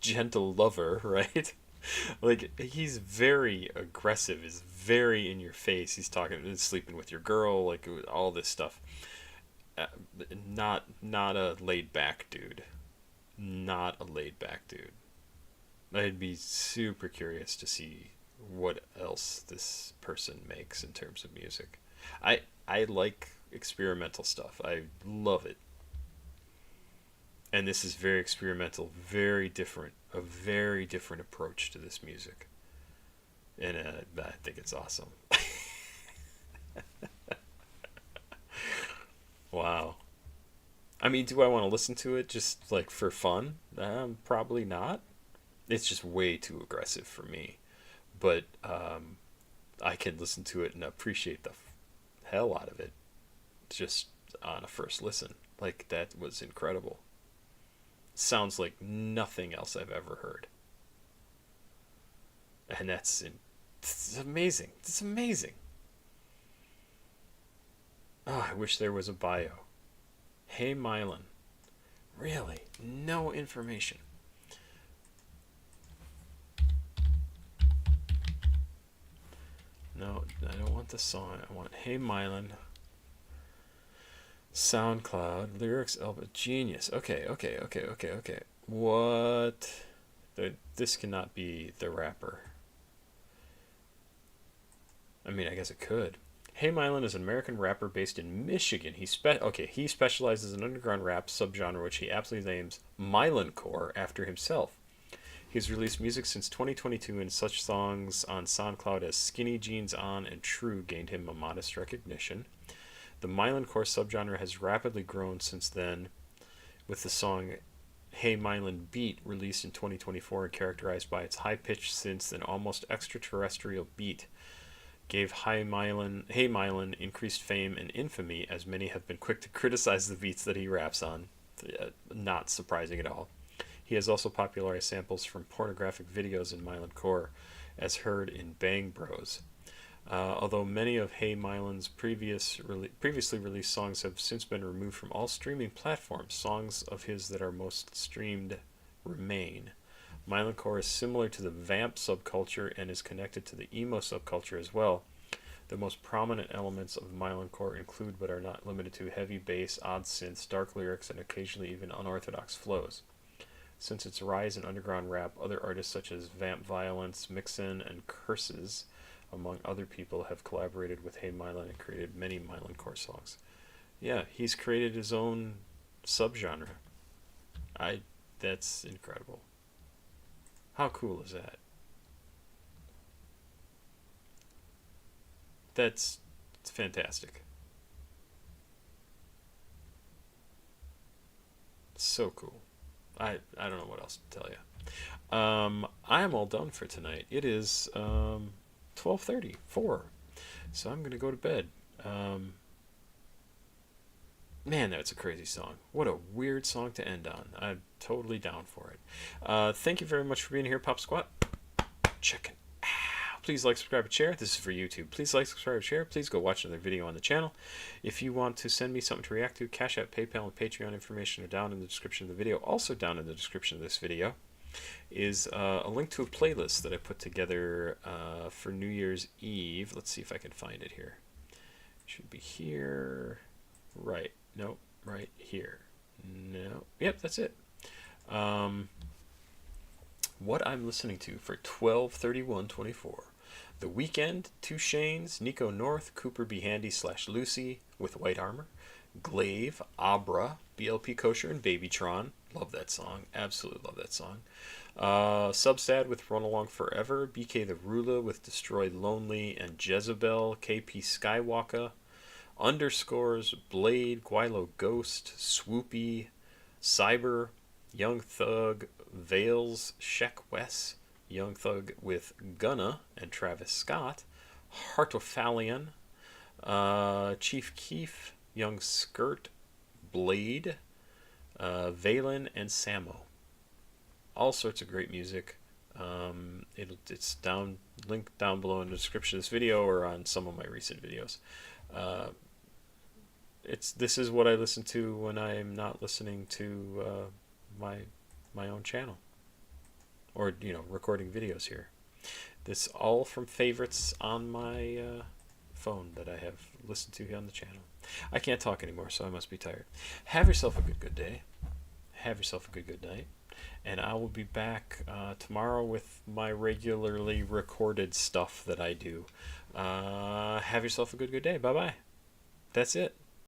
gentle lover, right? Like, he's very aggressive, is very in your face. He's talking, sleeping with your girl, like all this stuff. Not a laid back dude. Not a laid back dude. I'd be super curious to see what else this person makes in terms of music. I like experimental stuff. I love it. And this is very experimental, very different, a very different approach to this music. And I think it's awesome. Wow. I mean, do I want to listen to it just like for fun? Probably not. It's just way too aggressive for me. But I can listen to it and appreciate the hell out of it just on a first listen. Like, that was incredible. Sounds like nothing else I've ever heard. And it's amazing. It's amazing. Oh, I wish there was a bio. Heymylan. Really? No information. No, I don't want the song. I want Heymylan. SoundCloud. Lyrics, Elba. Genius. Okay. What? This cannot be the rapper. I mean, I guess it could. Heymylan is an American rapper based in Michigan. He specializes in underground rap subgenre, which he aptly names Milancore after himself. He's released music since 2022, and such songs on SoundCloud as Skinny Jeans On and True gained him a modest recognition. The Milancore subgenre has rapidly grown since then, with the song Heymylan Beat released in 2024 and characterized by its high-pitched synths and almost extraterrestrial beat. Gave Heymylan increased fame and infamy, as many have been quick to criticize the beats that he raps on. Not surprising at all. He has also popularized samples from pornographic videos in Milancore, as heard in Bang Bros. Although many of Heymylan's previously released songs have since been removed from all streaming platforms, songs of his that are most streamed remain. Milancore is similar to the vamp subculture and is connected to the emo subculture as well. The most prominent elements of Milancore include, but are not limited to, heavy bass, odd synths, dark lyrics, and occasionally even unorthodox flows. Since its rise in underground rap, other artists such as Vamp Violence, Mixin, and Curses, among other people, have collaborated with Heymylan and created many Milancore songs. Yeah, he's created his own subgenre. That's incredible. How cool is that? It's fantastic. So cool. I don't know what else to tell you. I am all done for tonight. It is 12:30, 4. So I'm going to go to bed. Man, that's a crazy song. What a weird song to end on. I'm totally down for it. Thank you very much for being here, Pop Squat. Check it out. Please like, subscribe, and share. This is for YouTube. Please like, subscribe, and share. Please go watch another video on the channel. If you want to send me something to react to, CashApp, PayPal, and Patreon information are down in the description of the video. Also down in the description of this video is a link to a playlist that I put together for New Year's Eve. Let's see if I can find it here. It should be here. Right. Nope. Right here. No. Yep, that's it. What I'm listening to for 12/31/24. The Weeknd, 2 Chainz, Nico North, Cooper B. Handy / Lucy with White Armor, Glaive, Abra, BLP Kosher, and Babytron. Love that song. Absolutely love that song. Subsad with Run Along Forever, BK the Ruler with Destroyed Lonely and Jezebel, KP Skywalker, Underscores, Blade, Guilo Ghost, Swoopy, Cyber, Young Thug, Vales, Sheck Wes, Young Thug with Gunna and Travis Scott, Hartophalion, Chief Keef, Young Skirt, Blade, Valen, and Samo. All sorts of great music. It's linked down below in the description of this video or on some of my recent videos. This is what I listen to when I'm not listening to my own channel, or recording videos here. This all from favorites on my phone that I have listened to here on the channel. I can't talk anymore, so I must be tired. Have yourself a good day. Have yourself a good night. And I will be back tomorrow with my regularly recorded stuff that I do. Have yourself a good day. Bye-bye. That's it.